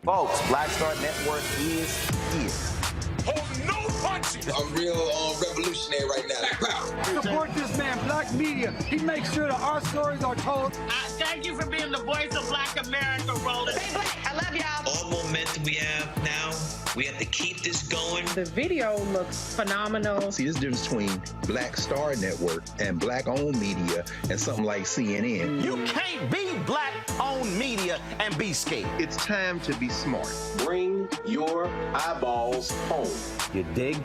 Folks, Black Star Network is here. Hold no punches. A real revolution. revolutionary right now. Black power. Support this man, Black media. He makes sure that our stories are told. Thank you for being the voice of Black America, Roland. Stay black. I love y'all. All momentum we have now, we have to keep this going. The video looks phenomenal. See, this difference between Black Star Network and Black-owned media and something like CNN. You can't be Black-owned media and be scared. It's time to be smart. Bring your eyeballs home. You dig?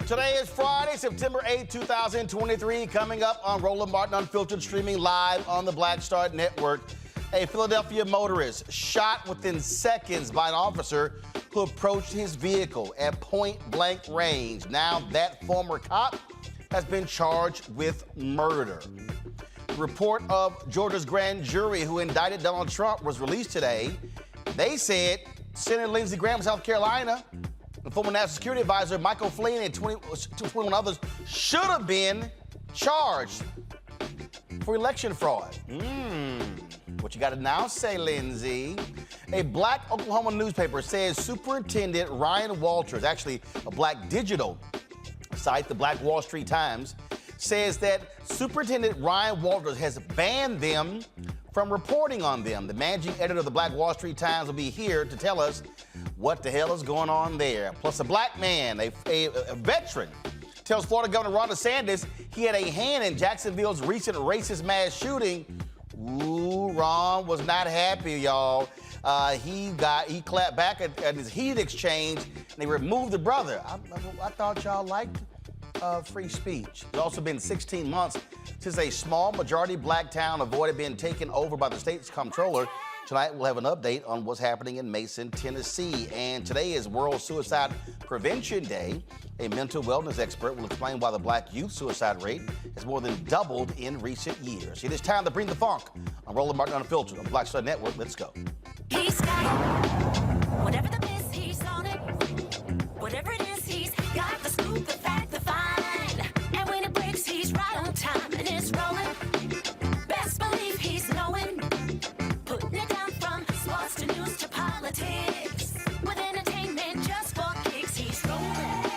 Today is Friday, September 8, 2023. Coming up on Roland Martin Unfiltered, streaming live on the Black Star Network. A Philadelphia motorist shot within seconds by an officer who approached his vehicle at point-blank range. Now that former cop has been charged with murder. Report of Georgia's grand jury who indicted Donald Trump was released today. They said Senator Lindsay Graham of South Carolina and former National Security Advisor Michael Flynn and 21 others should have been charged for election fraud. What you got to now say, Lindsay? A Black Oklahoma newspaper says Superintendent Ryan Walters, actually a Black digital site, the Black Wall Street Times, says that Superintendent Ryan Walters has banned them from reporting on them. The managing editor of the Black Wall Street Times will be here to tell us what the hell is going on there. Plus, a black man, a veteran, tells Florida Governor Ron DeSantis he had a hand in Jacksonville's recent racist mass shooting. Ooh, Ron was not happy, y'all. He clapped back at his heated exchange, and they removed the brother. I thought y'all liked free speech. It's also been 16 months since a small majority black town avoided being taken over by the state's comptroller. Tonight, we'll have an update on what's happening in Mason, Tennessee. And today is World Suicide Prevention Day. A mental wellness expert will explain why the black youth suicide rate has more than doubled in recent years. It is time to bring the funk. I'm Roland Martin Unfiltered on the Black Star Network. Let's go. He's got it. Whatever the miss, he's on it. Whatever it is, he's got the scoop, the fact, the find. And when it breaks, he's right on time and it's rolling. Best believe he's knowing. Putting it down from sports to news to politics. With entertainment just for kicks, he's rolling.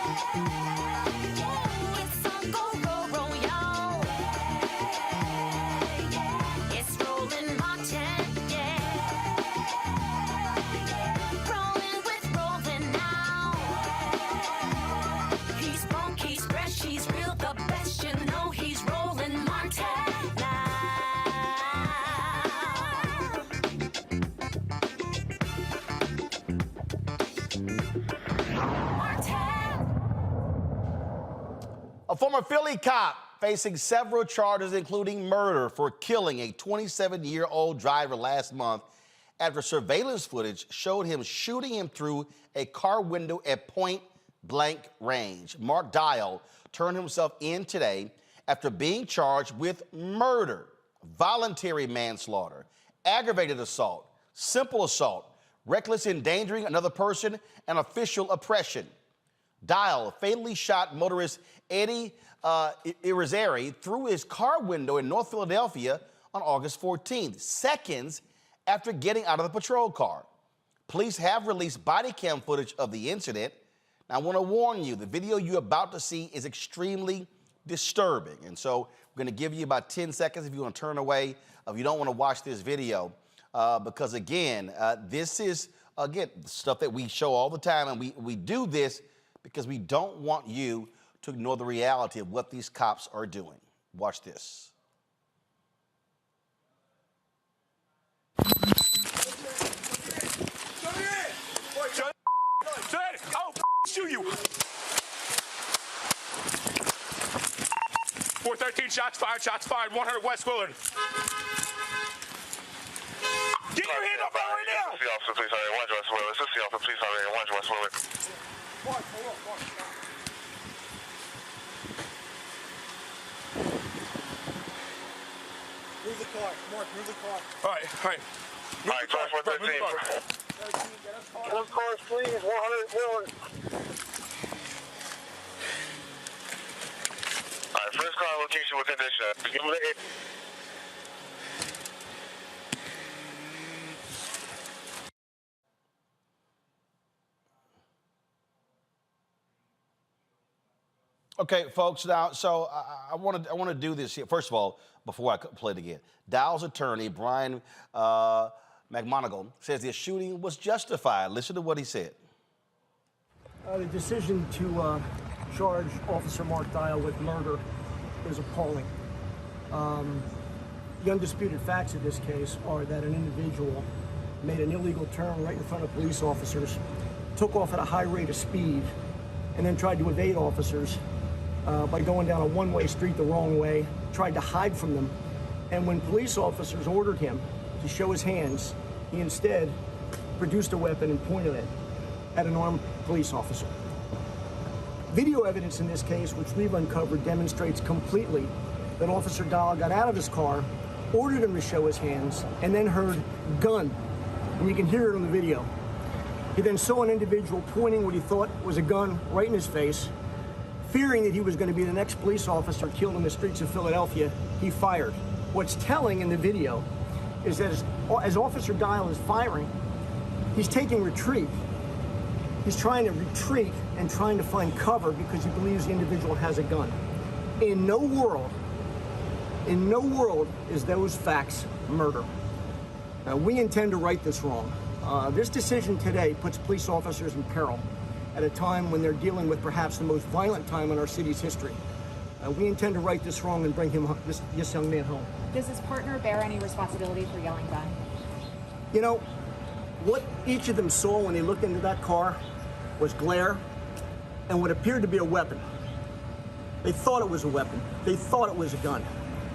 A former Philly cop facing several charges, including murder for killing a 27-year-old driver last month after surveillance footage showed him shooting him through a car window at point-blank range. Mark Dial turned himself in today after being charged with murder, voluntary manslaughter, aggravated assault, simple assault, reckless endangering another person, and official oppression. Dial fatally shot motorist Eddie Irizarry through his car window in North Philadelphia on August 14th, seconds after getting out of the patrol car. Police have released body cam footage of the incident. Now, I want to warn you, the video you're about to see is extremely disturbing. And so we're going to give you about 10 seconds if you want to turn away, if you don't want to watch this video. Because, again, this is, stuff that we show all the time. And we do this because we don't want you to ignore the reality of what these cops are doing. Watch this. I'll shoot you. 413 shots fired, 100 West Willard. Get your hand up right now. Officer, please hurry, 1 West Willard. Officer, please hurry, 1 West Willard. Move the car. Mark, move the car. All right. All right, 413. Those cars, please, 100 Willard. All right, first car location with condition. Give them the 8. Okay, folks, now, so I want to do this here. First of all, before I play it again, Dow's attorney, Brian McMonigal, says the shooting was justified. Listen to what he said. The decision to charge Officer Mark Dial with murder is appalling. The undisputed facts of this case are that an individual made an illegal turn right in front of police officers, took off at a high rate of speed, and then tried to evade officers by going down a one-way street the wrong way, tried to hide from them, and when police officers ordered him to show his hands, he instead produced a weapon and pointed it at an armed police officer. Video evidence in this case, which we've uncovered, demonstrates completely that Officer Dial got out of his car, ordered him to show his hands, and then heard gun, and you can hear it on the video. He then saw an individual pointing what he thought was a gun right in his face. Fearing that he was going to be the next police officer killed in the streets of Philadelphia, he fired. What's telling in the video is that as Officer Dial is firing, he's taking retreat. He's trying to retreat and trying to find cover because he believes the individual has a gun. In no world is those facts murder. We intend to right this wrong. This decision today puts police officers in peril at a time when they're dealing with perhaps the most violent time in our city's history. We intend to right this wrong and bring this young man home. Does his partner bear any responsibility for yelling gun? You know, what each of them saw when they looked into that car was glare and what appeared to be a weapon. They thought it was a weapon. They thought it was a gun.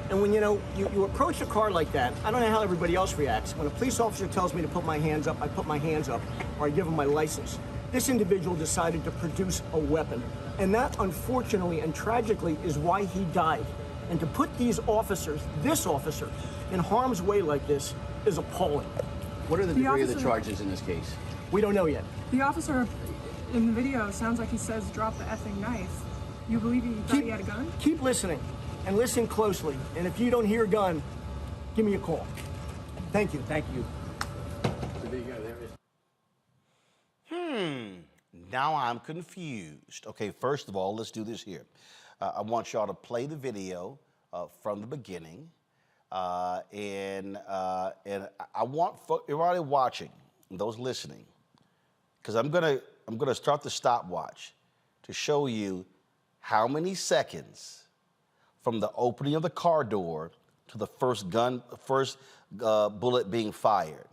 And when, you approach a car like that, I don't know how everybody else reacts. When a police officer tells me to put my hands up, I put my hands up, or I give him my license. This individual decided to produce a weapon. And that, unfortunately and tragically, is why he died. And to put these officers, this officer, in harm's way like this is appalling. What are the degree of the charges in this case? We don't know yet. The officer in the video sounds like he says, drop the effing knife. You believe he thought he had a gun? Keep listening. And listen closely. And if you don't hear gun, give me a call. Thank you. Thank you. There you go. There it is. Now I'm confused. Okay, first of all, let's do this here. I want y'all to play the video from the beginning. And I want everybody watching, and those listening, because I'm gonna start the stopwatch to show you how many seconds from the opening of the car door to the first bullet being fired.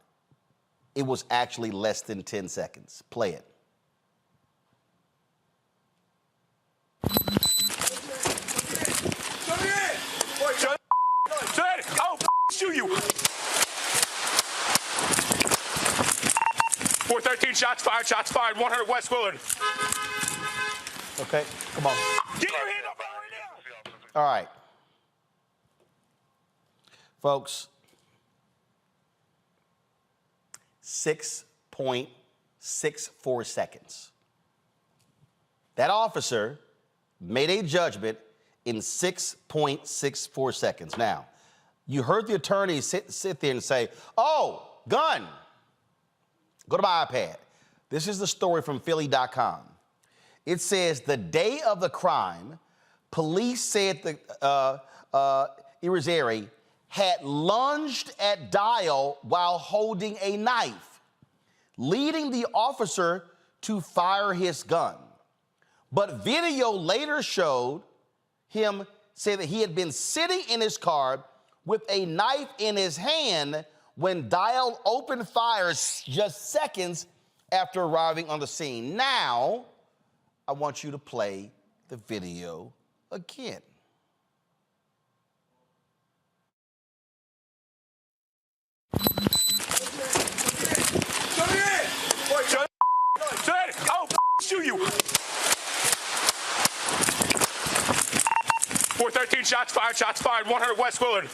It was actually less than 10 seconds. Play it. shoot you. 413 shots fired, 100 West Willard. Okay, come on. Get your hand up right now. All right. Folks, 6.64 seconds. That officer made a judgment in 6.64 seconds. Now, you heard the attorney sit there and say, oh, gun. Go to my iPad. This is the story from Philly.com. It says the day of the crime, police said the Irizarry had lunged at Dial while holding a knife, leading the officer to fire his gun. But video later showed him say that he had been sitting in his car with a knife in his hand when Dial opened fire just seconds after arriving on the scene. Now, I want you to play the video again. I'll shoot you. 413 shots fired, 100 West Willard. Do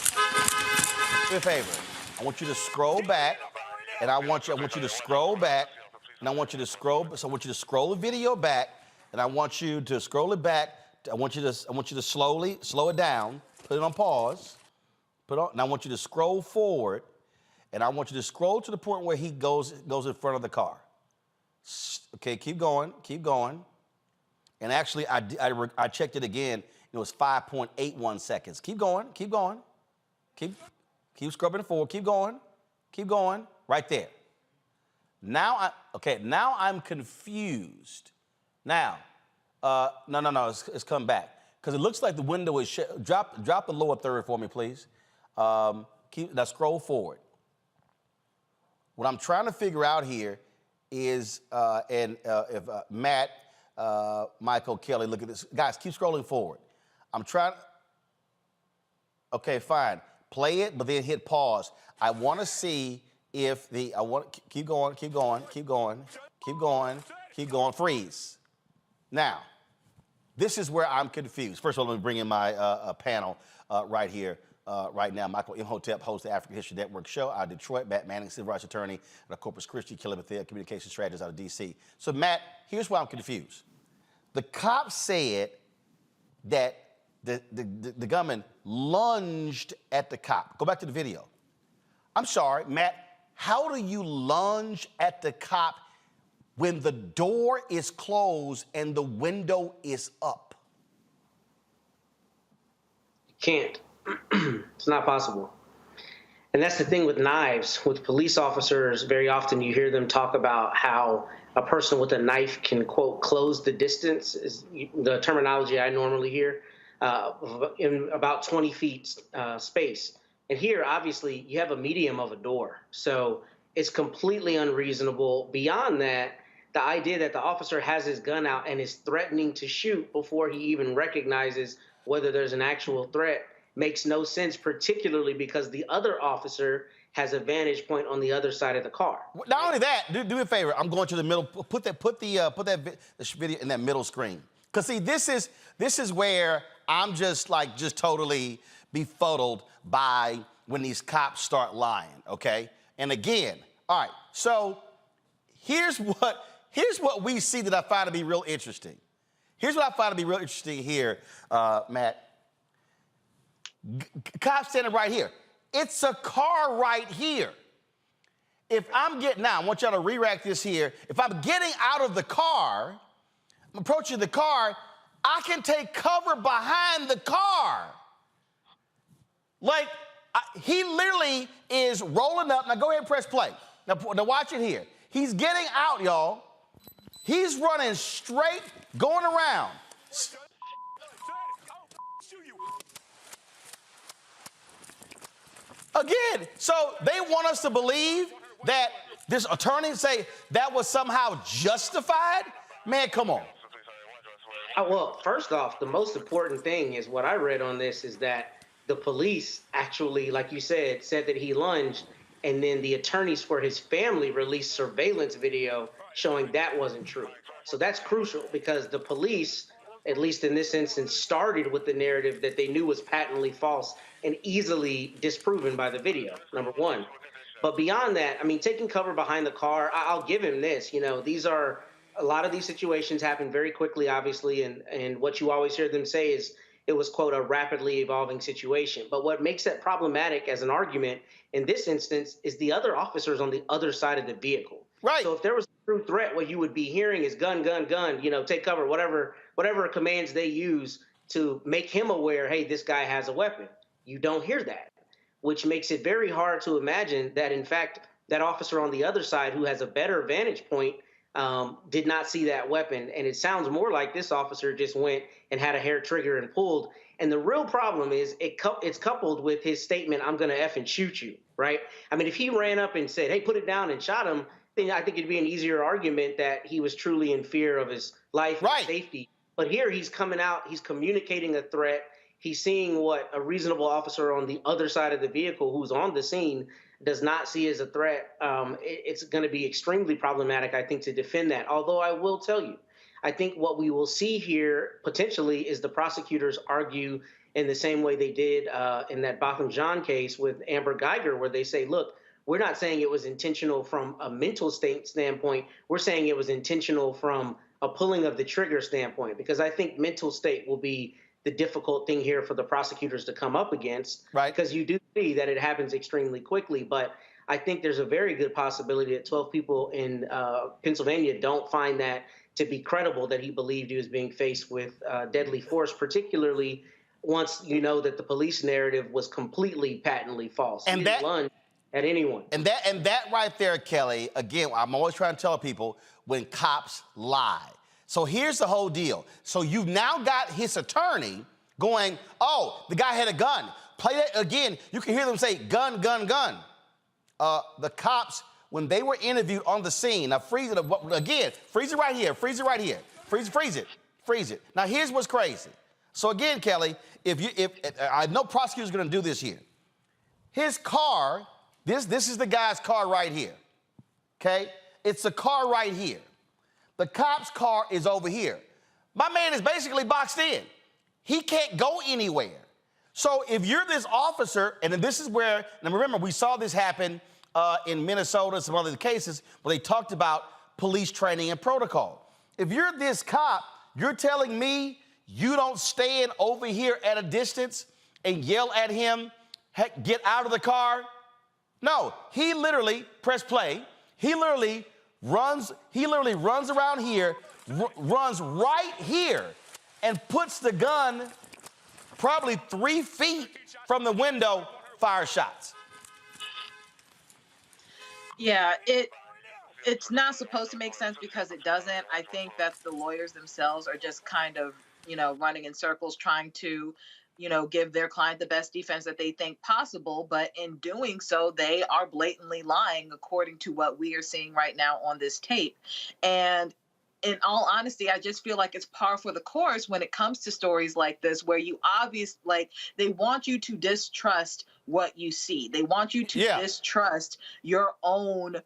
me a favor. I want you to scroll back, and I want you to scroll back, and I want you to scroll. So I want you to scroll the video back, and I want you to scroll it back. I want you to slowly slow it down, put it on pause, and I want you to scroll forward, and I want you to scroll to the point where he goes in front of the car. Okay, keep going. And actually, I checked it again. It was 5.81 seconds. Keep going. Keep scrubbing forward. Keep going. Right there. Now I'm confused. Now, no, it's come back. Because it looks like the window is shut. Drop the lower third for me, please. Now scroll forward. What I'm trying to figure out here is, if Matt, Michael, Kelly, look at this. Guys, keep scrolling forward. I'm trying. Okay, fine. Play it, but then hit pause. I want to see if keep going. Freeze. Now, this is where I'm confused. First of all, let me bring in my panel right here. Right now, Michael Imhotep hosts the African History Network show out of Detroit. Matt Manning, civil rights attorney, and Corpus Christi, Kelly Bethea, communication strategist out of D.C. So, Matt, here's why I'm confused. The cops said that the gunman lunged at the cop. Go back to the video. I'm sorry, Matt, how do you lunge at the cop when the door is closed and the window is up? Can't. It's not possible. And that's the thing with knives. With police officers, very often you hear them talk about how a person with a knife can, quote, close the distance, is the terminology I normally hear, in about 20 feet space. And here, obviously, you have a medium of a door. So it's completely unreasonable. Beyond that, the idea that the officer has his gun out and is threatening to shoot before he even recognizes whether there's an actual threat makes no sense, particularly because the other officer has a vantage point on the other side of the car. Not only that, do me a favor. I'm going to the middle. Put that video in that middle screen. Cause see, this is where I'm just totally befuddled by when these cops start lying. Okay. And again, all right. So here's what we see that I find to be real interesting. Here's what I find to be real interesting here, Matt. Cop standing right here. It's a car right here. If I'm getting, now I want y'all to re-rack this here. If I'm getting out of the car, I'm approaching the car, I can take cover behind the car. Like, he literally is rolling up. Now go ahead and press play. Now watch it here. He's getting out, y'all. He's running straight, going around. Again, so they want us to believe that this attorney say that was somehow justified? Man, come on. Well, first off, the most important thing is what I read on this is that The police actually, like you said that he lunged, and then the attorneys for his family released surveillance video showing that wasn't true. So that's crucial because the police, at least in this instance, started with the narrative that they knew was patently false and easily disproven by the video, number one. But beyond that, I mean, taking cover behind the car, I'll give him this. You know, a lot of these situations happen very quickly, obviously, and what you always hear them say is it was, quote, a rapidly evolving situation. But what makes that problematic as an argument in this instance is the other officers on the other side of the vehicle. Right. So if there was a true threat, what you would be hearing is gun, gun, gun, you know, take cover, whatever commands they use to make him aware, hey, this guy has a weapon. You don't hear that, which makes it very hard to imagine that, in fact, that officer on the other side who has a better vantage point did not see that weapon. And it sounds more like this officer just went and had a hair trigger and pulled. And the real problem is it's coupled with his statement, I'm going to effing shoot you, right? I mean, if he ran up and said, hey, put it down and shot him, then I think it'd be an easier argument that he was truly in fear of his life and safety. But here he's coming out, he's communicating a threat. He's seeing what a reasonable officer on the other side of the vehicle who's on the scene does not see as a threat. It's going to be extremely problematic, I think, to defend that. Although I will tell you, I think what we will see here potentially is the prosecutors argue in the same way they did in that Botham Jean case with Amber Geiger, where they say, look, we're not saying it was intentional from a mental state standpoint. We're saying it was intentional from a pulling of the trigger standpoint, because I think mental state will be the difficult thing here for the prosecutors to come up against, right? Because you do see that it happens extremely quickly. But I think there's a very good possibility that 12 people in Pennsylvania don't find that to be credible, that he believed he was being faced with deadly force, particularly once you know that the police narrative was completely patently false. And that lunge at anyone. And that right there, Kelly, again, I'm always trying to tell people when cops lie. So here's the whole deal. So you've now got his attorney going, oh, the guy had a gun. Play that again. You can hear them say, gun, gun, gun. The cops, when they were interviewed on the scene, now freeze it again, freeze it right here, freeze it right here, freeze it. Now here's what's crazy. So again, Kelly, if I know prosecutors are going to do this here. His car, this is the guy's car right here, okay? It's the car right here. The cop's car is over here. My man is basically boxed in. He can't go anywhere. So if you're this officer, and this is where, and remember, we saw this happen in Minnesota, some other cases, where they talked about police training and protocol. If you're this cop, you're telling me you don't stand over here at a distance and yell at him, heck, get out of the car? No, he literally, press play, he literally runs around here, runs right here, and puts the gun probably 3 feet from the window, fire shots. Yeah, it's not supposed to make sense because it doesn't. I think that the lawyers themselves are just kind of, running in circles trying to, give their client the best defense that they think possible. But in doing so, they are blatantly lying according to what we are seeing right now on this tape. And in all honesty, I just feel like it's par for the course when it comes to stories like this, where you they want you to distrust what you see. They want you to distrust your own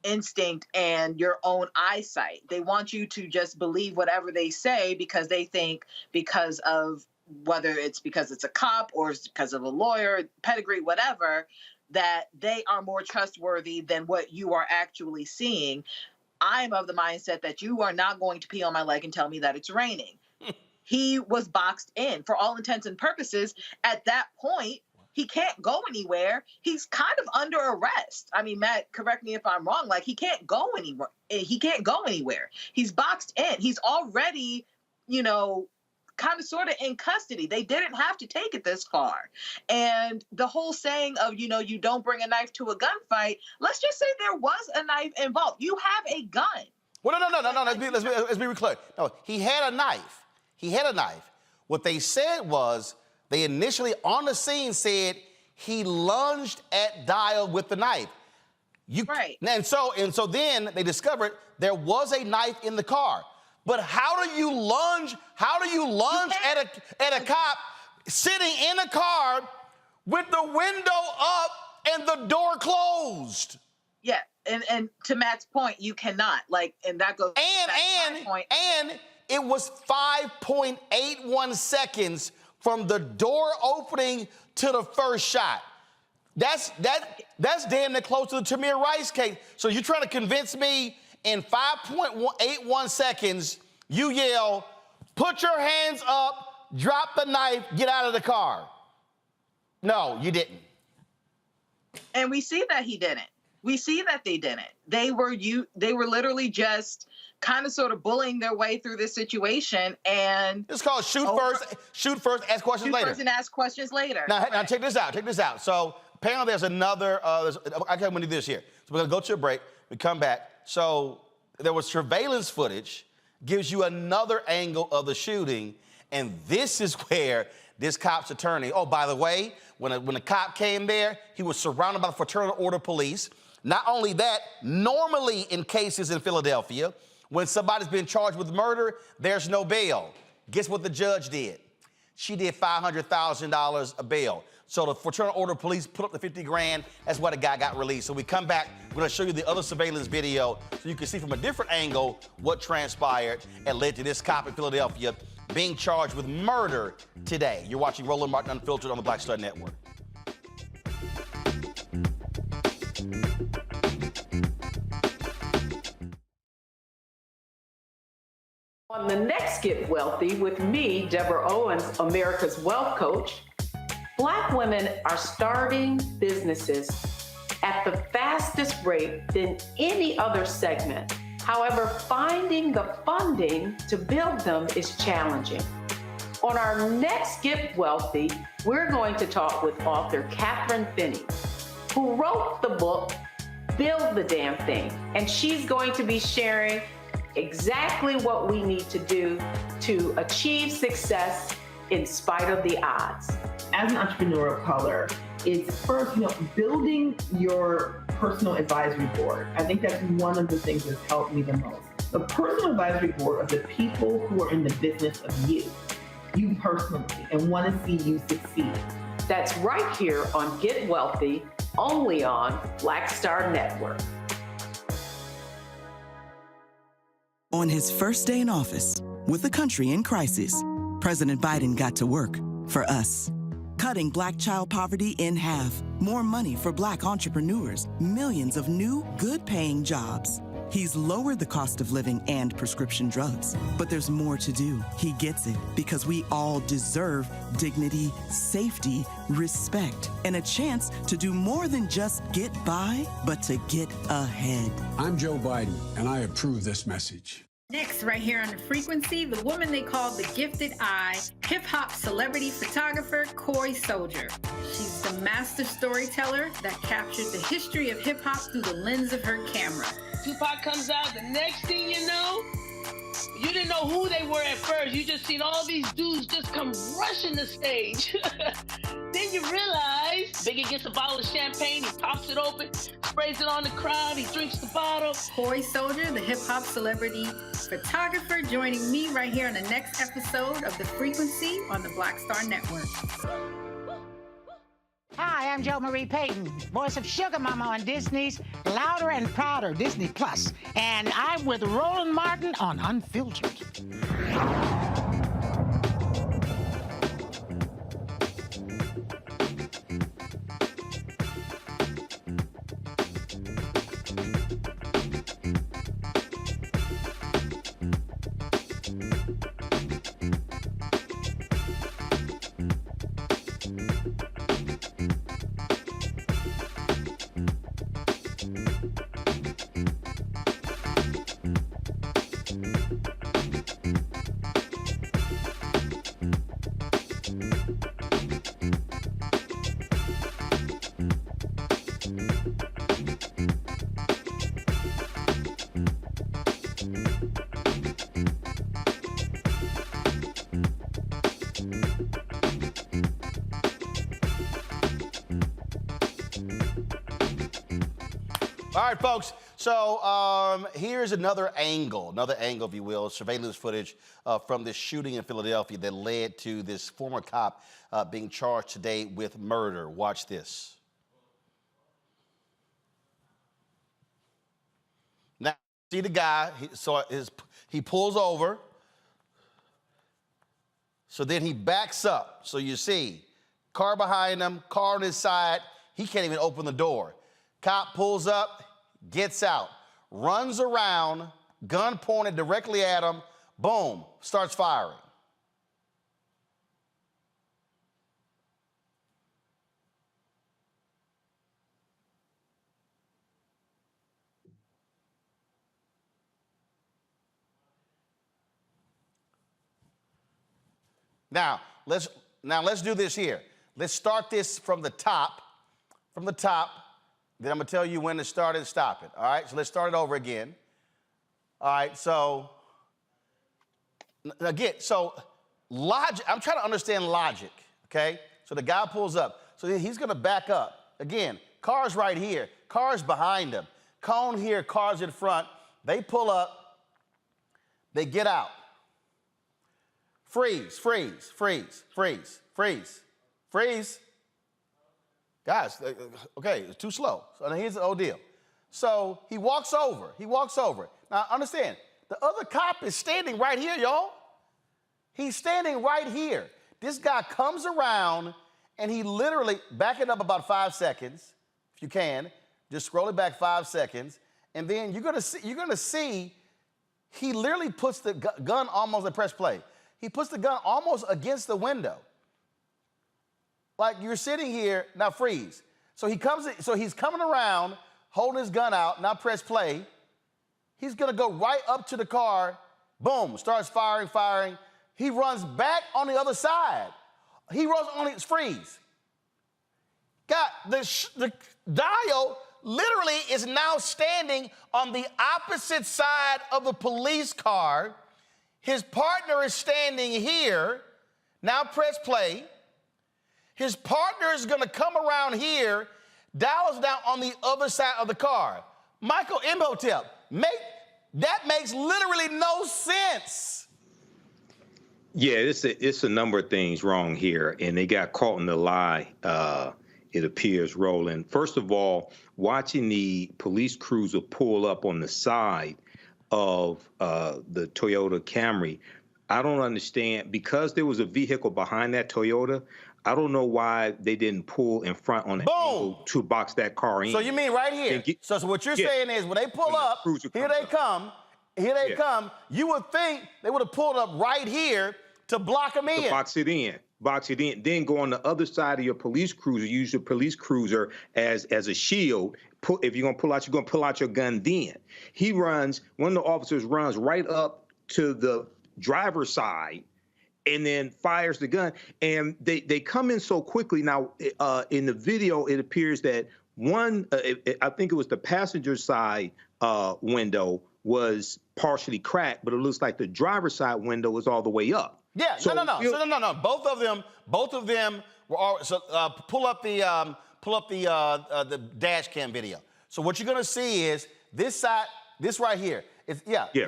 instinct and your own eyesight. They want you to just believe whatever they say because they think because of whether it's because it's a cop or it's because of a lawyer, pedigree, whatever, that they are more trustworthy than what you are actually seeing. I'm of the mindset that you are not going to pee on my leg and tell me that it's raining. He was boxed in. For all intents and purposes, at that point, he can't go anywhere. He's kind of under arrest. I mean, Matt, correct me if I'm wrong. Like, he can't go anywhere. He's boxed in. He's already, kind of sort of in custody. They didn't have to take it this far. And the whole saying of, you don't bring a knife to a gunfight, let's just say there was a knife involved. You have a gun. Well, no. Let's be clear. No, he had a knife. What they said was, they initially on the scene said he lunged at Dial with the knife. Right. And so then they discovered there was a knife in the car. But how do you lunge? At a cop sitting in a car with the window up and the door closed. Yeah, and to Matt's point, you cannot. Like, and that goes and it was 5.81 seconds from the door opening to the first shot. That's damn near close to the Tamir Rice case. So you're trying to convince me in 5.81 seconds, you yell, put your hands up, drop the knife, get out of the car. No, you didn't. And we see that he didn't. We see that they didn't. They were literally just kind of sort of bullying their way through this situation, and it's called shoot first, ask questions later. Shoot first and ask questions later. Now check this out. So apparently there's another. I can't do this here. So we're gonna go to a break. We come back. So there was surveillance footage, gives you another angle of the shooting, and this is where this cop's attorney. Oh, by the way, when the cop came there, he was surrounded by the fraternal order police. Not only that, normally in cases in Philadelphia, when somebody's been charged with murder, there's no bail. Guess what the judge did? She did $500,000 a bail. So the fraternal order police put up the 50 grand. That's why the guy got released. So we come back, we're gonna show you the other surveillance video so you can see from a different angle what transpired and led to this cop in Philadelphia being charged with murder today. You're watching Roland Martin Unfiltered on the Black Star Network. On the next Get Wealthy with me, Deborah Owens, America's Wealth Coach, Black women are starting businesses at the fastest rate than any other segment. However, finding the funding to build them is challenging. On our next Get Wealthy, we're going to talk with author Catherine Finney, who wrote the book, Build the Damn Thing. And she's going to be sharing exactly what we need to do to achieve success in spite of the odds. As an entrepreneur of color, it's first, building your personal advisory board. I think that's one of the things that's helped me the most. The personal advisory board are the people who are in the business of you personally, and want to see you succeed. That's right here on Get Wealthy, only on Black Star Network. On his first day in office, with the country in crisis, President Biden got to work for us. Cutting Black child poverty in half, more money for Black entrepreneurs, millions of new, good-paying jobs. He's lowered the cost of living and prescription drugs. But there's more to do. He gets it because we all deserve dignity, safety, respect, and a chance to do more than just get by, but to get ahead. I'm Joe Biden, and I approve this message. Next, right here on The Frequency, the woman they call the Gifted Eye, hip-hop celebrity photographer Coy Soldier. She's the master storyteller that captured the history of hip-hop through the lens of her camera. Tupac comes out, the next thing you know, you didn't know who they were at first. You just seen all these dudes just come rushing the stage. Then you realize Biggie gets a bottle of champagne, he pops it open, sprays it on the crowd, he drinks the bottle. Coy Soldier, the hip-hop celebrity photographer, joining me right here on the next episode of The Frequency on the Black Star Network. Hi, I'm Jo Marie Payton, voice of Sugar Mama on Disney's Louder and Prouder Disney Plus, and I'm with Roland Martin on Unfiltered. All right, folks. So here's another angle, if you will, surveillance footage from this shooting in Philadelphia that led to this former cop being charged today with murder. Watch this. Now, see the guy, he pulls over. So then he backs up. So you see, car behind him, car on his side. He can't even open the door. Cop pulls up, gets out, runs around, gun pointed directly at him, boom, starts firing. Now let's do this here. Let's start this from the top. Then I'm gonna tell you when to start and stop it. All right, so let's start it over again. All right, so again, logic, I'm trying to understand logic, okay? So the guy pulls up. So he's gonna back up. Again, car's right here, car's behind him. Cone here, car's in front. They pull up, they get out. Freeze. Guys, okay, it's too slow. So now here's the old deal. So he walks over. Now understand, the other cop is standing right here, y'all. He's standing right here. This guy comes around and he literally, back it up about 5 seconds, if you can, just scroll it back 5 seconds, and then you're gonna see he literally puts the gun almost at press play. He puts the gun almost against the window. Like you're sitting here, now freeze. So he's coming around, holding his gun out, now press play. He's gonna go right up to the car, boom, starts firing. He runs back on the other side. He runs on his freeze. The dial literally is now standing on the opposite side of the police car. His partner is standing here. Now press play. His partner is going to come around here, dials down on the other side of the car. Michael Imhotep, that makes literally no sense. Yeah, it's a number of things wrong here, and they got caught in the lie, it appears, Roland. First of all, watching the police cruiser pull up on the side of the Toyota Camry, I don't understand, because there was a vehicle behind that Toyota, I don't know why they didn't pull in front on the angle to box that car in. So you mean right here? So what you're saying is when they pull up, here they come, you would think they would have pulled up right here to block them in. To box it in, then go on the other side of your police cruiser, use your police cruiser as a shield. If you're going to pull out your gun then. One of the officers runs right up to the driver's side and then fires the gun. And they come in so quickly. Now, in the video, it appears that I think it was the passenger side window was partially cracked, but it looks like the driver's side window was all the way up. Yeah, so, no. Both of them were all, so pull up the dash cam video. So what you're gonna see is this side, this right here.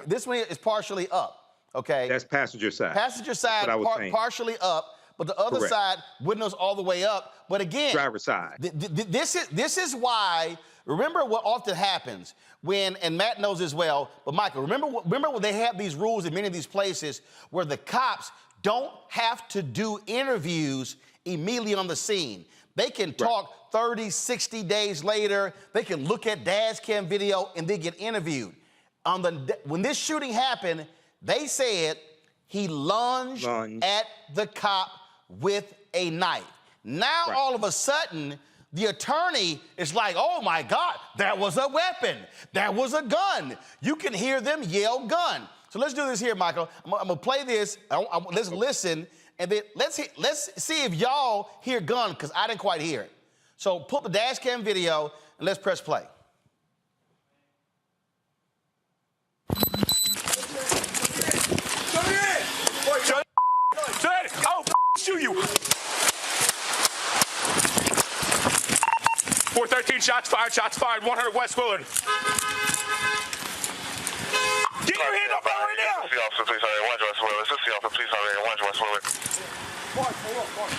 This one is partially up. Okay. That's passenger side. Passenger side partially up, but the other side, windows all the way up. But again, driver side. This is why. Remember what often happens when, and Matt knows as well, but Michael, remember when they have these rules in many of these places where the cops don't have to do interviews immediately on the scene. They can talk 30, 60 days later. They can look at dash cam video and they get interviewed. When this shooting happened, they said he lunged at the cop with a knife. Now, all of a sudden, the attorney is like, oh my God, that was a weapon. That was a gun. You can hear them yell gun. So let's do this here, Michael. I'm gonna play this. Let's listen, and then let's see if y'all hear gun, because I didn't quite hear it. So pull up the dash cam video and let's press play. I'll shoot you. 413 shots fired, 100 West Willard. Get your hand up right now! Assist the officer, please hurry. 1 West Willard. Assist the officer, please hurry. 1 West Willard. Mark, hold up, Mark.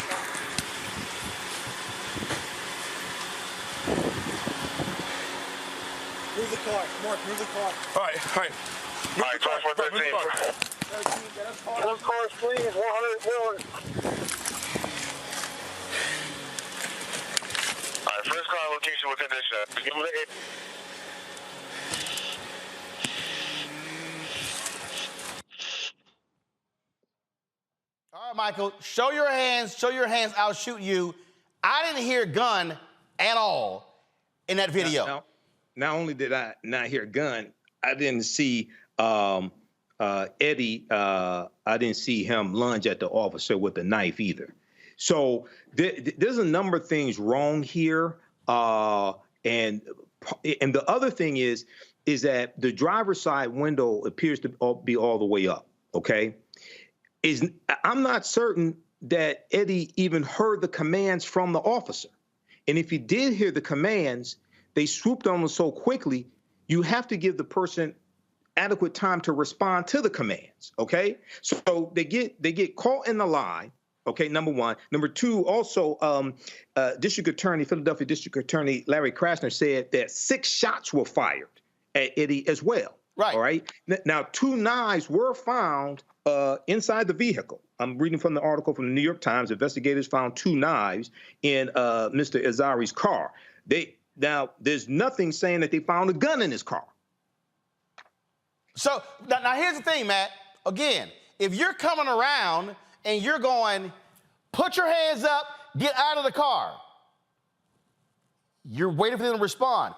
Move the car. Mark, move the car. All right. All right, 2413. Get us car. One car, please. 100 Willard. All right, first car location with condition. Give me the All right, Michael, show your hands, I'll shoot you. I didn't hear gun at all in that video. Not only did I not hear gun, I didn't see Eddie, I didn't see him lunge at the officer with a knife either. So there's a number of things wrong here. And the other thing is that the driver's side window appears to be all the way up, okay? I'm not certain that Eddie even heard the commands from the officer. And if he did hear the commands, they swooped on him so quickly, you have to give the person adequate time to respond to the commands, okay? So they get caught in the lie, okay, number one. Number two, also, Philadelphia District Attorney Larry Krasner said that 6 shots were fired at Eddie as well. Right. All right. Now, 2 knives were found inside the vehicle. I'm reading from the article from the New York Times. Investigators found 2 knives in Mr. Irizarry's car. Now, there's nothing saying that they found a gun in his car. So now here's the thing, Matt. Again, if you're coming around and you're going, put your hands up, get out of the car, you're waiting for them to respond.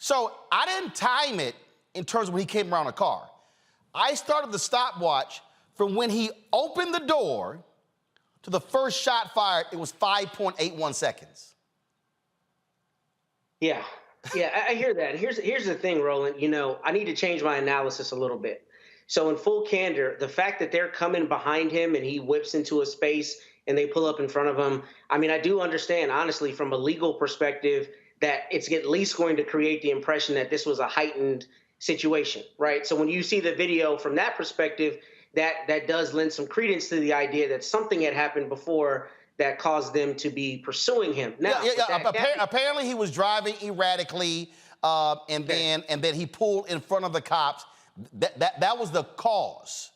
So I didn't time it in terms of when he came around the car. I started the stopwatch from when he opened the door to the first shot fired. It was 5.81 seconds. Yeah, I hear that. Here's the thing, Roland. You know, I need to change my analysis a little bit. So in full candor, the fact that they're coming behind him and he whips into a space and they pull up in front of him, I mean, I do understand, honestly, from a legal perspective, that it's at least going to create the impression that this was a heightened situation, right? So when you see the video from that perspective, that does lend some credence to the idea that something had happened before that caused them to be pursuing him. Now, apparently he was driving erratically, and then he pulled in front of the cops. That was the cause.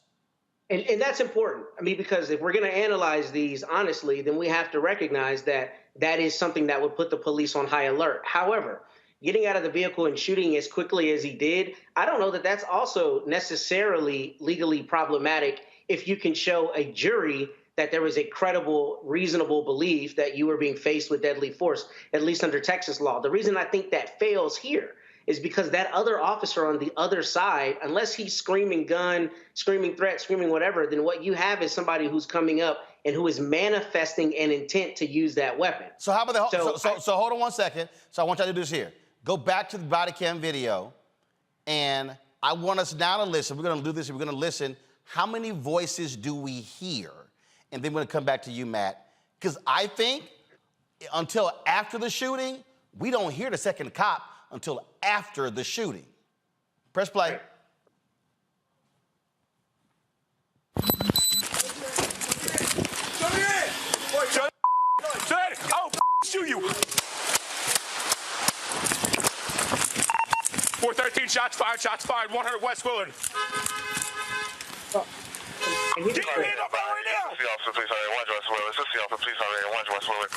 And that's important. I mean, because if we're going to analyze these honestly, then we have to recognize that that is something that would put the police on high alert. However, getting out of the vehicle and shooting as quickly as he did, I don't know that that's also necessarily legally problematic if you can show a jury that there was a credible, reasonable belief that you were being faced with deadly force, at least under Texas law. The reason I think that fails here is because that other officer on the other side, unless he's screaming gun, screaming threat, screaming whatever, then what you have is somebody who's coming up and who is manifesting an intent to use that weapon. So how about so hold on one second. So I want y'all to do this here. Go back to the body cam video, and I want us now to listen. We're going to do this. We're going to listen. How many voices do we hear? And then we're going to come back to you, Matt. Because I think until after the shooting, we don't hear the second cop until after the shooting. Press play. I'll shoot you. 413 shots fired, 100 West Willard. Get your hand up right now! Assist the officer, please hurry. 1 West Willard. Assist the officer, please hurry. 1 West Willard.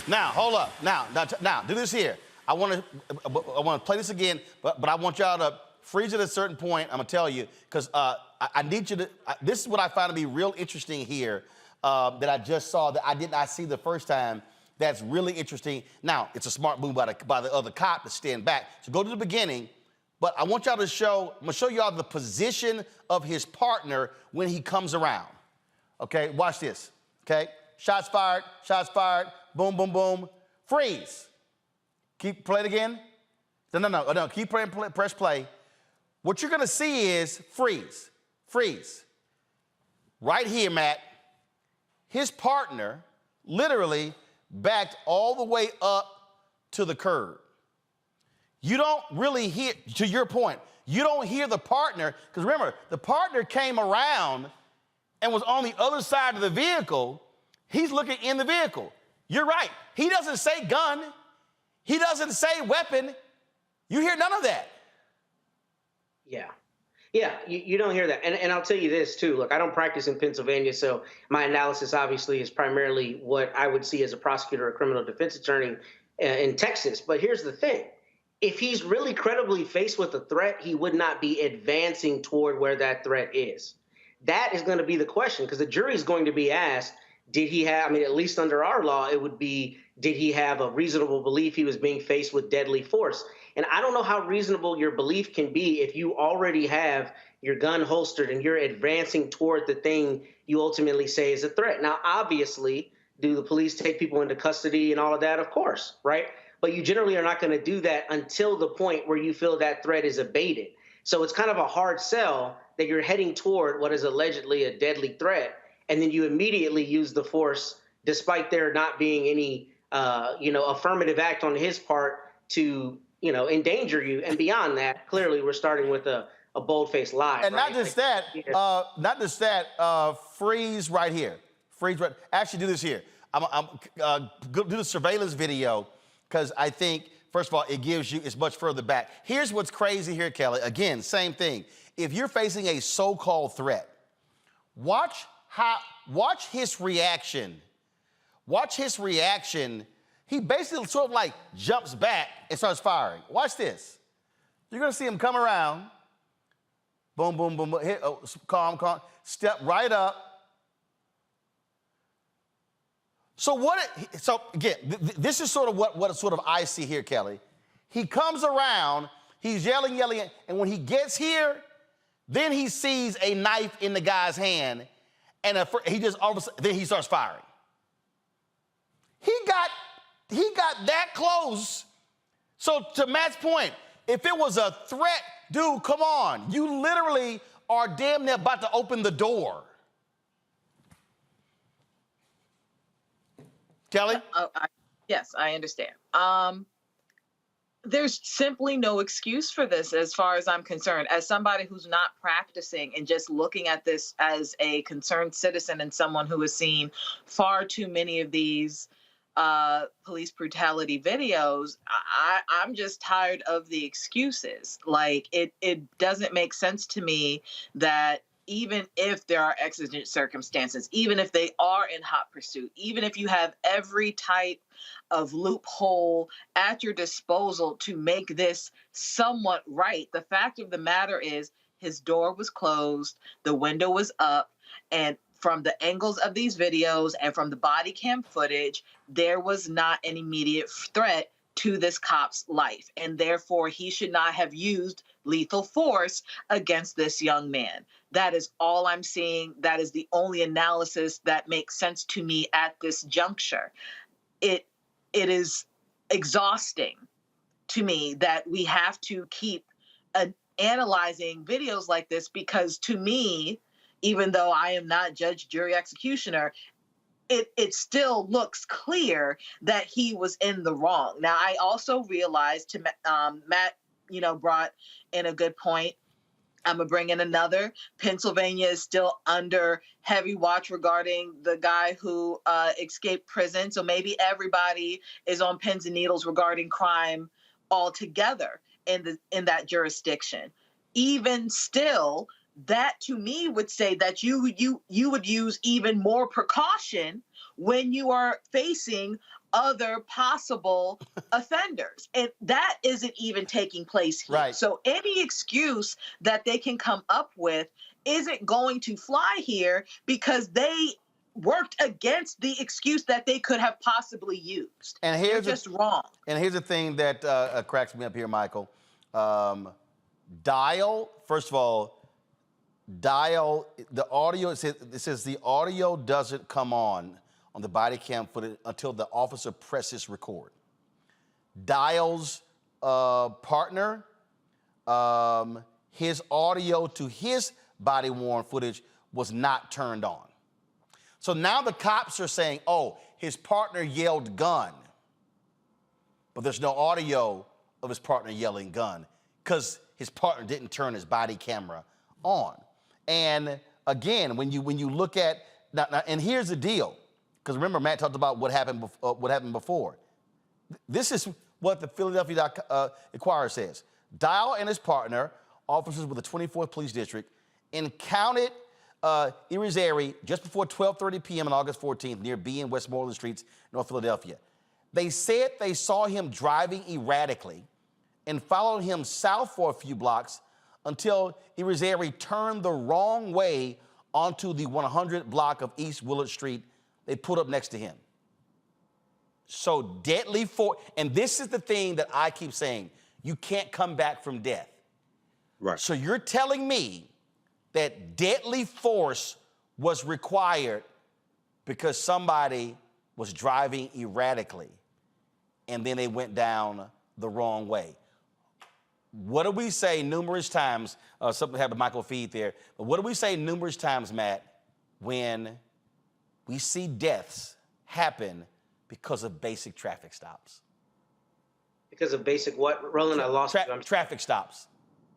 Now, hold up. Now, do this here. I want to play this again, but I want y'all to freeze it at a certain point. I'm gonna tell you because I need you to. This is what I find to be real interesting here that I just saw that I did not see the first time. That's really interesting. Now, it's a smart move by the other cop to stand back. So go to the beginning, but I want y'all to show. I'm gonna show y'all the position of his partner when he comes around. Okay, watch this. Okay, shots fired. Boom, boom, boom. Freeze. Play it again. No. Keep playing. Press play. What you're gonna see is freeze. Right here, Matt. His partner literally backed all the way up to the curb. you don't really hear, to your point, you don't hear the partner, because remember, the partner came around and was on the other side of the vehicle. He's looking in the vehicle. You're right. He doesn't say gun. He doesn't say weapon. You hear none of that. Yeah. Yeah, you don't hear that. And I'll tell you this, too. Look, I don't practice in Pennsylvania, so my analysis obviously is primarily what I would see as a prosecutor or criminal defense attorney in Texas. But here's the thing. If he's really credibly faced with a threat, he would not be advancing toward where that threat is. That is going to be the question, because the jury is going to be asked, did he have, I mean, at least under our law, it would be, did he have a reasonable belief he was being faced with deadly force? And I don't know how reasonable your belief can be if you already have your gun holstered and you're advancing toward the thing you ultimately say is a threat. Now, obviously, do the police take people into custody and all of that? Of course, right? But you generally are not going to do that until the point where you feel that threat is abated. So it's kind of a hard sell that you're heading toward what is allegedly a deadly threat, and then you immediately use the force despite there not being any, affirmative act on his part to, endanger you. And beyond that, clearly we're starting with a bold-faced lie. And right? not just that, freeze right here. Freeze right. Actually, do this here. I'm do the surveillance video, because I think, first of all, it gives you, it's much further back. Here's what's crazy here, Kelly. Again, same thing. If you're facing a so-called threat, watch his reaction. Watch his reaction. He basically sort of like jumps back and starts firing. Watch this. You're going to see him come around. Boom, boom, boom, boom. Hit, calm. Step right up. So again, this is sort of what sort of I see here, Kelly. He comes around, he's yelling, and when he gets here, then he sees a knife in the guy's hand, and he just all of a sudden, then he starts firing. He got that close. So to Matt's point, if it was a threat, dude, come on. You literally are damn near about to open the door. Kelly? Yes, I understand. There's simply no excuse for this as far as I'm concerned. As somebody who's not practicing and just looking at this as a concerned citizen and someone who has seen far too many of these police brutality videos, I'm just tired of the excuses. Like, it doesn't make sense to me that even if there are exigent circumstances, even if they are in hot pursuit, even if you have every type of loophole at your disposal to make this somewhat right, the fact of the matter is his door was closed, the window was up, and from the angles of these videos and from the body cam footage, there was not an immediate threat to this cop's life. And therefore, he should not have used lethal force against this young man. That is all I'm seeing. That is the only analysis that makes sense to me at this juncture. It is exhausting to me that we have to keep analyzing videos like this, because to me, even though I am not judge, jury, executioner, it still looks clear that he was in the wrong. Now, I also realized, to Matt, brought in a good point. I'm going to bring in another. Pennsylvania is still under heavy watch regarding the guy who escaped prison. So maybe everybody is on pins and needles regarding crime altogether in that jurisdiction. Even still, that to me would say that you would use even more precaution when you are facing other possible offenders. And that isn't even taking place here. Right. So any excuse that they can come up with isn't going to fly here, because they worked against the excuse that they could have possibly used. And They're just wrong. And here's the thing that cracks me up here, Michael. First of all, the audio, it says the audio doesn't come on the body cam footage until the officer presses record. Dial's partner, his audio to his body-worn footage was not turned on. So now the cops are saying, oh, his partner yelled gun, but there's no audio of his partner yelling gun because his partner didn't turn his body camera on. And again, when you look at now, and here's the deal, because remember Matt talked about what happened before. This is what the Philadelphia Inquirer says. Dial and his partner, officers with the 24th Police District, encountered Irizarry just before 12:30 p.m. on August 14th near B and Westmoreland Streets, North Philadelphia. They said they saw him driving erratically and followed him south for a few blocks until Irizarry turned the wrong way onto the 100 block of East Willard Street. They pulled up next to him. So deadly force, and this is the thing that I keep saying, you can't come back from death. Right. So you're telling me that deadly force was required because somebody was driving erratically and then they went down the wrong way. What do we say numerous times? Something happened to Michael Feed there. But what do we say numerous times, Matt, when we see deaths happen because of basic traffic stops? Because of basic what? Roland, I lost you. Traffic stops.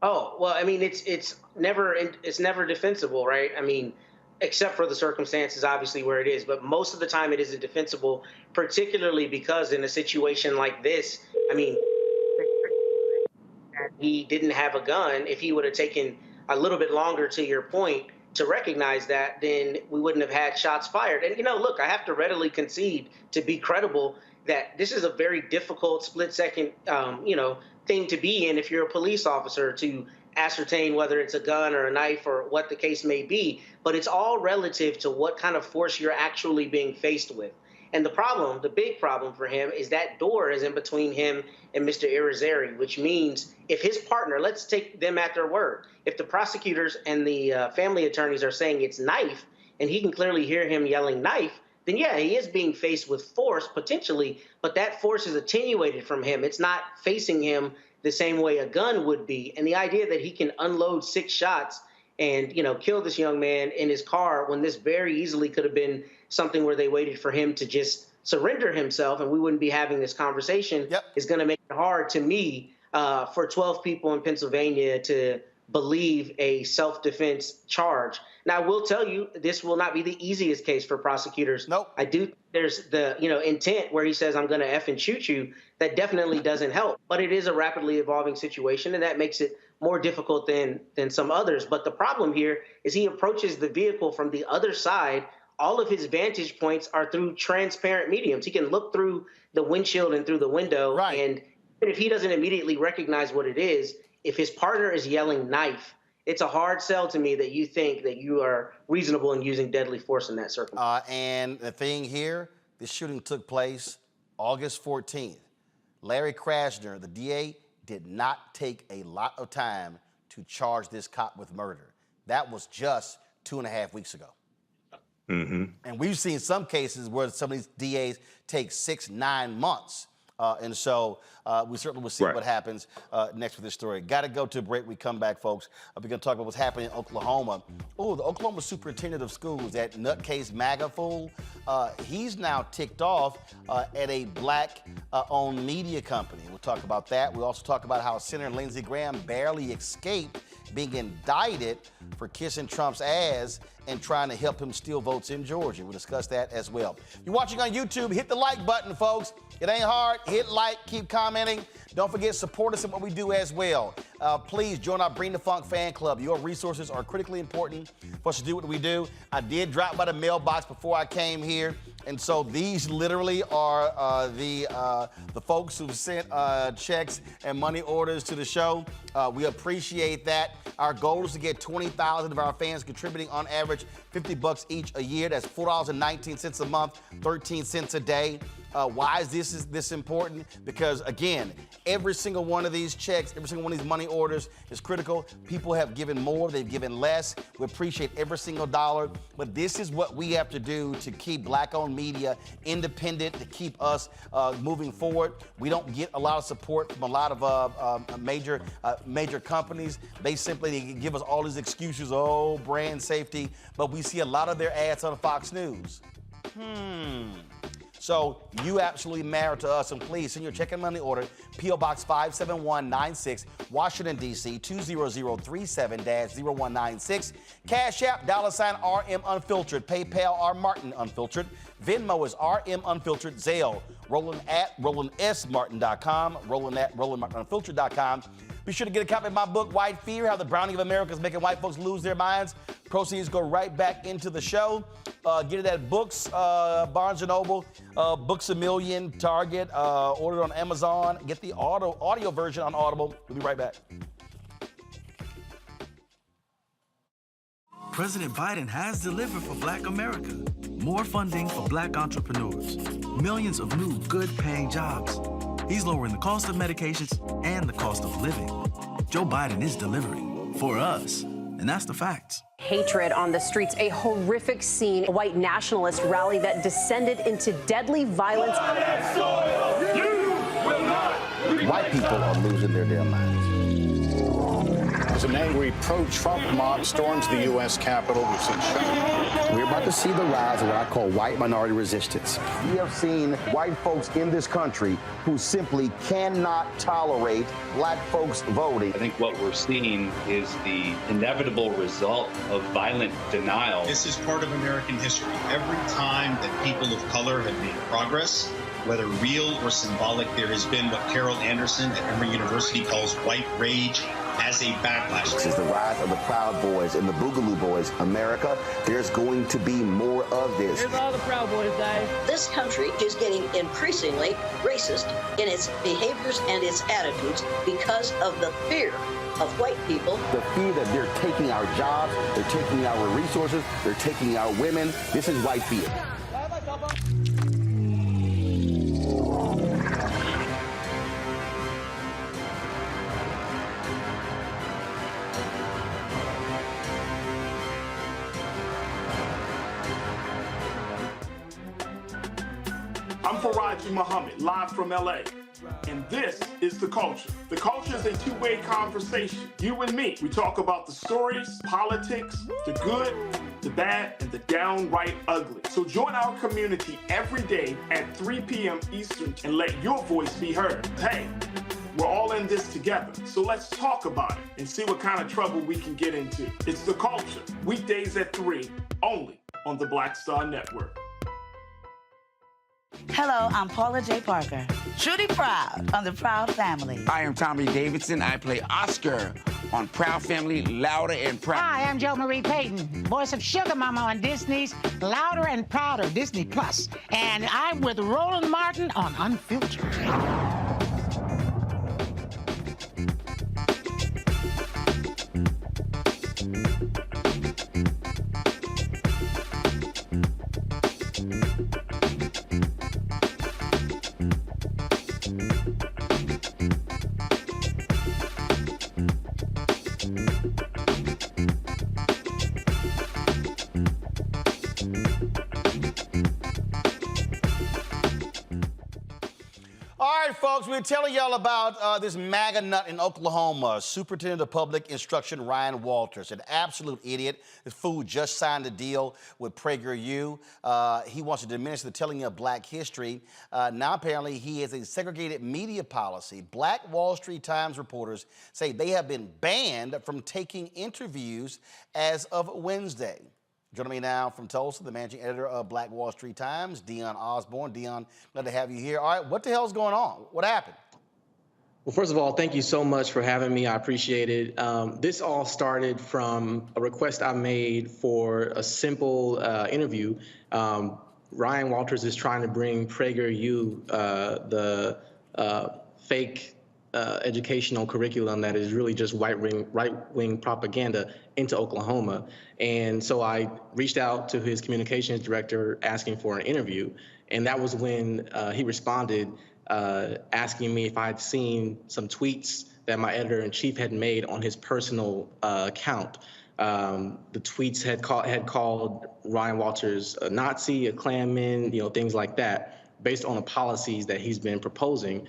Oh, well, I mean, it's never defensible, right? I mean, except for the circumstances, obviously, where it is. But most of the time it isn't defensible, particularly because in a situation like this, I mean, he didn't have a gun. If he would have taken a little bit longer, to your point, to recognize that, then we wouldn't have had shots fired. And, look, I have to readily concede, to be credible, that this is a very difficult split-second, thing to be in if you're a police officer, to ascertain whether it's a gun or a knife or what the case may be. But it's all relative to what kind of force you're actually being faced with. And the big problem for him is that door is in between him and Mr. Irizarry, which means if his partner, let's take them at their word, if the prosecutors and the family attorneys are saying it's knife, and he can clearly hear him yelling knife, then yeah, he is being faced with force potentially, but that force is attenuated from him. It's not facing him the same way a gun would be. And the idea that he can unload 6 shots and, kill this young man in his car when this very easily could have been something where they waited for him to just surrender himself and we wouldn't be having this conversation, is going to make it hard to me for 12 people in Pennsylvania to believe a self-defense charge. Now, I will tell you, this will not be the easiest case for prosecutors. Nope. I do. There's the, intent where he says, I'm going to F and shoot you. That definitely doesn't help. But it is a rapidly evolving situation, and that makes it more difficult than some others. But the problem here is he approaches the vehicle from the other side. All of his vantage points are through transparent mediums. He can look through the windshield and through the window. Right. And if he doesn't immediately recognize what it is, if his partner is yelling knife, it's a hard sell to me that you think that you are reasonable in using deadly force in that circumstance. And the thing here, this shooting took place August 14th. Larry Krasner, the DA, did not take a lot of time to charge this cop with murder. That was just 2.5 weeks ago. Mm-hmm. And we've seen some cases where some of these DAs take 6-9 months. And so we certainly will see what happens next with this story. Got to go to a break. We come back, folks. We're going to talk about what's happening in Oklahoma. Oh, the Oklahoma superintendent of schools, that nutcase MAGA fool, he's now ticked off at a black-owned media company. We'll talk about that. We'll also talk about how Senator Lindsay Graham barely escaped being indicted for kissing Trump's ass and trying to help him steal votes in Georgia. We'll discuss that as well. If you're watching on YouTube, hit the like button, folks. It ain't hard. Hit like, keep commenting. Don't forget, support us in what we do as well. Please join our Bring the Funk fan club. Your resources are critically important for us to do what we do. I did drop by the mailbox before I came here, and so these literally are the folks who've sent checks and money orders to the show. We appreciate that. Our goal is to get 20,000 of our fans contributing on average $50 each a year. That's $4.19 a month, 13 cents a day. Why is this important? Because, again, every single one of these checks, every single one of these money orders is critical. People have given more, they've given less. We appreciate every single dollar. But this is what we have to do to keep black-owned media independent, to keep us moving forward. We don't get a lot of support from a lot of major companies. They simply give us all these excuses, brand safety. But we see a lot of their ads on Fox News. So you absolutely matter to us, and please send your check and money order, P.O. Box 57196, Washington, D.C. 20037-0196. Cash App, $RM Unfiltered. PayPal, R Martin Unfiltered. Venmo is RM Unfiltered. Zelle, Roland at RolandSMartin.com, Roland at RolandMartinUnfiltered.com. Be sure to get a copy of my book, White Fear, How the Browning of America is Making White Folks Lose Their Minds. Proceeds go right back into the show. Get it at Books, Barnes & Noble, Books A Million, Target, order it on Amazon. Get the audio version on Audible. We'll be right back. President Biden has delivered for Black America. More funding for Black entrepreneurs. Millions of new, good-paying jobs. He's lowering the cost of medications and the cost of living. Joe Biden is delivering for us, and that's the facts. Hatred on the streets, a horrific scene, a white nationalist rally that descended into deadly violence. White people are losing their damn minds. As an angry pro-Trump mob storms the U.S. Capitol, we've seen We're about to see the rise of what I call white minority resistance. We have seen white folks in this country who simply cannot tolerate black folks voting. I think what we're seeing is the inevitable result of violent denial. This is part of American history. Every time that people of color have made progress, whether real or symbolic, there has been what Carol Anderson at Emory University calls white rage as a backlash. This is the rise of the Proud Boys and the Boogaloo Boys. America, there's going to be more of this. Here's all the Proud Boys, guys. This country is getting increasingly racist in its behaviors and its attitudes because of the fear of white people. The fear that they're taking our jobs, they're taking our resources, they're taking our women. This is white fear. I'm Faraji Muhammad, live from LA. And this is The Culture. The Culture is a two-way conversation. You and me. We talk about the stories, politics, the good, the bad, and the downright ugly. So join our community every day at 3 p.m. Eastern and let your voice be heard. Hey, we're all in this together. So let's talk about it and see what kind of trouble we can get into. It's The Culture, weekdays at 3, only on the Black Star Network. Hello, I'm Paula J. Parker. Truly proud on the Proud Family. I am Tommy Davidson. I play Oscar on Proud Family, Louder and Proud. Hi, I'm Jo Marie Payton, voice of Sugar Mama on Disney's Louder and Prouder, Disney Plus. And I'm with Roland Martin on Unfiltered. Folks, we're telling y'all about this MAGA nut in Oklahoma, Superintendent of Public Instruction Ryan Walters, an absolute idiot. This fool just signed a deal with PragerU. He wants to diminish the telling of black history. Now, apparently, he has a segregated media policy. Black Wall Street Times reporters say they have been banned from taking interviews as of Wednesday. Joining me now from Tulsa, the managing editor of Black Wall Street Times, Dion Osborne. Dion, glad to have you here. All right, what the hell's going on? What happened? Well, first of all, thank you so much for having me. I appreciate it. This all started from a request I made for a simple interview. Ryan Walters is trying to bring PragerU, the fake educational curriculum that is really just right-wing propaganda, into Oklahoma. And so I reached out to his communications director asking for an interview. And that was when he responded asking me if I had seen some tweets that my editor-in-chief had made on his personal account. The tweets had called Ryan Walters a Nazi, a Klanman, things like that, based on the policies that he's been proposing.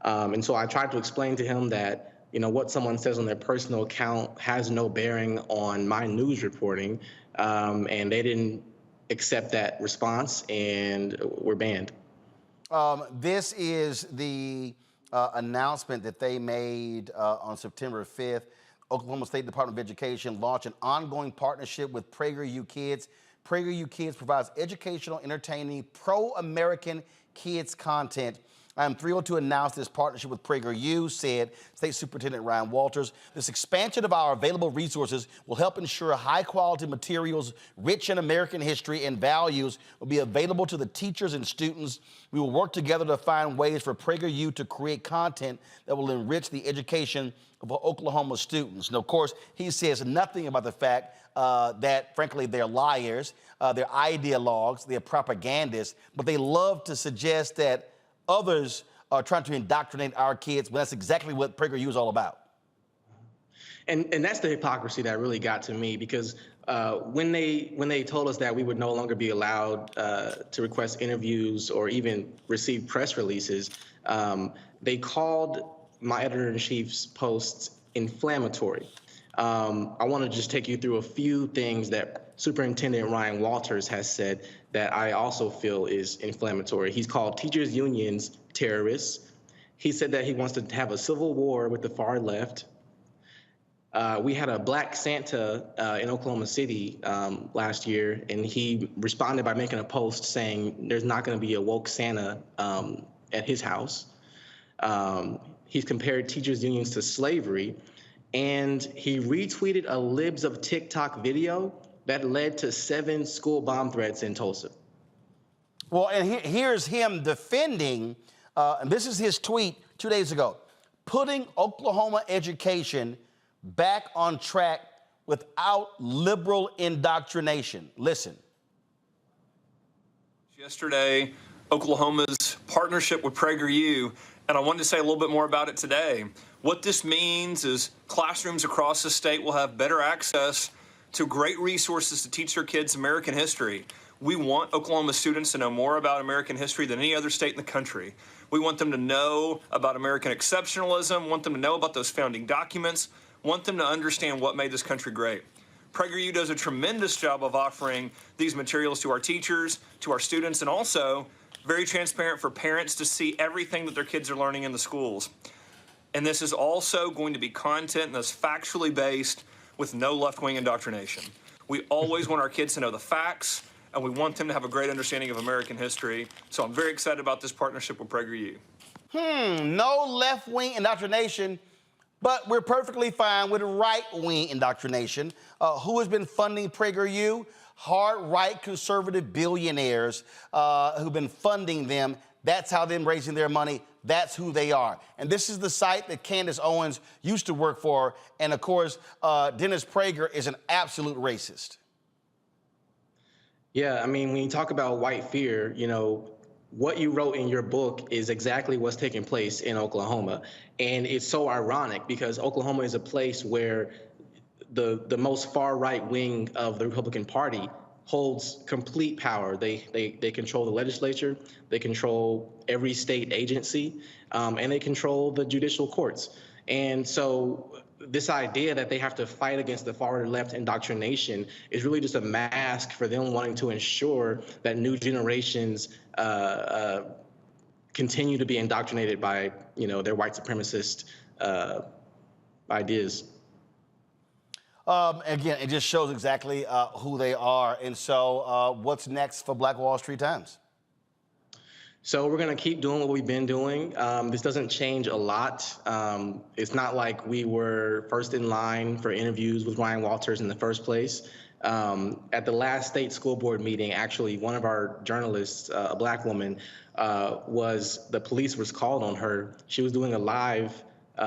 And so I tried to explain to him that, what someone says on their personal account has no bearing on my news reporting, and they didn't accept that response, and we're banned. This is the announcement that they made on September 5th. Oklahoma State Department of Education launched an ongoing partnership with PragerU Kids. PragerU Kids provides educational, entertaining, pro-American kids content. I'm thrilled to announce this partnership with PragerU, said State Superintendent Ryan Walters. This expansion of our available resources will help ensure high-quality materials rich in American history and values will be available to the teachers and students. We will work together to find ways for PragerU to create content that will enrich the education of Oklahoma students. And of course, he says nothing about the fact that, frankly, they're liars, they're ideologues, they're propagandists, but they love to suggest that others are trying to indoctrinate our kids, but that's exactly what PragerU is all about. And that's the hypocrisy that really got to me, because when they told us that we would no longer be allowed to request interviews or even receive press releases, they called my editor-in-chief's posts inflammatory. I want to just take you through a few things that Superintendent Ryan Walters has said that I also feel is inflammatory. He's called teachers' unions terrorists. He said that he wants to have a civil war with the far left. We had a Black Santa in Oklahoma City last year, and he responded by making a post saying there's not going to be a woke Santa at his house. He's compared teachers' unions to slavery, and he retweeted a Libs of TikTok video that led to 7 school bomb threats in Tulsa. Well, and here's him defending, and this is his tweet 2 days ago, putting Oklahoma education back on track without liberal indoctrination. Listen. Yesterday, Oklahoma's partnership with PragerU, and I wanted to say a little bit more about it today. What this means is classrooms across the state will have better access to great resources to teach their kids American history. We want Oklahoma students to know more about American history than any other state in the country. We want them to know about American exceptionalism, want them to know about those founding documents, want them to understand what made this country great. PragerU does a tremendous job of offering these materials to our teachers, to our students, and also very transparent for parents to see everything that their kids are learning in the schools. And this is also going to be content that's factually based with no left-wing indoctrination. We always want our kids to know the facts, and we want them to have a great understanding of American history. So I'm very excited about this partnership with PragerU. No left-wing indoctrination, but we're perfectly fine with right-wing indoctrination. Who has been funding PragerU? Hard-right conservative billionaires who've been funding them. That's how they're raising their money. That's who they are. And this is the site that Candace Owens used to work for. And of course, Dennis Prager is an absolute racist. Yeah, I mean, when you talk about white fear, you know, what you wrote in your book is exactly what's taking place in Oklahoma. And it's so ironic because Oklahoma is a place where the most far right wing of the Republican Party holds complete power. They control the legislature, they control every state agency, and they control the judicial courts. And so this idea that they have to fight against the far left indoctrination is really just a mask for them wanting to ensure that new generations continue to be indoctrinated by, you know, their white supremacist ideas. Again, it just shows exactly who they are. And so what's next for Black Wall Street Times? So we're going to keep doing what we've been doing. This doesn't change a lot. It's not like we were first in line for interviews with Ryan Walters in the first place. At the last state school board meeting, actually, one of our journalists, a Black woman, the police was called on her. She was doing a live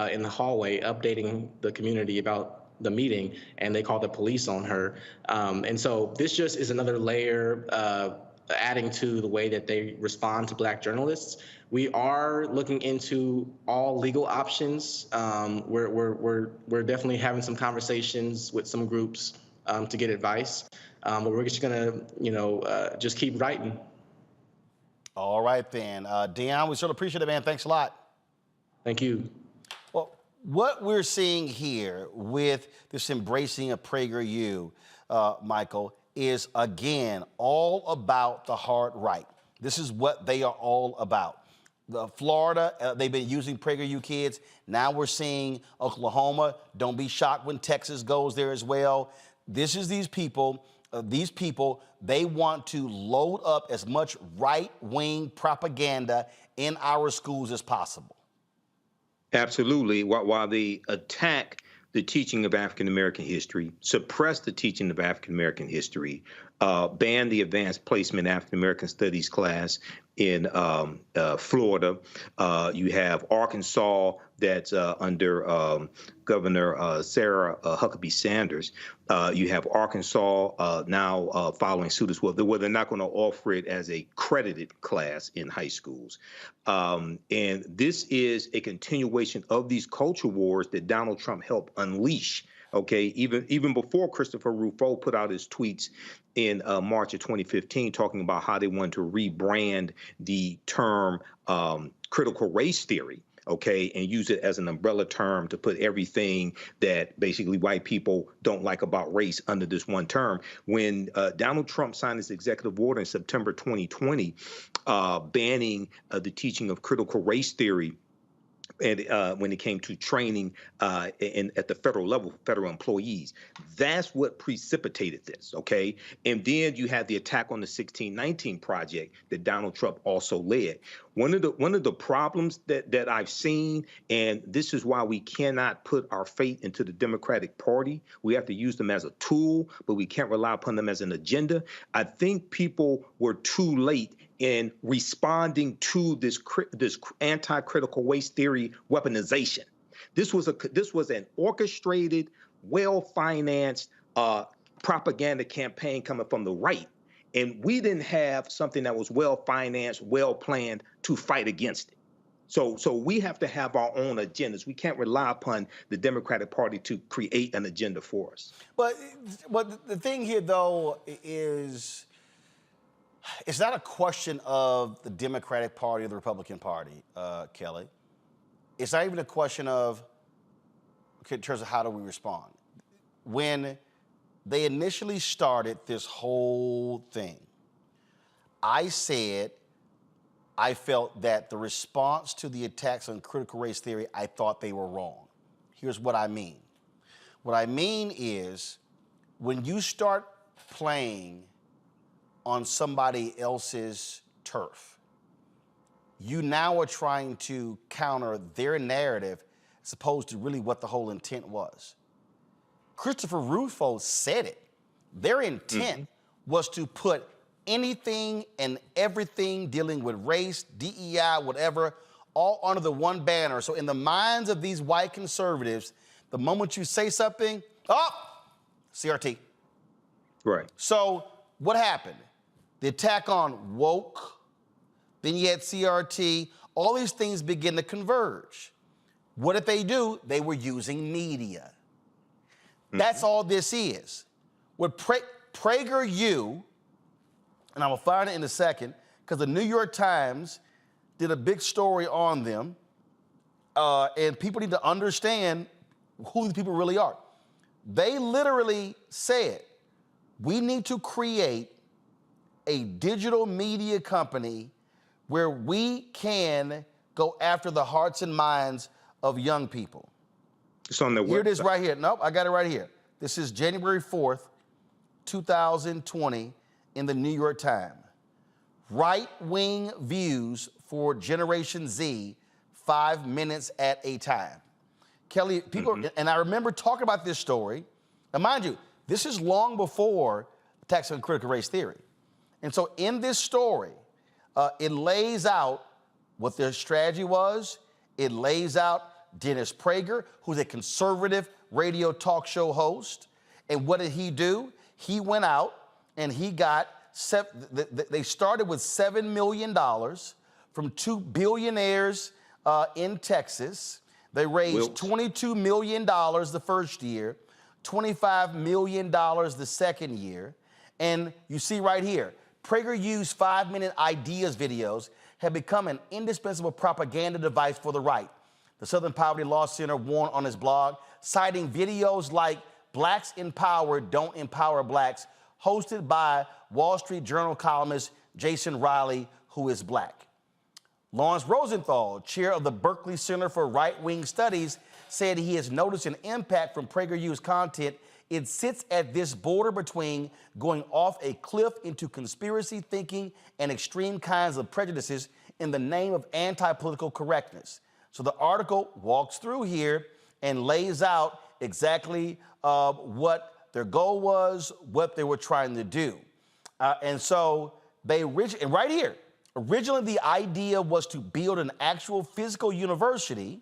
in the hallway updating the community about the meeting, and they called the police on her. And so this just is another layer adding to the way that they respond to Black journalists. We are looking into all legal options. We're definitely having some conversations with some groups to get advice. But we're just gonna, you know, just keep writing. All right, then. Deion, we sort of appreciate it, man. Thanks a lot. Thank you. Well, what we're seeing here with this embracing of PragerU, Michael, is, again, all about the hard right. This is what they are all about. Florida, they've been using PragerU kids. Now we're seeing Oklahoma. Don't be shocked when Texas goes there as well. This is these people, they want to load up as much right-wing propaganda in our schools as possible. Absolutely. While they attack the teaching of African-American history, suppress the teaching of African-American history, ban the advanced placement African-American studies class in Florida. You have Arkansas that's under Governor Sarah Huckabee Sanders. You have Arkansas now following suit as well. They're not going to offer it as a credited class in high schools. And this is a continuation of these culture wars that Donald Trump helped unleash. Okay, even before Christopher Rufo put out his tweets in March of 2015, talking about how they wanted to rebrand the term critical race theory, okay, and use it as an umbrella term to put everything that basically white people don't like about race under this one term. When Donald Trump signed his executive order in September 2020, banning the teaching of critical race theory, and when it came to training at the federal level, federal employees, that's what precipitated this, okay? And then you had the attack on the 1619 project that Donald Trump also led. One of the problems that I've seen, and this is why we cannot put our faith into the Democratic Party. We have to use them as a tool, but we can't rely upon them as an agenda. I think people were too late in responding to this anti-critical race theory weaponization. This was an orchestrated, well-financed propaganda campaign coming from the right, and we didn't have something that was well-financed, well-planned to fight against it. So we have to have our own agendas. We can't rely upon the Democratic Party to create an agenda for us. But the thing here, though, is it's not a question of the Democratic Party or the Republican Party, Kelly. It's not even a question of, in terms of how do we respond. When they initially started this whole thing, I said I felt that the response to the attacks on critical race theory, I thought they were wrong. Here's what I mean. What I mean is when you start playing on somebody else's turf, you now are trying to counter their narrative as opposed to really what the whole intent was. Christopher Rufo said it. Their intent was to put anything and everything dealing with race, DEI, whatever, all under the one banner. So in the minds of these white conservatives, the moment you say something, CRT. Right. So what happened? The attack on woke, then you had CRT, all these things begin to converge. What did they do? They were using media. That's all this is. With PragerU, and I'm gonna find it in a second, because the New York Times did a big story on them, and people need to understand who these people really are. They literally said, we need to create a digital media company where we can go after the hearts and minds of young people. It's on their website. Here it is right here. Nope, I got it right here. This is January 4th, 2020 in the New York Times. Right-wing views for Generation Z, 5 minutes at a time. Kelly, people, and I remember talking about this story. Now, mind you, this is long before attacks on critical race theory. And so in this story, it lays out what their strategy was. It lays out Dennis Prager, who's a conservative radio talk show host. And what did he do? He went out and he got, they started with $7 million from 2 billionaires in Texas. They raised $22 million the first year, $25 million the second year. And you see right here, PragerU's 5-minute ideas videos have become an indispensable propaganda device for the right. The Southern Poverty Law Center warned on his blog, citing videos like Blacks in Power Don't Empower Blacks, hosted by Wall Street Journal columnist Jason Riley, who is black. Lawrence Rosenthal, chair of the Berkeley Center for Right-Wing Studies, said he has noticed an impact from PragerU's content. It sits at this border between going off a cliff into conspiracy thinking and extreme kinds of prejudices in the name of anti-political correctness. So the article walks through here and lays out exactly what their goal was, what they were trying to do. And so they, and right here, originally the idea was to build an actual physical university,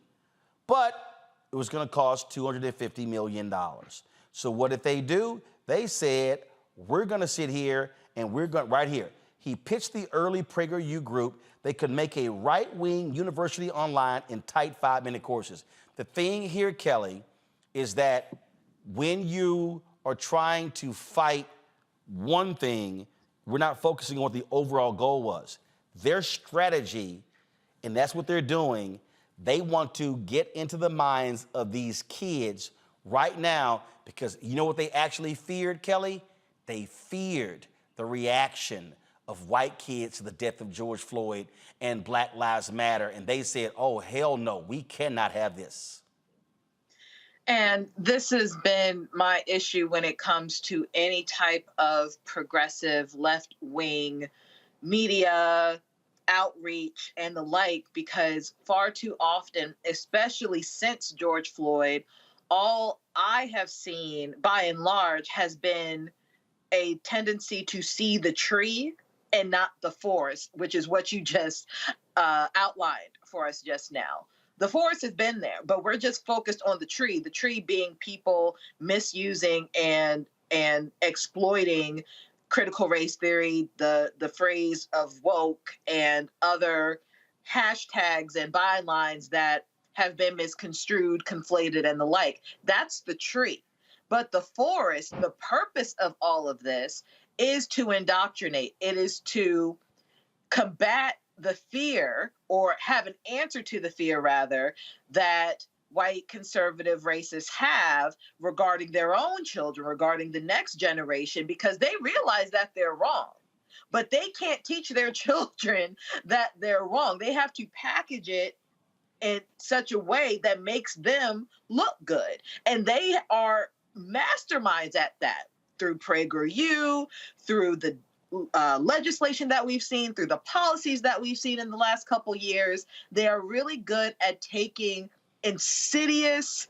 but it was going to cost $250 million. So what did they do? They said, we're going to sit here and we're going, right here. He pitched the early PragerU group. They could make a right-wing university online in tight 5-minute courses. The thing here, Kelly, is that when you are trying to fight one thing, we're not focusing on what the overall goal was. Their strategy, and that's what they're doing, they want to get into the minds of these kids right now, because you know what they actually feared, Kelly? They feared the reaction of white kids to the death of George Floyd and Black Lives Matter. And they said, oh, hell no, we cannot have this. And this has been my issue when it comes to any type of progressive left-wing media outreach and the like, because far too often, especially since George Floyd, all I have seen by and large has been a tendency to see the tree and not the forest, which is what you just outlined for us just now. The forest has been there, but we're just focused on the tree being people misusing and exploiting critical race theory, the phrase of woke, and other hashtags and bylines that have been misconstrued, conflated, and the like. That's the tree. But the forest, the purpose of all of this is to indoctrinate. It is to combat the fear, or have an answer to the fear, rather, that white conservative racists have regarding their own children, regarding the next generation, because they realize that they're wrong. But they can't teach their children that they're wrong. They have to package it in such a way that makes them look good. And they are masterminds at that through PragerU, through the legislation that we've seen, through the policies that we've seen in the last couple years. They are really good at taking insidious,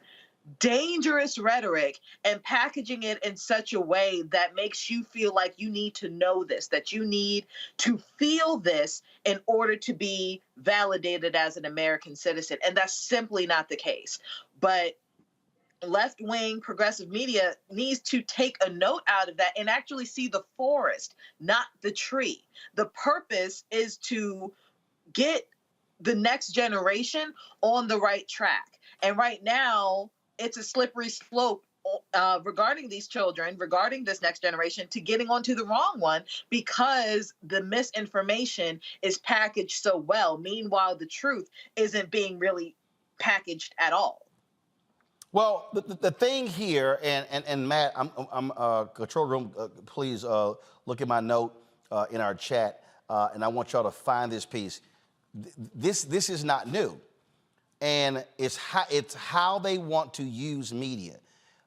dangerous rhetoric and packaging it in such a way that makes you feel like you need to know this, that you need to feel this in order to be validated as an American citizen. And that's simply not the case. But left-wing progressive media needs to take a note out of that and actually see the forest, not the tree. The purpose is to get the next generation on the right track. And right now, it's a slippery slope regarding these children, regarding this next generation, to getting onto the wrong one, because the misinformation is packaged so well. Meanwhile, the truth isn't being really packaged at all. Well, the thing here, and Matt, I'm control room, please look at my note in our chat, and I want y'all to find this piece. This is not new, and it's how they want to use media.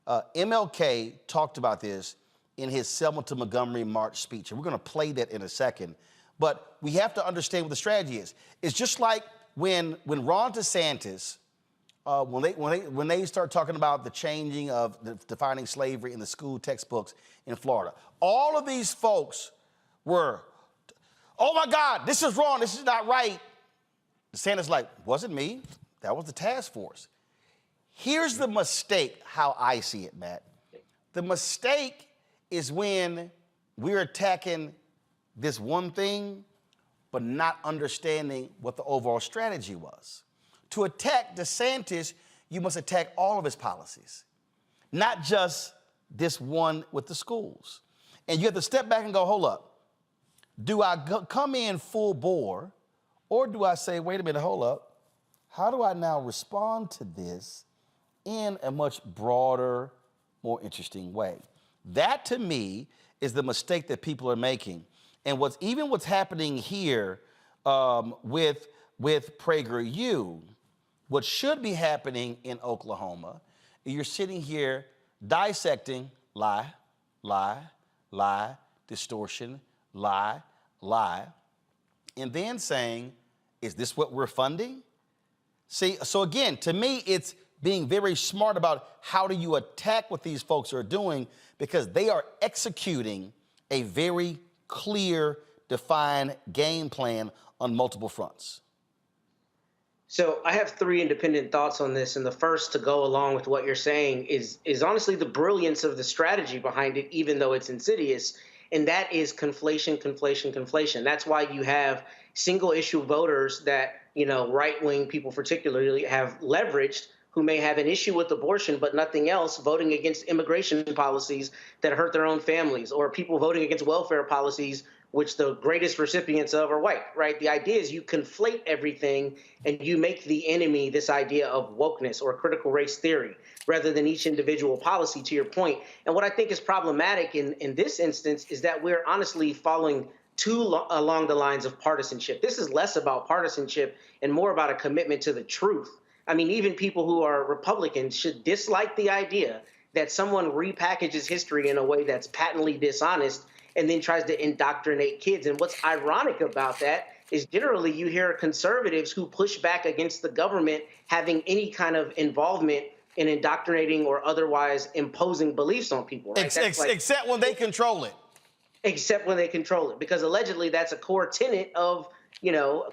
MLK talked about this in his Selma to Montgomery March speech, and we're going to play that in a second. But we have to understand what the strategy is. It's just like when Ron DeSantis, when they start talking about the changing of defining slavery in the school textbooks in Florida, all of these folks were, oh my God, this is wrong, this is not right. DeSantis like, wasn't me, that was the task force. Here's the mistake, how I see it, Matt. The mistake is when we're attacking this one thing, but not understanding what the overall strategy was. To attack DeSantis, you must attack all of his policies, not just this one with the schools. And you have to step back and go, hold up. Do I come in full bore, or do I say, wait a minute, hold up. How do I now respond to this in a much broader, more interesting way? That, to me, is the mistake that people are making. And what's happening here with PragerU. What should be happening in Oklahoma, you're sitting here dissecting lie, distortion, lie, and then saying, is this what we're funding? See, so again, to me, it's being very smart about how do you attack what these folks are doing, because they are executing a very clear, defined game plan on multiple fronts. So I have three independent thoughts on this, and the first, to go along with what you're saying, is honestly the brilliance of the strategy behind it, even though it's insidious, and that is conflation. That's why you have single issue voters that, right-wing people particularly have leveraged, who may have an issue with abortion but nothing else, voting against immigration policies that hurt their own families, or people voting against welfare policies which the greatest recipients of are white, right? The idea is you conflate everything and you make the enemy this idea of wokeness or critical race theory rather than each individual policy, to your point. And what I think is problematic in this instance is that we're honestly following along the lines of partisanship. This is less about partisanship and more about a commitment to the truth. I mean, even people who are Republicans should dislike the idea that someone repackages history in a way that's patently dishonest and then tries to indoctrinate kids. And what's ironic about that is generally you hear conservatives who push back against the government having any kind of involvement in indoctrinating or otherwise imposing beliefs on people. Right? Except when they control it. Except when they control it, because allegedly that's a core tenet of,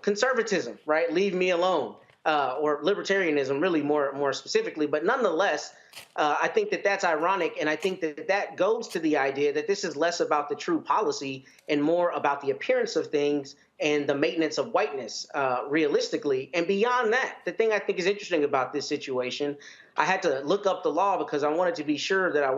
conservatism, right? Leave me alone. Or libertarianism, really more specifically. But nonetheless, I think that that's ironic, and I think that that goes to the idea that this is less about the true policy and more about the appearance of things and the maintenance of whiteness, realistically. And beyond that, the thing I think is interesting about this situation, I had to look up the law because I wanted to be sure that I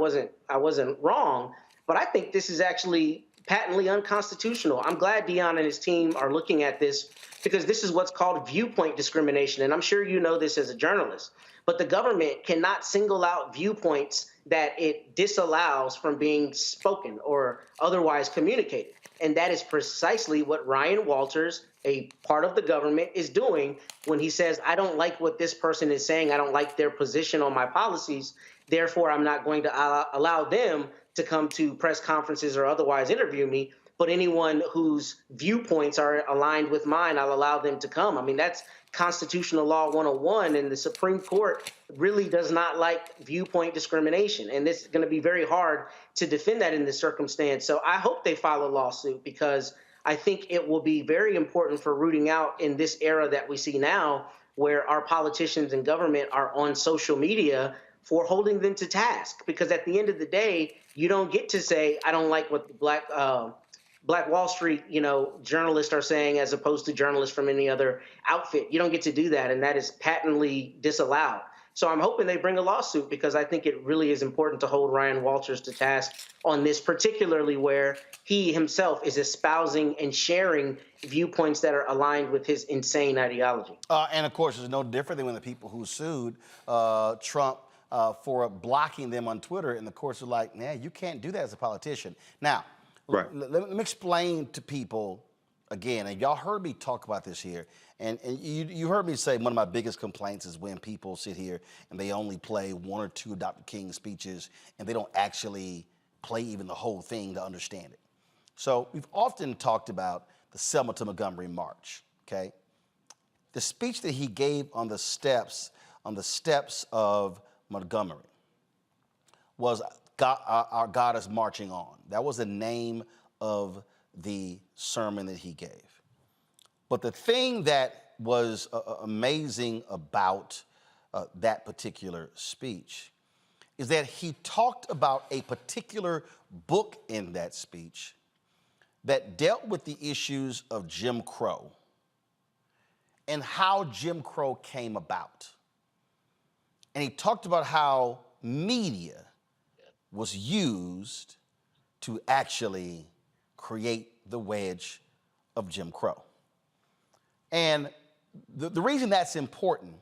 wasn't wrong. But I think this is actually patently unconstitutional. I'm glad Dion and his team are looking at this, because this is what's called viewpoint discrimination. And I'm sure you know this as a journalist, but the government cannot single out viewpoints that it disallows from being spoken or otherwise communicated. And that is precisely what Ryan Walters, a part of the government, is doing when he says, I don't like what this person is saying. I don't like their position on my policies. Therefore, I'm not going to allow them to come to press conferences or otherwise interview me. But anyone whose viewpoints are aligned with mine, I'll allow them to come. I mean, that's constitutional law 101, and the Supreme Court really does not like viewpoint discrimination. And this is going to be very hard to defend that in this circumstance. So I hope they file a lawsuit, because I think it will be very important for rooting out in this era that we see now, where our politicians and government are on social media for holding them to task. Because at the end of the day, you don't get to say, I don't like what the Black Wall Street, journalists are saying, as opposed to journalists from any other outfit. You don't get to do that, and that is patently disallowed. So I'm hoping they bring a lawsuit, because I think it really is important to hold Ryan Walters to task on this, particularly where he himself is espousing and sharing viewpoints that are aligned with his insane ideology. And of course, it's no different than when the people who sued Trump for blocking them on Twitter, and the courts are like, nah, you can't do that as a politician. Now, right. Let me explain to people again, and y'all heard me talk about this here, and you heard me say one of my biggest complaints is when people sit here and they only play one or two of Dr. King's speeches, and they don't actually play even the whole thing to understand it. So we've often talked about the Selma to Montgomery March, okay? The speech that he gave on the steps of Montgomery was Our God is Marching On. That was the name of the sermon that he gave. But the thing that was amazing about that particular speech is that he talked about a particular book in that speech that dealt with the issues of Jim Crow and how Jim Crow came about. And he talked about how media was used to actually create the wedge of Jim Crow. And the reason that's important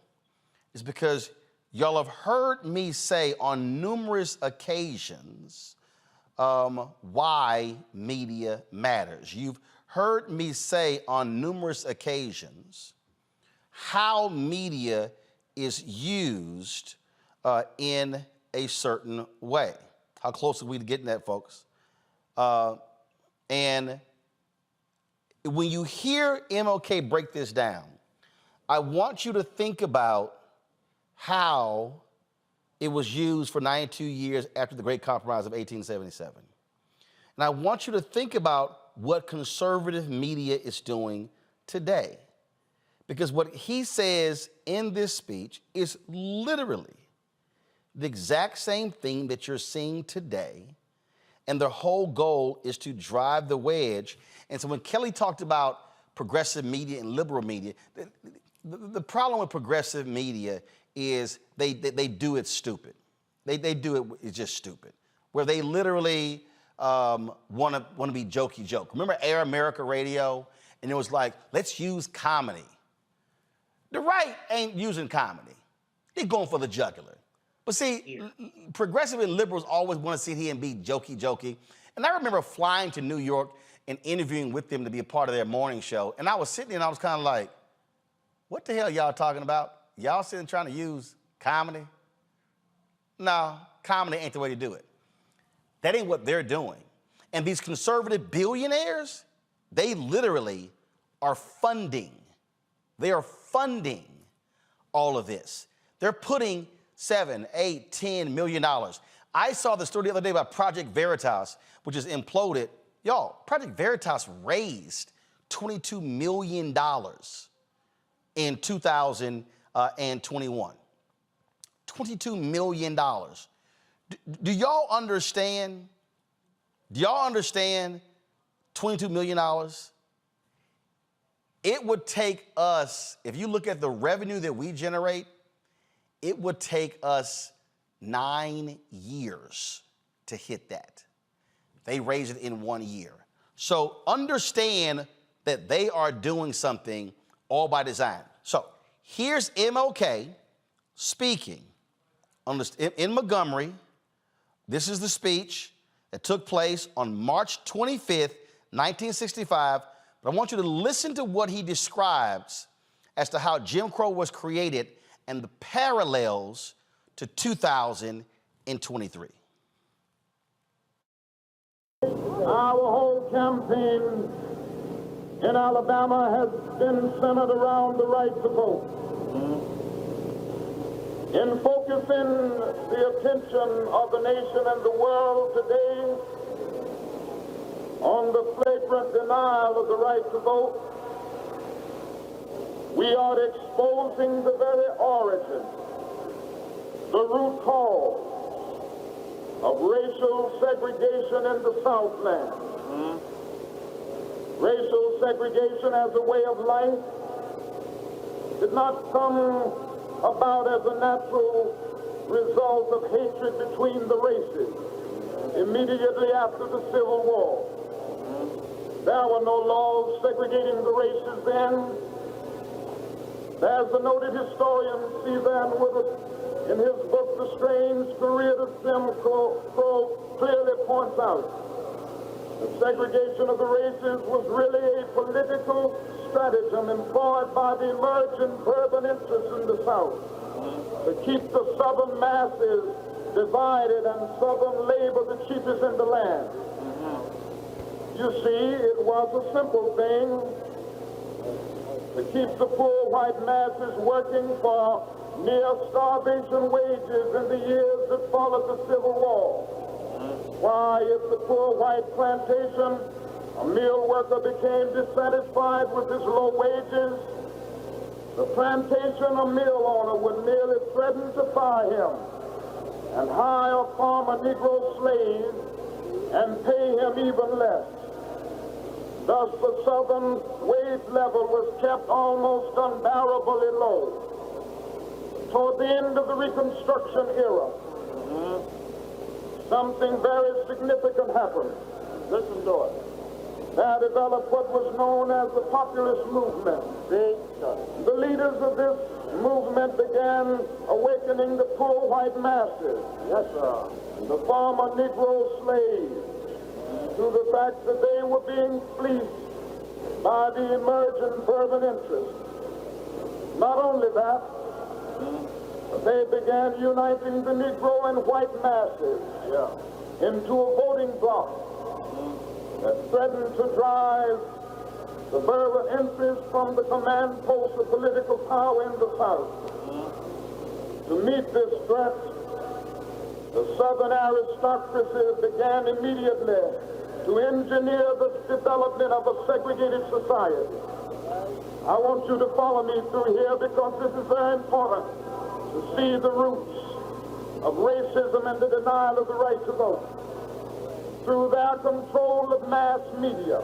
is because y'all have heard me say on numerous occasions why media matters. You've heard me say on numerous occasions how media is used in a certain way. How close are we to getting that, folks? And when you hear MLK break this down, I want you to think about how it was used for 92 years after the Great Compromise of 1877. And I want you to think about what conservative media is doing today. Because what he says in this speech is literally the exact same thing that you're seeing today. And their whole goal is to drive the wedge. And so when Kelly talked about progressive media and liberal media, the problem with progressive media is they do it stupid. They do it, it's just stupid. Where they literally want to be jokey joke. Remember Air America Radio? And it was like, let's use comedy. The right ain't using comedy. They're going for the jugular. But see, progressive and liberals always want to sit here and be jokey. And I remember flying to New York and interviewing with them to be a part of their morning show. And I was sitting there and I was kind of like, what the hell y'all talking about? Y'all sitting trying to use comedy? No, comedy ain't the way to do it. That ain't what they're doing. And these conservative billionaires, they literally are funding. They are funding all of this. They're putting $7, $8, $10 million. I saw the story the other day about Project Veritas, which is imploded. Y'all, Project Veritas raised $22 million in 2021. $22 million. Do y'all understand? Do y'all understand $22 million? It would take us, if you look at the revenue that we generate, it would take us 9 years to hit that. They raised it in 1 year. So understand that they are doing something all by design. So here's MLK speaking in Montgomery. This is the speech that took place on March 25th, 1965. But I want you to listen to what he describes as to how Jim Crow was created and the parallels to 2023. Our whole campaign in Alabama has been centered around the right to vote. In focusing the attention of the nation and the world today on the flagrant denial of the right to vote, we are exposing the very origin, the root cause of racial segregation in the Southland. Racial segregation as a way of life did not come about as a natural result of hatred between the races immediately after the Civil War. There were no laws segregating the races then. As the noted historian C. Van Woodard in his book, The Strange Career of Jim Crow, clearly points out, the segregation of the races was really a political stratagem employed by the emerging urban interests in the South to keep the Southern masses divided and Southern labor the cheapest in the land. You see, it was a simple thing to keep the poor white masses working for near starvation wages in the years that followed the Civil War. Why, if the poor white plantation, a mill worker became dissatisfied with his low wages, the plantation or mill owner would merely threaten to fire him and hire a former Negro slave and pay him even less. Thus, the Southern wage level was kept almost unbearably low. Toward the end of the Reconstruction era, something very significant happened. Listen to it. There developed what was known as the populist movement. The leaders of this movement began awakening the poor white masses. Yes, sir. The former Negro slaves to the fact that they were being fleeced by the emerging fervent interest. Not only that, but they began uniting the Negro and white masses into a voting bloc that threatened to drive the fervent interest from the command post of political power in the South. To meet this threat, the Southern aristocracy began immediately to engineer the development of a segregated society. I want you to follow me through here because this is very important to see the roots of racism and the denial of the right to vote. Through their control of mass media,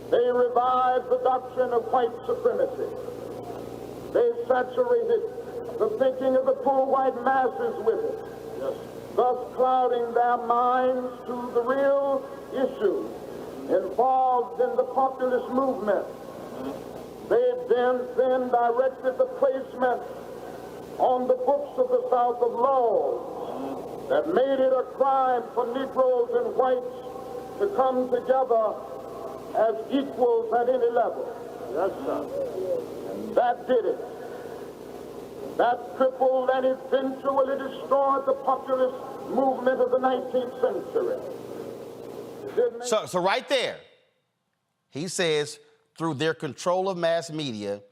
they revived the doctrine of white supremacy. They saturated the thinking of the poor white masses with it, thus clouding their minds to the real issue involved in the populist movement. They then directed the placement on the books of the South of laws that made it a crime for Negroes and whites to come together as equals at any level. Yes, sir. And that did it. That crippled and eventually destroyed the populist movement of the 19th century. So right there, he says, through their control of mass media,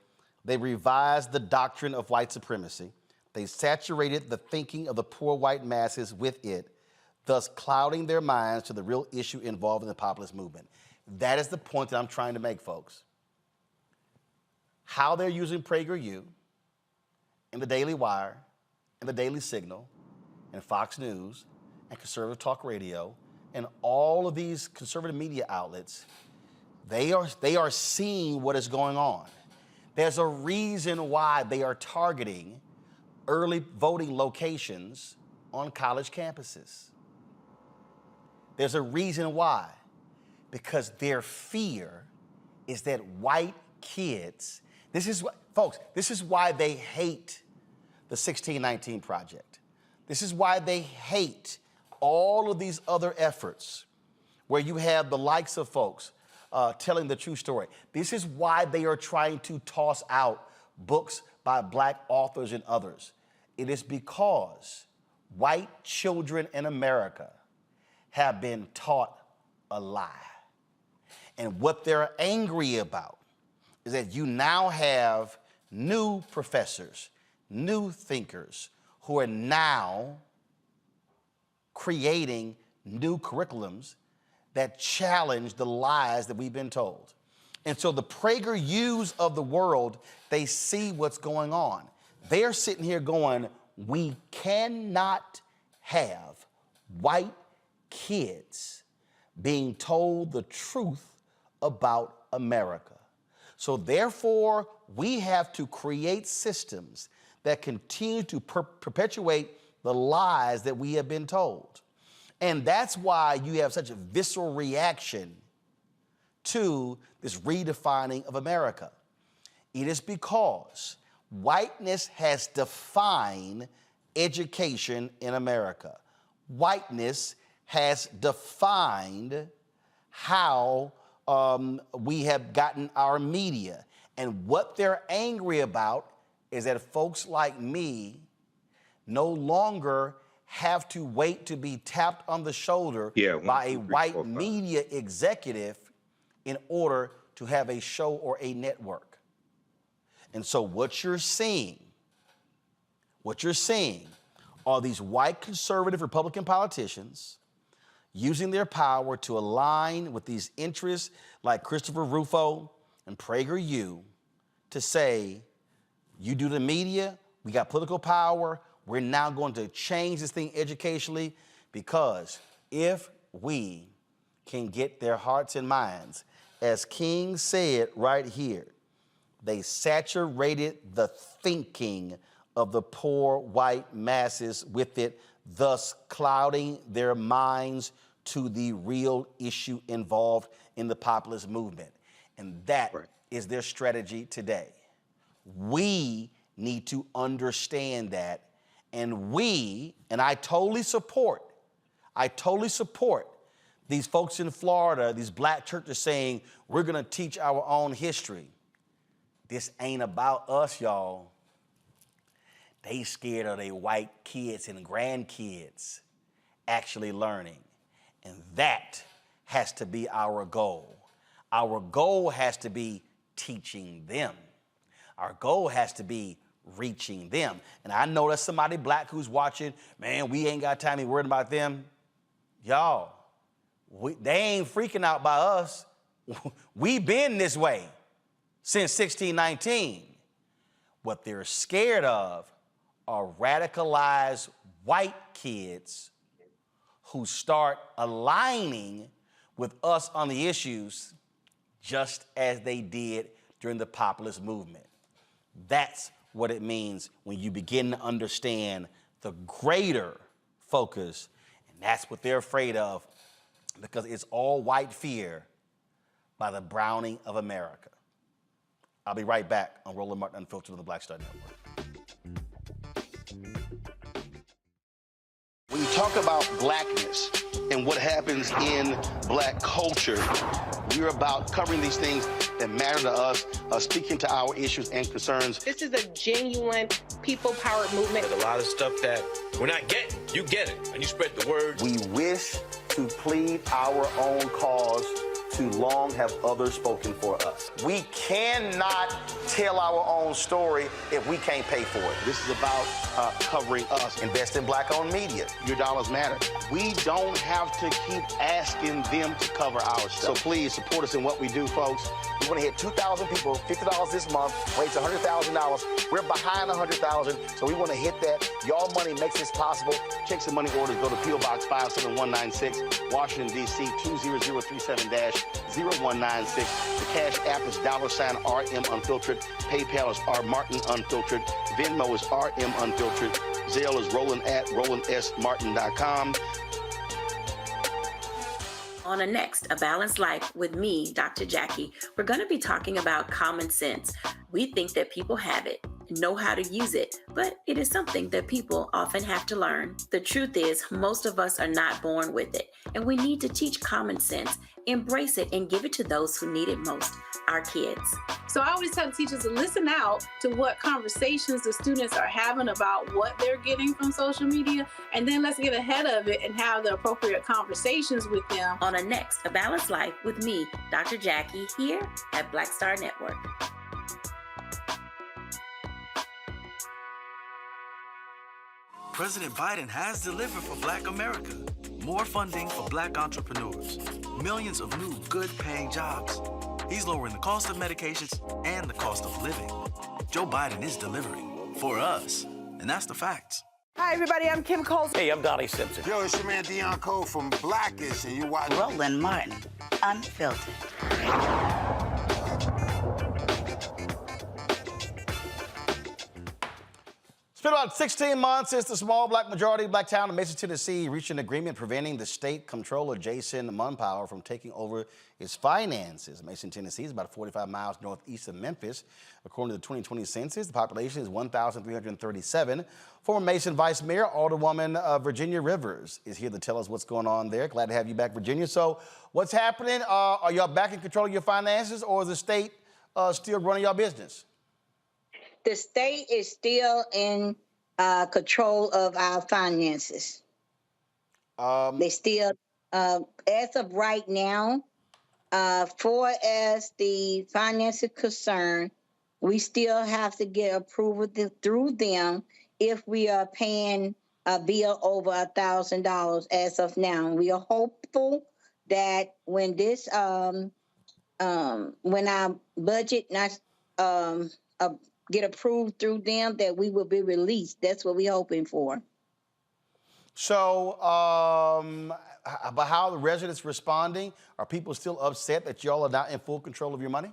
they revised the doctrine of white supremacy. They saturated the thinking of the poor white masses with it, thus clouding their minds to the real issue involved in the populist movement. That is the point that I'm trying to make, folks. How they're using PragerU and the Daily Wire and the Daily Signal and Fox News and Conservative Talk Radio and all of these conservative media outlets, they are seeing what is going on. There's a reason why they are targeting early voting locations on college campuses. There's a reason why. Because their fear is that white kids, folks, this is why they hate the 1619 Project. This is why they hate all of these other efforts where you have the likes of folks telling the true story. This is why they are trying to toss out books by black authors and others. It is because white children in America have been taught a lie. And what they're angry about is that you now have new professors, new thinkers who are now creating new curriculums that challenge the lies that we've been told. And so the PragerUs of the world, they see what's going on. They're sitting here going, we cannot have white kids being told the truth about America. So therefore, we have to create systems that continue to perpetuate the lies that we have been told. And that's why you have such a visceral reaction to this redefining of America. It is because whiteness has defined education in America. Whiteness has defined how we have gotten our media. And what they're angry about is that folks like me no longer have to wait to be tapped on the shoulder by a white media executive in order to have a show or a network. And so what you're seeing are these white conservative Republican politicians using their power to align with these interests like Christopher Rufo and PragerU to say, you do the media, we got political power, we're now going to change this thing educationally, because if we can get their hearts and minds, as King said right here, they saturated the thinking of the poor white masses with it, thus clouding their minds to the real issue involved in the populist movement. And that is their strategy today. We need to understand that. And I totally support These folks in Florida, these black churches saying, we're going to teach our own history. This ain't about us, y'all. They scared of their white kids and grandkids actually learning. And that has to be our goal. Our goal has to be teaching them. Our goal has to be reaching them. And I know there's somebody black who's watching, man, we ain't got time to be worried about them. Y'all, they ain't freaking out by us. We've been this way since 1619. What they're scared of are radicalized white kids who start aligning with us on the issues just as they did during the populist movement. That's what it means when you begin to understand the greater focus, and that's what they're afraid of, because it's all white fear by the browning of America. I'll be right back on Roland Martin Unfiltered on the Black Star Network. When you talk about blackness and what happens in black culture, we're about covering these things that matter to us, speaking to our issues and concerns. This is a genuine people-powered movement. There's a lot of stuff that we're not getting. You get it, and you spread the word. We wish to plead our own cause. Too long have others spoken for us. We cannot tell our own story if we can't pay for it. This is about covering us. Invest in black-owned media. Your dollars matter. We don't have to keep asking them to cover our stuff. So please support us in what we do, folks. We want to hit 2,000 people, $50 this month, raise $100,000. We're behind 100,000, so we want to hit that. Y'all money makes this possible. Checks and money orders go to P.O. Box 57196, Washington, D.C. 20037-0196. The Cash App is $RM Unfiltered. PayPal is R Martin Unfiltered. Venmo is RM Unfiltered. Zelle is Roland@RolandSMartin.com. On a next, A Balanced Life with me, Dr. Jackie, we're going to be talking about common sense. We think that people have it, know how to use it, but it is something that people often have to learn. The truth is, most of us are not born with it, and we need to teach common sense, embrace it, and give it to those who need it most, our kids. So I always tell the teachers to listen out to what conversations the students are having about what they're getting from social media, and then let's get ahead of it and have the appropriate conversations with them. On a next, A Balanced Life with me, Dr. Jackie, here at Black Star Network. President Biden has delivered for Black America. More funding for Black entrepreneurs. Millions of new good-paying jobs. He's lowering the cost of medications and the cost of living. Joe Biden is delivering for us, and that's the facts. Hi, everybody. I'm Kim Coles. Hey, I'm Donnie Simpson. Yo, it's your man Deion Cole from Blackish, and you watch Roland Martin Unfiltered. It's been about 16 months since the small majority black town of Mason, Tennessee reached an agreement preventing the state comptroller, Jason Munpower, from taking over its finances. Mason, Tennessee is about 45 miles northeast of Memphis. According to the 2020 census, the population is 1,337. Former Mason Vice Mayor, Alderwoman Virginia Rivers, is here to tell us what's going on there. Glad to have you back, Virginia. So what's happening? Are y'all back in control of your finances, or is the state still running your business? The state is still in control of our finances. They still, as of right now, for as the finance is concerned, we still have to get approval through them if we are paying a bill over $1,000 as of now. We are hopeful that when this, when our budget get approved through them, that we will be released. That's what we're hoping for. So, but how are the residents responding? Are people still upset that y'all are not in full control of your money?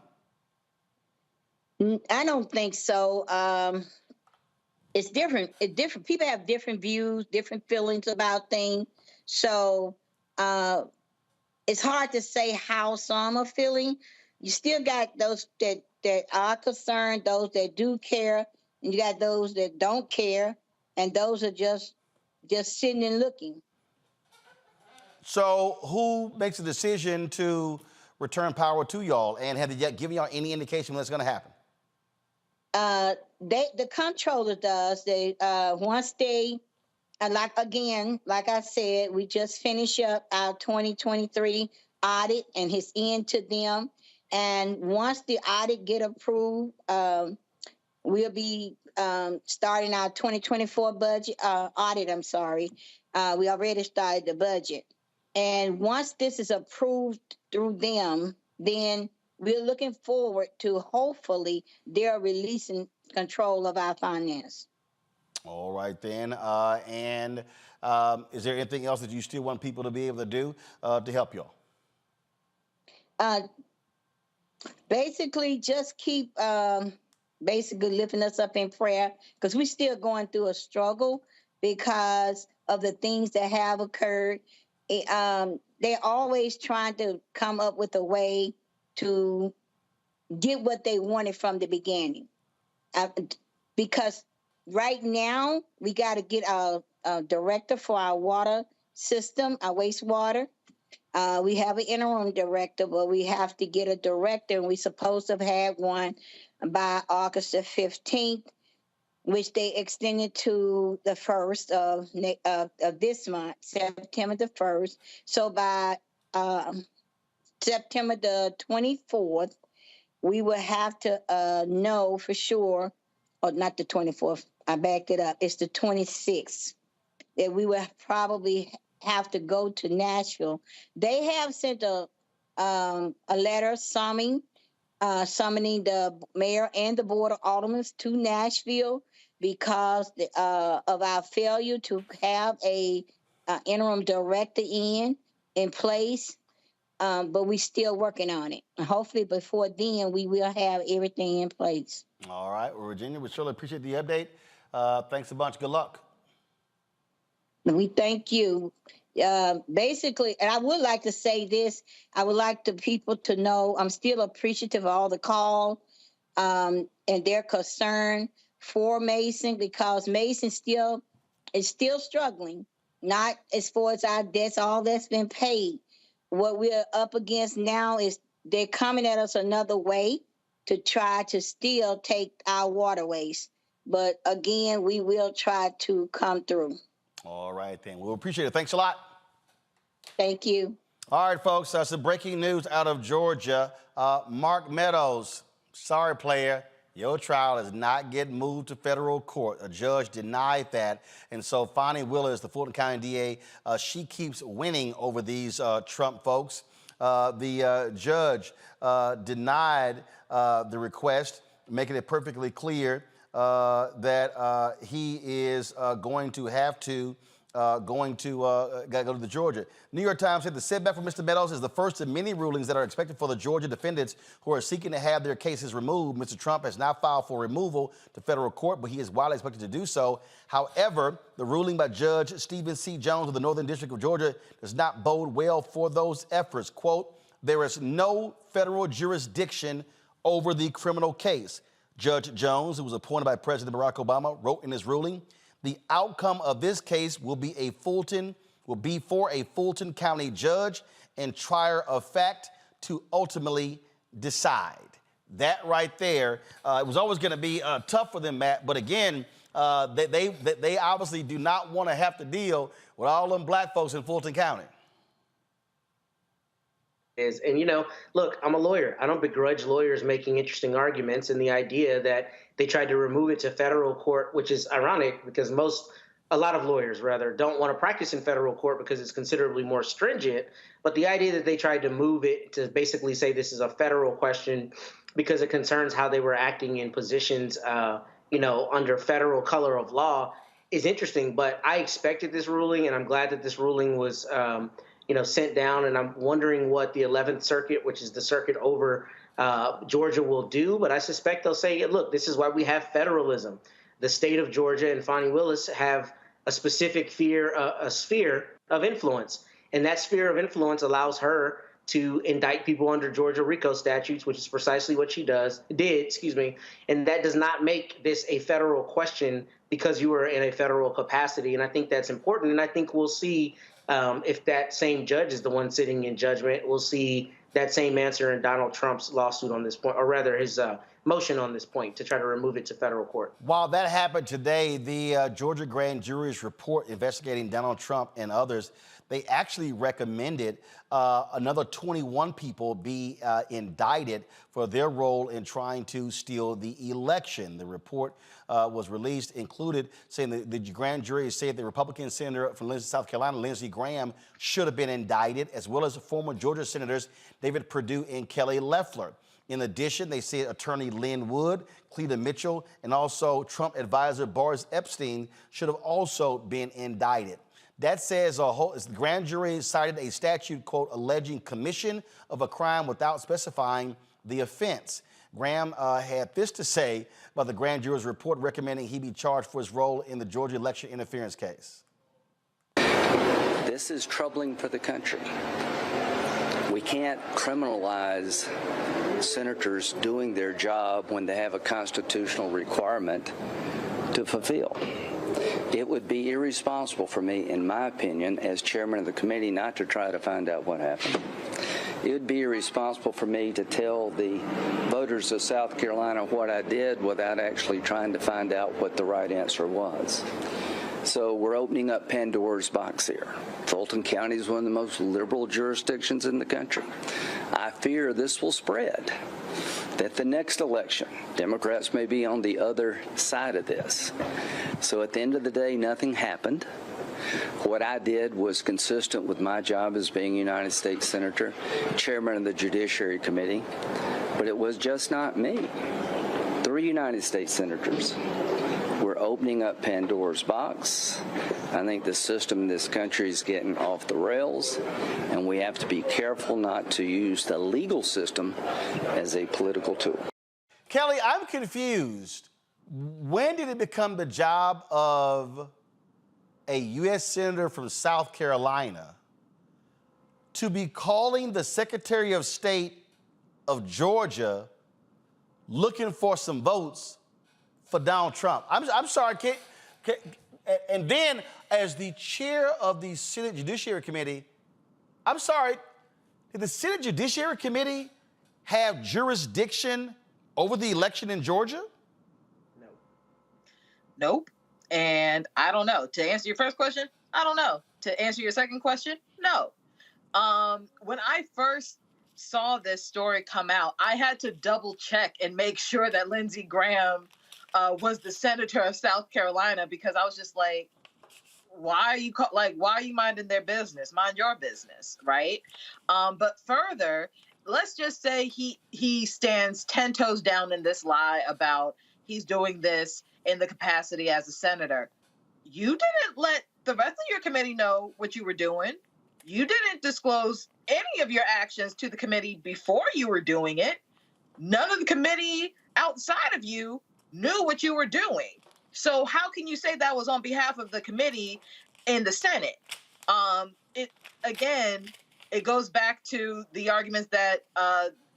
I don't think so. It's different. It's different. People have different views, different feelings about things. So it's hard to say how some are feeling. You still got those that are concerned, those that do care, and you got those that don't care, and those are just sitting and looking. So who makes a decision to return power to y'all, and have they yet given y'all any indication when that's going to happen? The comptroller does. They once they like I said, we just finished up our 2023 audit and his end to them. And once the audit get approved, we'll be starting our 2024 budget audit. I'm sorry. We already started the budget. And once this is approved through them, then we're looking forward to hopefully they're releasing control of our finance. All right, then. And is there anything else that you still want people to be able to do to help y'all? Basically, just keep basically lifting us up in prayer, because we're still going through a struggle because of the things that have occurred. They're always trying to come up with a way to get what they wanted from the beginning. Because right now, we got to get a director for our water system, our wastewater. We have an interim director, but we have to get a director, and we're supposed to have had one by August the 15th, which they extended to the 1st of this month, September the 1st. So by September the 24th, we will have to know for sure, or not the 24th, I backed it up, it's the 26th, that we will probably have to go to Nashville. They have sent a letter summoning the mayor and the board of aldermen to Nashville because of our failure to have a interim director in place. But we're still working on it. And hopefully before then, we will have everything in place. All right. Well, Virginia, we surely appreciate the update. Thanks a bunch. Good luck. We thank you. Basically, and I would like to say this, I would like the people to know I'm still appreciative of all the call and their concern for Mason, because Mason is still struggling, not as far as our debts, all that's been paid. What we're up against now is they're coming at us another way to try to still take our waterways. But again, we will try to come through. All right, then. We'll appreciate it. Thanks a lot. Thank you. All right, folks. Some breaking news out of Georgia. Mark Meadows, sorry, player. Your trial is not getting moved to federal court. A judge denied that. And so Fonnie Willis, the Fulton County DA, she keeps winning over these Trump folks. The judge denied the request, making it perfectly clear that he is going to have to go to Georgia. New York Times said the setback for Mr. Meadows is the first of many rulings that are expected for the Georgia defendants who are seeking to have their cases removed. Mr. Trump has now filed for removal to federal court, but he is widely expected to do so. However, the ruling by Judge Stephen C. Jones of the Northern District of Georgia does not bode well for those efforts. Quote, there is no federal jurisdiction over the criminal case. Judge Jones, who was appointed by President Barack Obama, wrote in his ruling, the outcome of this case will be for a Fulton County judge and trier of fact to ultimately decide. That right there, it was always going to be tough for them, Matt. But again, they obviously do not want to have to deal with all them black folks in Fulton County. And, you know, look, I'm a lawyer. I don't begrudge lawyers making interesting arguments, and the idea that they tried to remove it to federal court, which is ironic because a lot of lawyers rather don't want to practice in federal court because it's considerably more stringent. But the idea that they tried to move it to basically say this is a federal question because it concerns how they were acting in positions, you know, under federal color of law is interesting. But I expected this ruling, and I'm glad that this ruling was you know, sent down, and I'm wondering what the 11th Circuit, which is the circuit over Georgia, will do. But I suspect they'll say, look, this is why we have federalism. The state of Georgia and Fonnie Willis have a specific sphere of influence, and that sphere of influence allows her to indict people under Georgia RICO statutes, which is precisely what she did, and that does not make this a federal question because you are in a federal capacity. And I think that's important, and I think we'll see if that same judge is the one sitting in judgment, we'll see that same answer in Donald Trump's lawsuit on this point, or rather his motion on this point to try to remove it to federal court. While that happened today, the Georgia grand jury's report investigating Donald Trump and others, they actually recommended another 21 people be indicted for their role in trying to steal the election. The report was released, included saying the grand jury said the Republican senator from South Carolina, Lindsey Graham, should have been indicted, as well as former Georgia senators David Perdue and Kelly Loeffler. In addition, they said attorney Lynn Wood, Cleta Mitchell, and also Trump advisor Boris Epstein should have also been indicted. That says the grand jury cited a statute, quote, alleging commission of a crime without specifying the offense. Graham had this to say about the grand jury's report recommending he be charged for his role in the Georgia election interference case. This is troubling for the country. We can't criminalize senators doing their job when they have a constitutional requirement to fulfill. It would be irresponsible for me, in my opinion, as chairman of the committee, not to try to find out what happened. It would be irresponsible for me to tell the voters of South Carolina what I did without actually trying to find out what the right answer was. So we're opening up Pandora's box here. Fulton County is one of the most liberal jurisdictions in the country. I fear this will spread, that the next election, Democrats may be on the other side of this. So at the end of the day, nothing happened. What I did was consistent with my job as being a United States Senator, chairman of the Judiciary Committee, but it was just not me. 3 United States senators. We're opening up Pandora's box. I think the system in this country is getting off the rails, and we have to be careful not to use the legal system as a political tool. Kelly, I'm confused. When did it become the job of a U.S. Senator from South Carolina to be calling the Secretary of State of Georgia looking for some votes for Donald Trump? I'm sorry, and then as the chair of the Senate Judiciary Committee, I'm sorry, did the Senate Judiciary Committee have jurisdiction over the election in Georgia? No. Nope. And I don't know. To answer your first question, I don't know. To answer your second question, no. When I first saw this story come out, I had to double check and make sure that Lindsey Graham was the senator of South Carolina, because I was just like, why are you minding their business? Mind your business, right? But further, let's just say he stands 10 toes down in this lie about he's doing this in the capacity as a senator. You didn't let the rest of your committee know what you were doing. You didn't disclose any of your actions to the committee before you were doing it. None of the committee outside of you knew what you were doing. So how can you say that was on behalf of the committee in the Senate? It goes back to the arguments that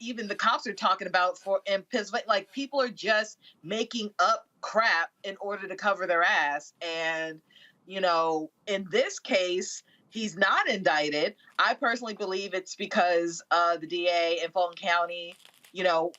even the cops are talking about in Pennsylvania. Like, people are just making up crap in order to cover their ass. And, in this case, he's not indicted. I personally believe it's because the DA in Fulton County,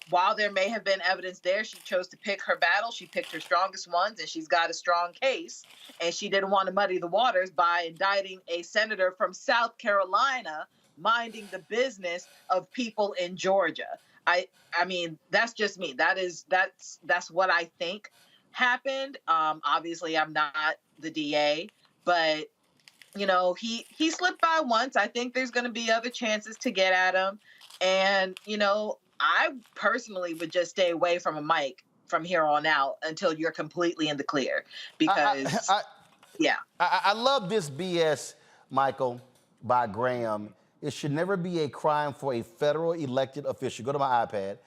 while there may have been evidence there, she chose to pick her battle. She picked her strongest ones, and she's got a strong case. And she didn't want to muddy the waters by indicting a senator from South Carolina minding the business of people in Georgia. I mean, that's just me. That's what I think happened. Obviously, I'm not the DA, but he slipped by once. I think there's going to be other chances to get at him, and I personally would just stay away from a mic from here on out until you're completely in the clear. Because, I love this BS, Michael, by Graham. It should never be a crime for a federal elected official, go to my iPad,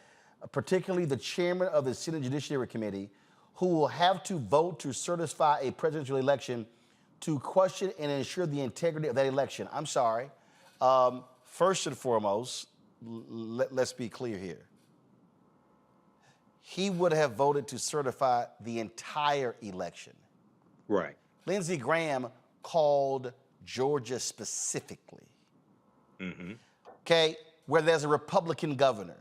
particularly the chairman of the Senate Judiciary Committee, who will have to vote to certify a presidential election, to question and ensure the integrity of that election. I'm sorry. First and foremost, let's be clear here. He would have voted to certify the entire election. Right. Lindsey Graham called Georgia specifically, Mm-hmm. okay, where there's a Republican governor,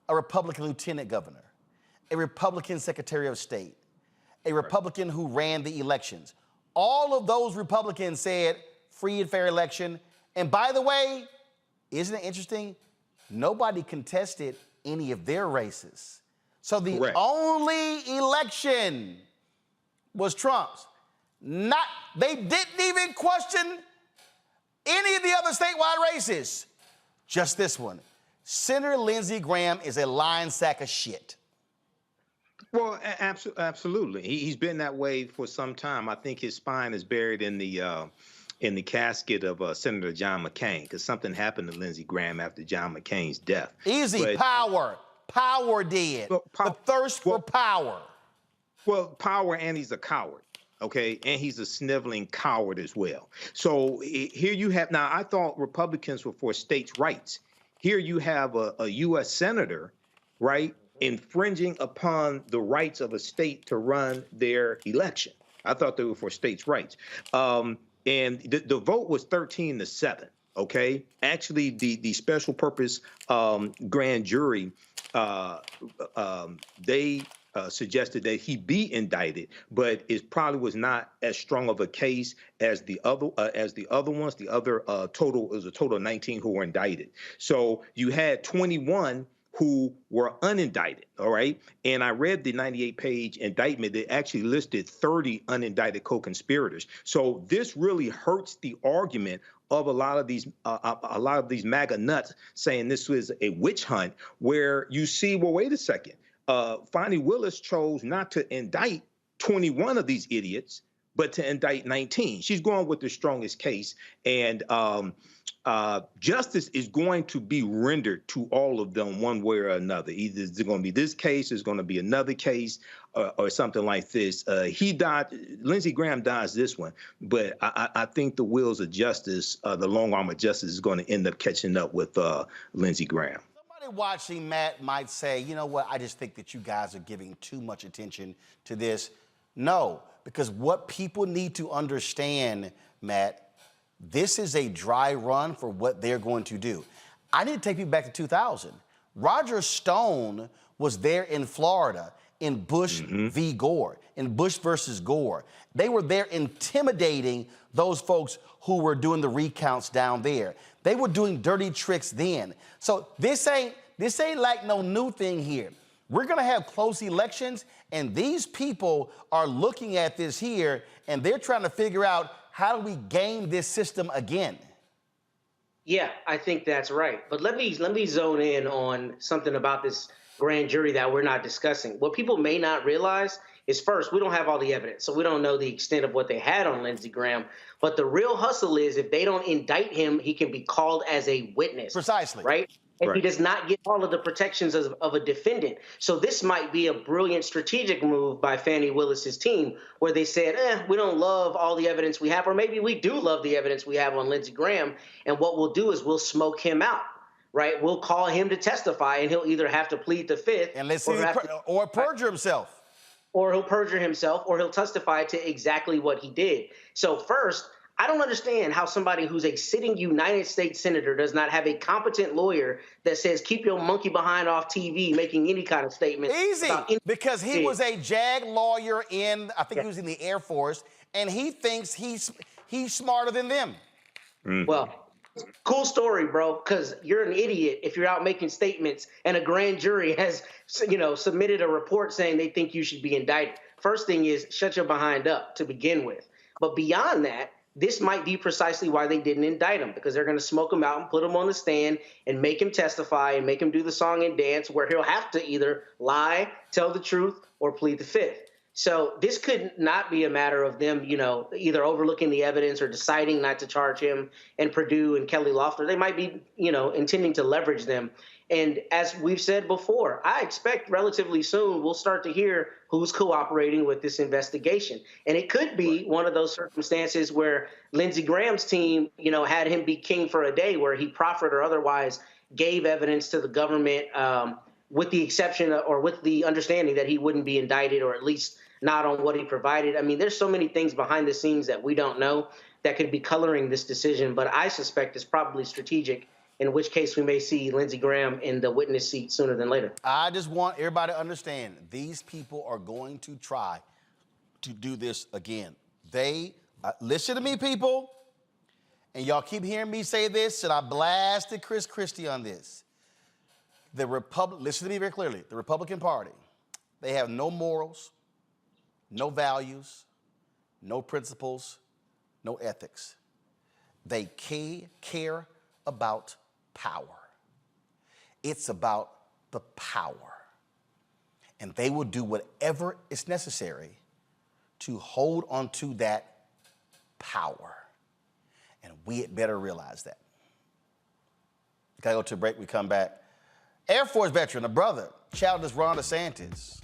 a Republican lieutenant governor, a Republican secretary of state, a Republican who ran the elections. All of those Republicans said free and fair election. And by the way, isn't it interesting? Nobody contested any of their races. So the only election was Trump's. They didn't even question any of the other statewide races. Just this one. Senator Lindsey Graham is a lying sack of shit. Well, absolutely. He's been that way for some time. I think his spine is buried in the casket of Senator John McCain, because something happened to Lindsey Graham after John McCain's death. Easy, power. Power did. The thirst for power. Well, power, and he's a coward. Okay, and he's a sniveling coward as well. So here you have, now I thought Republicans were for states' rights. Here you have a U.S. senator, right, infringing upon the rights of a state to run their election. I thought they were for states' rights. And the vote was 13-7, okay? Actually, the special purpose grand jury, they suggested that he be indicted, but it probably was not as strong of a case as the other ones. The other total was a total of 19 who were indicted. So you had 21 who were unindicted, all right? And I read the 98-page indictment that actually listed 30 unindicted co-conspirators. So this really hurts the argument of a lot of these MAGA nuts saying this was a witch hunt, where you see, well, wait a second. Fani Willis chose not to indict 21 of these idiots, but to indict 19. She's going with the strongest case, and justice is going to be rendered to all of them one way or another. Either it's going to be this case, there's going to be another case, or something like this. He died. Lindsey Graham dies this one, but I think the wheels of justice, the long arm of justice, is going to end up catching up with Lindsey Graham. Somebody watching Matt might say, you know what, I just think that you guys are giving too much attention to this. No, because what people need to understand, Matt, this is a dry run for what they're going to do. I need to take you back to 2000. Roger Stone was there in Florida in Bush v. Gore, in Bush versus Gore. They were there intimidating those folks who were doing the recounts down there. They were doing dirty tricks then. So this ain't like no new thing here. We're gonna have close elections, and these people are looking at this here, and they're trying to figure out, how do we game this system again? Yeah, I think that's right. But let me zone in on something about this grand jury that we're not discussing. What people may not realize is, first, we don't have all the evidence, so we don't know the extent of what they had on Lindsey Graham. But the real hustle is, if they don't indict him, he can be called as a witness. Precisely. Right? And he does not get all of the protections of a defendant. So this might be a brilliant strategic move by Fani Willis's team, where they said, we don't love all the evidence we have, or maybe we do love the evidence we have on Lindsey Graham, and what we'll do is we'll smoke him out. Right? We'll call him to testify, and he'll either have to plead the fifth, and let's see, or perjure himself. Or he'll perjure himself, or he'll testify to exactly what he did. So first, I don't understand how somebody who's a sitting United States senator does not have a competent lawyer that says, keep your monkey behind off TV making any kind of statement. Easy, because he was a JAG lawyer in, I think he was in the Air Force, and he thinks he's smarter than them. Well, cool story, bro, because you're an idiot if you're out making statements and a grand jury has, submitted a report saying they think you should be indicted. First thing is, shut your behind up to begin with. But beyond that, this might be precisely why they didn't indict him, because they're going to smoke him out and put him on the stand and make him testify and make him do the song and dance, where he'll have to either lie, tell the truth, or plead the fifth. So this could not be a matter of them, either overlooking the evidence or deciding not to charge him and Perdue and Kelly Loeffler. They might be, intending to leverage them. And as we've said before, I expect relatively soon we'll start to hear who's cooperating with this investigation. And it could be one of those circumstances where Lindsey Graham's team, had him be king for a day, where he proffered or otherwise gave evidence to the government, with the exception or with the understanding that he wouldn't be indicted, or at least not on what he provided. I mean, there's so many things behind the scenes that we don't know. that could be coloring this decision, but I suspect it's probably strategic, in which case we may see Lindsey Graham in the witness seat sooner than later. I just want everybody to understand, these people are going to try to do this again. Listen to me, people, and y'all keep hearing me say this, and I blasted Chris Christie on this. Listen to me very clearly, the Republican Party, they have no morals, no values, no principles, no ethics. They care about power. It's about the power. And they will do whatever is necessary to hold on to that power. And we had better realize that. Gotta go to a break, we come back. Air Force veteran, a brother, challenged Ron DeSantis.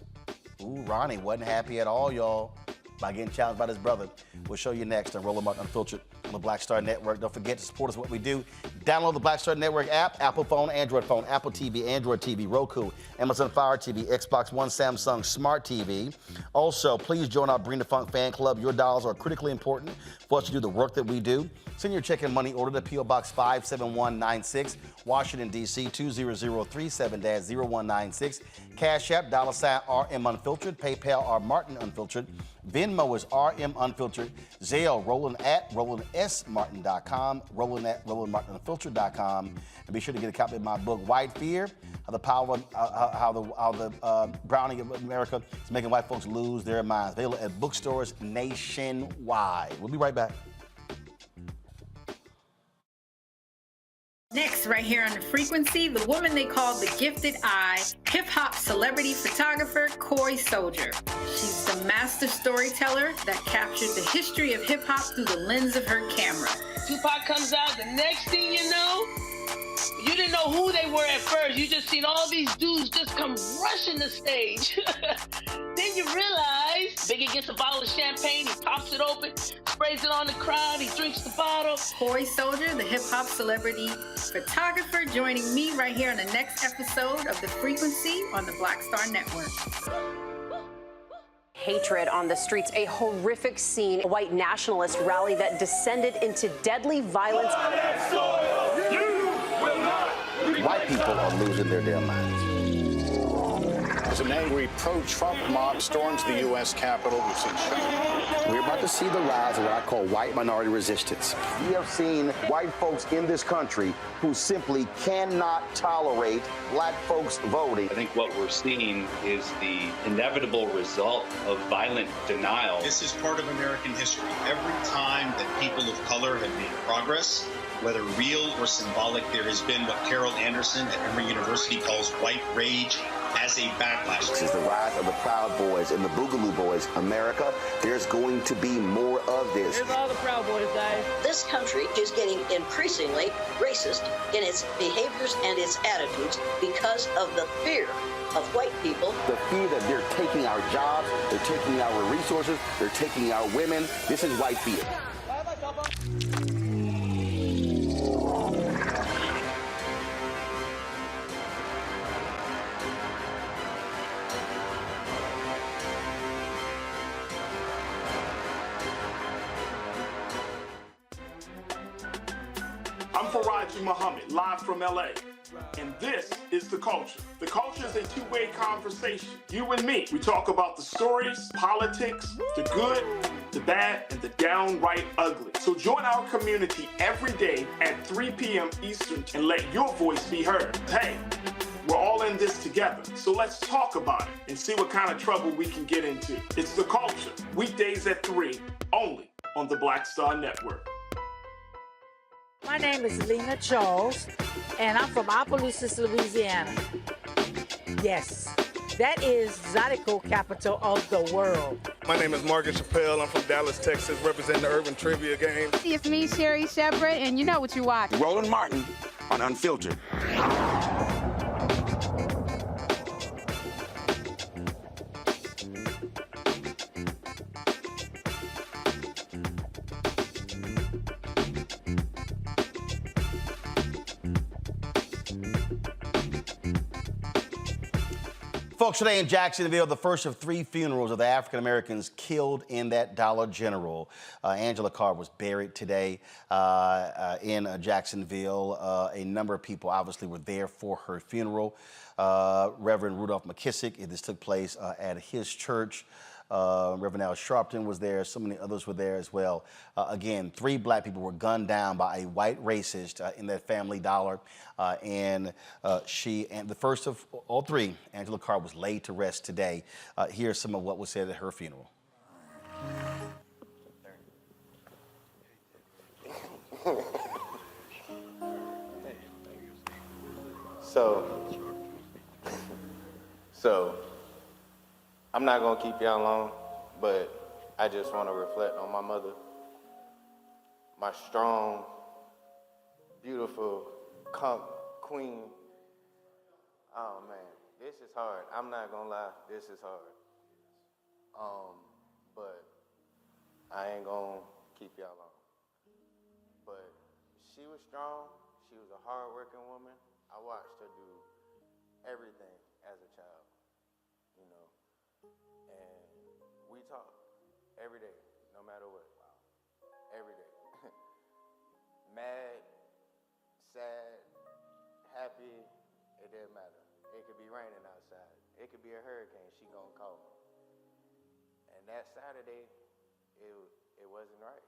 Ooh, Ronnie wasn't happy at all, y'all, by getting challenged by his brother. We'll show you next on Roland Martin Unfiltered on the Black Star Network. Don't forget to support us what we do. Download the Black Star Network app, Apple phone, Apple TV, Android TV, Roku, Amazon Fire TV, Xbox One, Samsung Smart TV. Also, please join our Bring the Funk fan club. Your dollars are critically important for us to do the work that we do. Send your check and money order to P.O. Box 57196, Washington, D.C. 20037-0196. Cash App, $RM Unfiltered. PayPal, R Martin Unfiltered. Venmo is RM Unfiltered. Zelle, Roland at RolandSMartin.com. Roland at RolandMartinUnfiltered.com. And be sure to get a copy of my book, White Fear, how the browning of America is making white folks lose their minds. Available at bookstores nationwide. We'll be right back. Next, right here on The Frequency, the woman they call the Gifted Eye, hip-hop celebrity photographer Coy Soldier. She's the master storyteller that captured the history of hip-hop through the lens of her camera. Tupac comes out, the next thing you know, you didn't know who they were at first. You just seen all these dudes just come rushing the stage. Then you realize Biggie gets a bottle of champagne, he pops it open, sprays it on the crowd, he drinks the bottle. Coy Soldier, the hip-hop celebrity photographer, joining me right here on the next episode of The Frequency on the Black Star Network. Hatred on the streets, a horrific scene, a white nationalist rally that descended into deadly violence. White people are losing their damn minds. As an angry pro-Trump mob storms the U.S. Capitol, we've seen shooting. We're about to see the rise of what I call white minority resistance. We have seen white folks in this country who simply cannot tolerate black folks voting. I think what we're seeing is the inevitable result of violent denial. This is part of American history. Every time that people of color have made progress, whether real or symbolic, there has been what Carol Anderson at Emory University calls white rage as a backlash. This is the rise of the Proud Boys and the Boogaloo Boys. America, there's going to be more of this. Here's all the Proud Boys, guys. This country is getting increasingly racist in its behaviors and its attitudes because of the fear of white people. The fear that they're taking our jobs, they're taking our resources, they're taking our women. This is white fear. I'm Faraji Muhammad, live from LA. And this is The Culture. The Culture is a two-way conversation. You and me. We talk about the stories, politics, the good, the bad, and the downright ugly. So join our community every day at 3 p.m. Eastern and let your voice be heard. Hey, we're all in this together. So let's talk about it and see what kind of trouble we can get into. It's The Culture, weekdays at 3, only on the Black Star Network. My name is Lena Charles, and I'm from Opelousas, Louisiana. Yes, that is Zydeco capital of the world. My name is Margaret Chappelle. I'm from Dallas, Texas, representing the Urban Trivia Game. It's me, Sherry Shepherd, and you know what you watch. Roland Martin on Unfiltered. Folks, today in Jacksonville, the first of 3 funerals of the African Americans killed in that Dollar General. Angela Carr was buried today in Jacksonville. A number of people obviously were there for her funeral. Reverend Rudolph McKissick, this took place at his church. Reverend Al Sharpton was there. So many others were there as well. Again, 3 black people were gunned down by a white racist in that Family Dollar. And the first of all 3, Angela Carr, was laid to rest today. Here's some of what was said at her funeral. So I'm not gonna keep y'all long, but I just want to reflect on my mother, my strong, beautiful queen. Oh man, this is hard. I'm not gonna lie, this is hard. But I ain't gonna keep y'all long. But she was strong. She was a hard-working woman. I watched her do everything as a child, you know. And we talk every day, no matter what. Every day. Mad, sad, happy, it doesn't matter. It could be raining outside. It could be a hurricane, she gonna call me. And that Saturday, it wasn't right.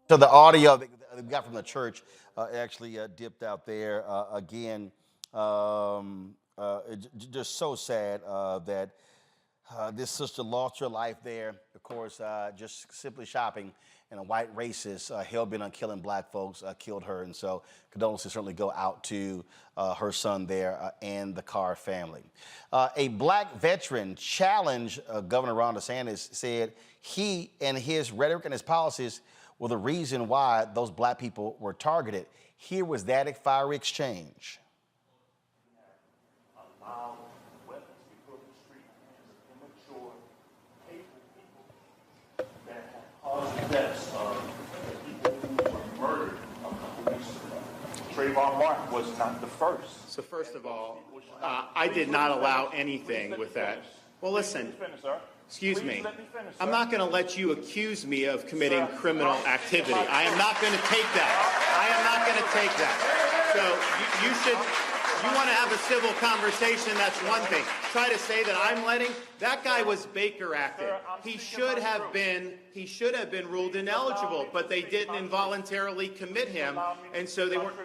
So the audio that we got from the church actually dipped out there again. Just so sad that this sister lost her life there. Of course, just simply shopping, and a white racist hell-bent on killing black folks killed her. And so condolences certainly go out to her son there and the Carr family. A black veteran challenged Governor Ron DeSantis, said he and his rhetoric and his policies were the reason why those black people were targeted. Here was that fiery exchange. Deaths of people who were murdered a couple weeks ago. Trayvon Martin was not the first. So first of all, I did not allow anything with that. Well, listen, excuse me. I'm not going to let you accuse me of committing criminal activity. I am not going to take that. I am not going to take that. So you should, you want to have a civil conversation, that's one thing. Try to say that I'm letting, that guy was Baker acted. He should have been ruled ineligible, but they didn't involuntarily commit him, and so they weren't.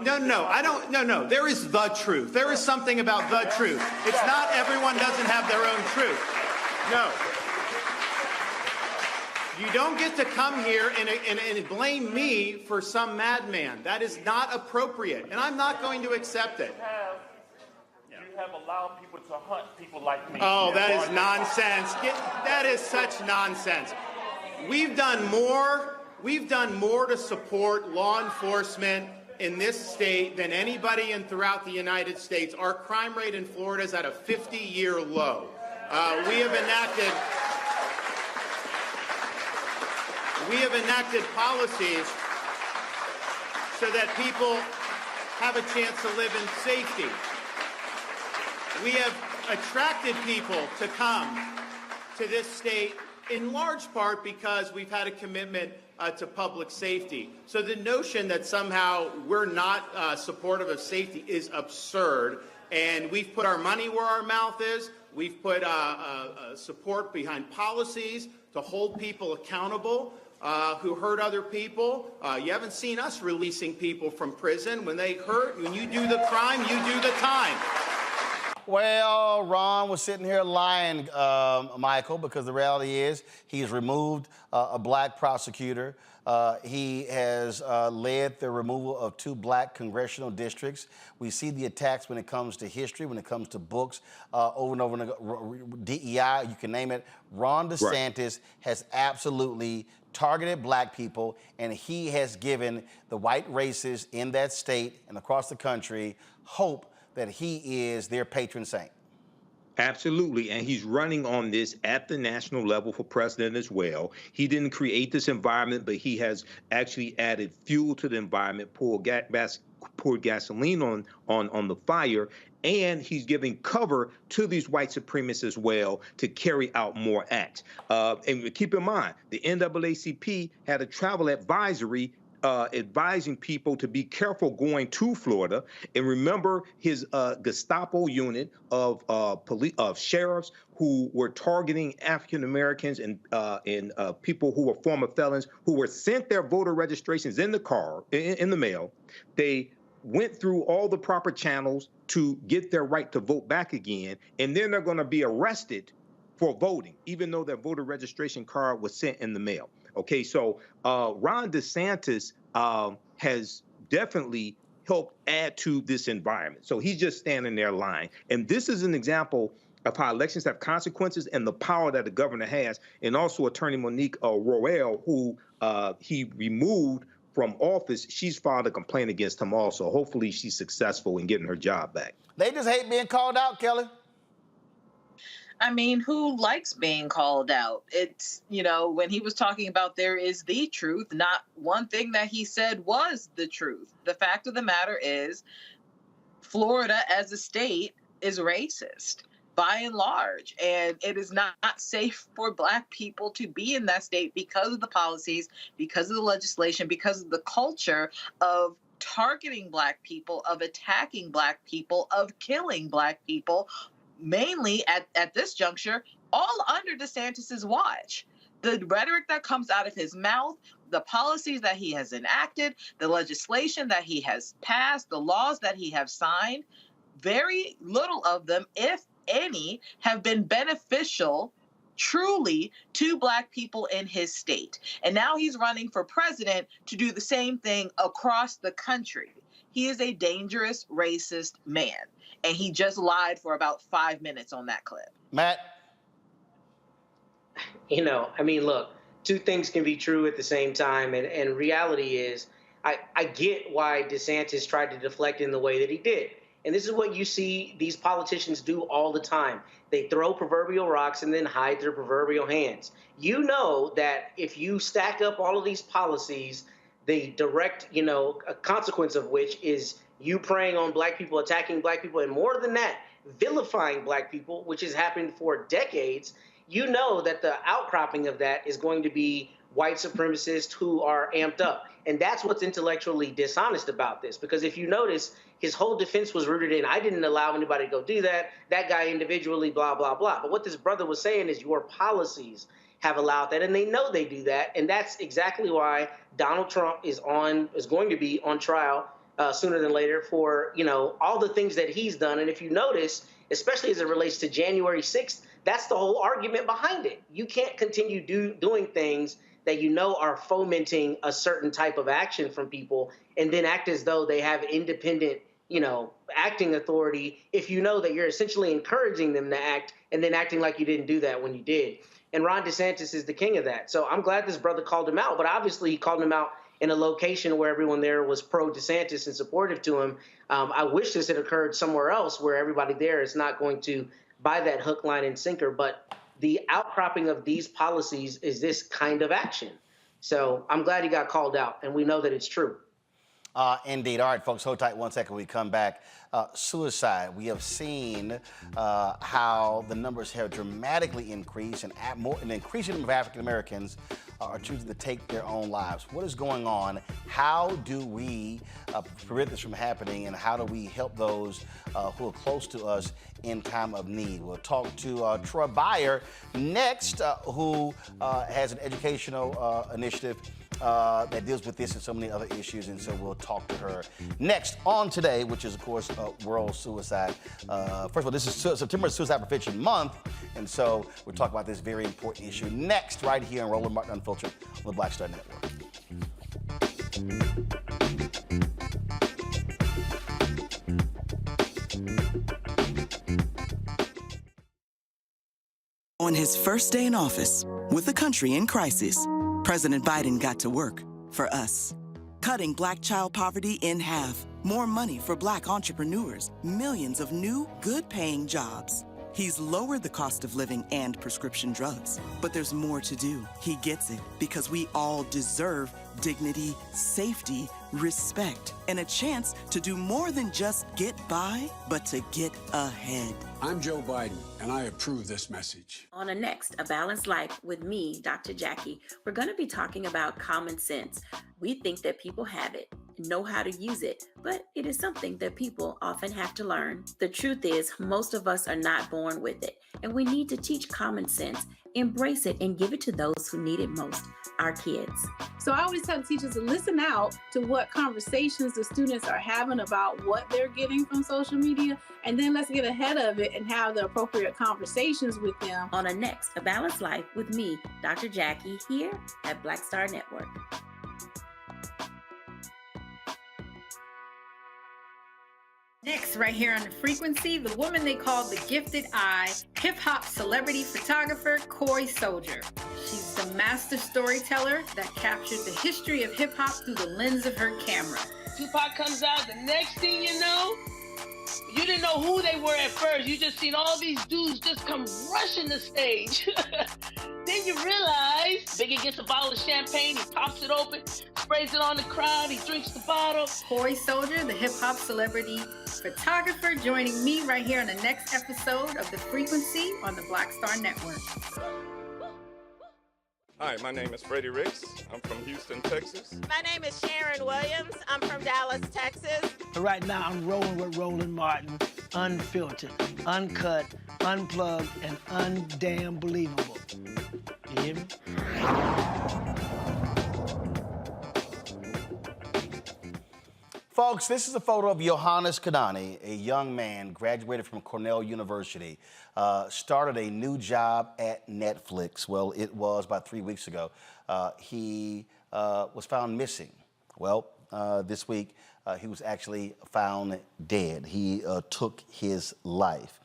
No, there is the truth. There is something about the truth. It's not everyone doesn't have their own truth. No. You don't get to come here and blame me for some madman. That is not appropriate, and I'm not going to accept it. You have allowed people to hunt people like me. Oh, that is nonsense. That is such nonsense. We've done more to support law enforcement in this state than anybody throughout the United States. Our crime rate in Florida is at a 50-year low. We have enacted policies so that people have a chance to live in safety. We have attracted people to come to this state in large part because we've had a commitment to public safety. So the notion that somehow we're not supportive of safety is absurd. And we've put our money where our mouth is. We've put support behind policies to hold people accountable who hurt other people. You haven't seen us releasing people from prison. When they hurt, when you do the crime, you do the time. Well, Ron was sitting here lying, Michael, because the reality is he's removed a black prosecutor. He has led the removal of 2 black congressional districts. We see the attacks when it comes to history, when it comes to books, over and over and DEI, you can name it. Ron DeSantis has absolutely targeted black people, and he has given the white racists in that state and across the country hope that he is their patron saint. Absolutely. And he's running on this at the national level for president as well. He didn't create this environment, but he has actually added fuel to the environment, poured gasoline on the fire, and he's giving cover to these white supremacists as well to carry out more acts. And keep in mind, the NAACP had a travel advisory advising people to be careful going to Florida. And remember his Gestapo unit of sheriffs who were targeting African Americans and people who were former felons who were sent their voter registrations in the car, in the mail. They went through all the proper channels to get their right to vote back again, and then they're going to be arrested for voting, even though their voter registration card was sent in the mail. Okay, so Ron DeSantis has definitely helped add to this environment. So he's just standing there lying. And this is an example of how elections have consequences and the power that the governor has. And also Attorney Monique Royale, who he removed from office, she's filed a complaint against him also. Hopefully she's successful in getting her job back. They just hate being called out, Kelly. I mean, who likes being called out? It's, you know, when he was talking about there is the truth, not one thing that he said was the truth. The fact of the matter is Florida as a state is racist by and large, and it is not safe for Black people to be in that state because of the policies, because of the legislation, because of the culture of targeting Black people, of attacking Black people, of killing Black people, mainly at this juncture, all under DeSantis's watch. The rhetoric that comes out of his mouth, the policies that he has enacted, the legislation that he has passed, the laws that he has signed, very little of them, if any, have been beneficial truly to Black people in his state. And now he's running for president to do the same thing across the country. He is a dangerous, racist man. And he just lied for about 5 minutes on that clip. Matt? You know, I mean, look, two things can be true at the same time. And reality is, I get why DeSantis tried to deflect in the way that he did. And this is what you see these politicians do all the time. They throw proverbial rocks and then hide their proverbial hands. You know that if you stack up all of these policies, the direct, you know, a consequence of which is you preying on Black people, attacking Black people, and more than that, vilifying Black people, which has happened for decades, you know that the outcropping of that is going to be white supremacists who are amped up. And that's what's intellectually dishonest about this. Because if you notice, his whole defense was rooted in, I didn't allow anybody to go do that, that guy individually, blah, blah, blah. But what this brother was saying is your policies have allowed that, and they know they do that. And that's exactly why Donald Trump is going to be on trial sooner than later for, you know, all the things that he's done. And if you notice, especially as it relates to January 6th, that's the whole argument behind it. You can't continue doing things that you know are fomenting a certain type of action from people and then act as though they have independent, you know, acting authority if you know that you're essentially encouraging them to act and then acting like you didn't do that when you did. And Ron DeSantis is the king of that. So I'm glad this brother called him out, but obviously he called him out in a location where everyone there was pro-DeSantis and supportive to him. I wish this had occurred somewhere else where everybody there is not going to buy that hook, line, and sinker. But the outcropping of these policies is this kind of action. So I'm glad he got called out, and we know that it's true. Indeed. All right, folks, hold tight 1 second. We come back. Suicide. We have seen how the numbers have dramatically increased, and an increasing number of African Americans are choosing to take their own lives. What is going on? How do we prevent this from happening, and how do we help those who are close to us in time of need? We'll talk to Troy Beyer next, who has an educational initiative that deals with this and so many other issues, and so we'll talk to her next on Today, which is, of course, World Suicide. First of all, this is September Suicide Prevention Month, and so we'll talk about this very important issue next, right here on Roland Martin Unfiltered on the Black Star Network. On his first day in office, with the country in crisis, President Biden got to work for us, cutting Black child poverty in half, more money for Black entrepreneurs, millions of new, good-paying jobs. He's lowered the cost of living and prescription drugs. But there's more to do. He gets it because we all deserve dignity, safety, respect, and a chance to do more than just get by, but to get ahead. I'm Joe Biden, and I approve this message. On the next A Balanced Life with me, Dr. Jackie, we're going to be talking about common sense. We think that people have it, know how to use it, but it is something that people often have to learn. The truth is, most of us are not born with it, and we need to teach common sense, embrace it, and give it to those who need it most, our kids. So I always tell teachers to listen out to what conversations the students are having about what they're getting from social media, and then let's get ahead of it and have the appropriate conversations with them. On the next A Balanced Life with me, Dr. Jackie, here at Black Star Network. Next, right here on The Frequency, the woman they call the gifted eye, hip-hop celebrity photographer, Coy Soldier. She's the master storyteller that captured the history of hip-hop through the lens of her camera. Tupac comes out, the next thing you know, you didn't know who they were at first. You just seen all these dudes just come rushing the stage. Then you realize Biggie gets a bottle of champagne, he pops it open, sprays it on the crowd, he drinks the bottle. Coy Soldier, the hip-hop celebrity photographer, joining me right here on the next episode of The Frequency on the Black Star Network. Hi, my name is Freddie Ricks. I'm from Houston, Texas. My name is Sharon Williams. I'm from Dallas, Texas. Right now, I'm rolling with Roland Martin, unfiltered, uncut, unplugged, and undamn believable. You hear me? Folks, this is a photo of Johannes Kadani, a young man graduated from Cornell University, started a new job at Netflix. Well, it was about 3 weeks ago. He was found missing. Well, this week, he was actually found dead. He took his life.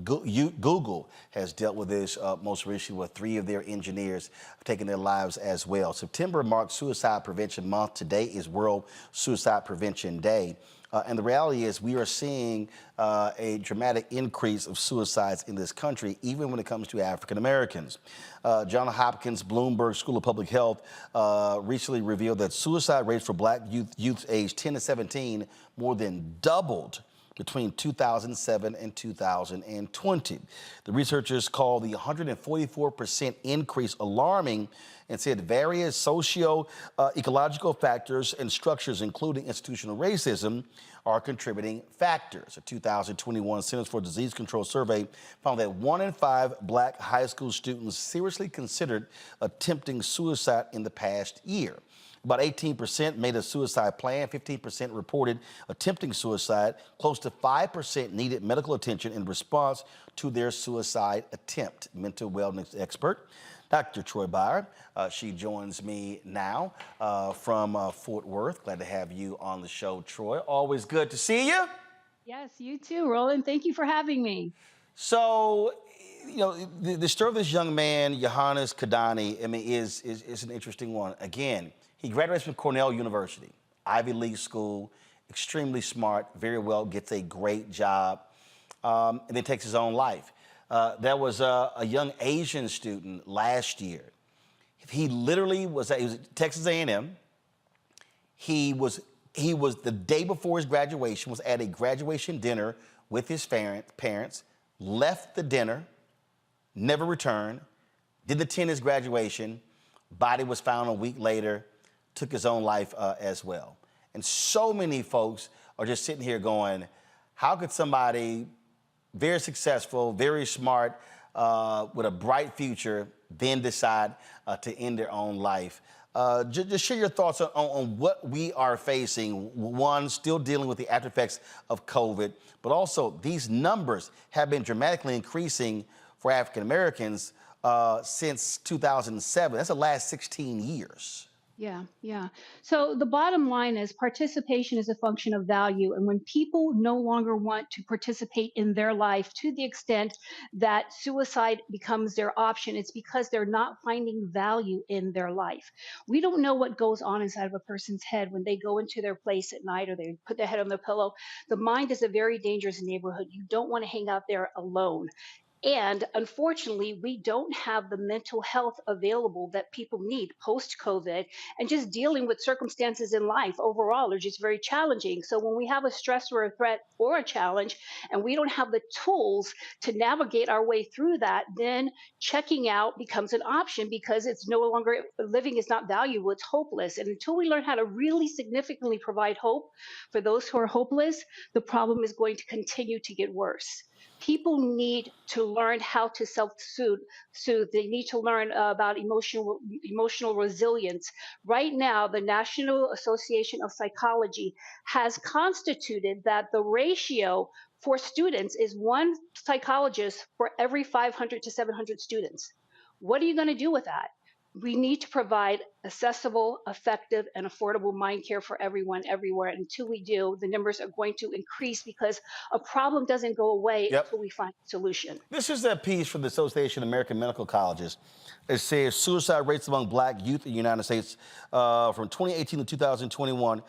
Google has dealt with this most recently, with 3 of their engineers taking their lives as well. September marks Suicide Prevention Month. Today is World Suicide Prevention Day. And the reality is we are seeing a dramatic increase of suicides in this country, even when it comes to African Americans. Johns Hopkins Bloomberg School of Public Health recently revealed that suicide rates for black youth aged 10 to 17 more than doubled between 2007 and 2020. The researchers call the 144% increase alarming and said various socio-ecological factors and structures, including institutional racism, are contributing factors. A 2021 Centers for Disease Control survey found that 1 in 5 black high school students seriously considered attempting suicide in the past year. About 18% made a suicide plan, 15% reported attempting suicide, close to 5% needed medical attention in response to their suicide attempt. Mental wellness expert Dr. Troy Byer, she joins me now from Fort Worth. Glad to have you on the show, Troy. Always good to see you. Yes, you too, Roland. Thank you for having me. So, you know, the story of this young man, Johannes Kadani, I mean, is an interesting one. Again, he graduates from Cornell University, Ivy League school, extremely smart, very well, gets a great job, and then takes his own life. There was a young Asian student last year. He literally was at Texas A&M. He was the day before his graduation, was at a graduation dinner with his parents, left the dinner, never returned, didn't attend his graduation, body was found a week later, took his own life as well. And so many folks are just sitting here going, how could somebody very successful, very smart, with a bright future, then decide to end their own life? Just share your thoughts on what we are facing. One, still dealing with the after effects of COVID, but also these numbers have been dramatically increasing for African Americans since 2007. That's the last 16 years. Yeah, yeah. So the bottom line is participation is a function of value. And when people no longer want to participate in their life to the extent that suicide becomes their option, it's because they're not finding value in their life. We don't know what goes on inside of a person's head when they go into their place at night or they put their head on the pillow. The mind is a very dangerous neighborhood. You don't want to hang out there alone. And unfortunately, we don't have the mental health available that people need post COVID, and just dealing with circumstances in life overall are just very challenging. So, when we have a stress or a threat or a challenge, and we don't have the tools to navigate our way through that, then checking out becomes an option because it's no longer living is not valuable, it's hopeless. And until we learn how to really significantly provide hope for those who are hopeless, the problem is going to continue to get worse. People need to learn how to self-soothe. They need to learn about emotional resilience. Right now, the National Association of Psychology has constituted that the ratio for students is one psychologist for every 500 to 700 students. What are you going to do with that? We need to provide accessible, effective, and affordable mind care for everyone, everywhere. And until we do, the numbers are going to increase because a problem doesn't go away until we find a solution. This is a piece from the Association of American Medical Colleges. It says suicide rates among black youth in the United States from 2018 to 2021.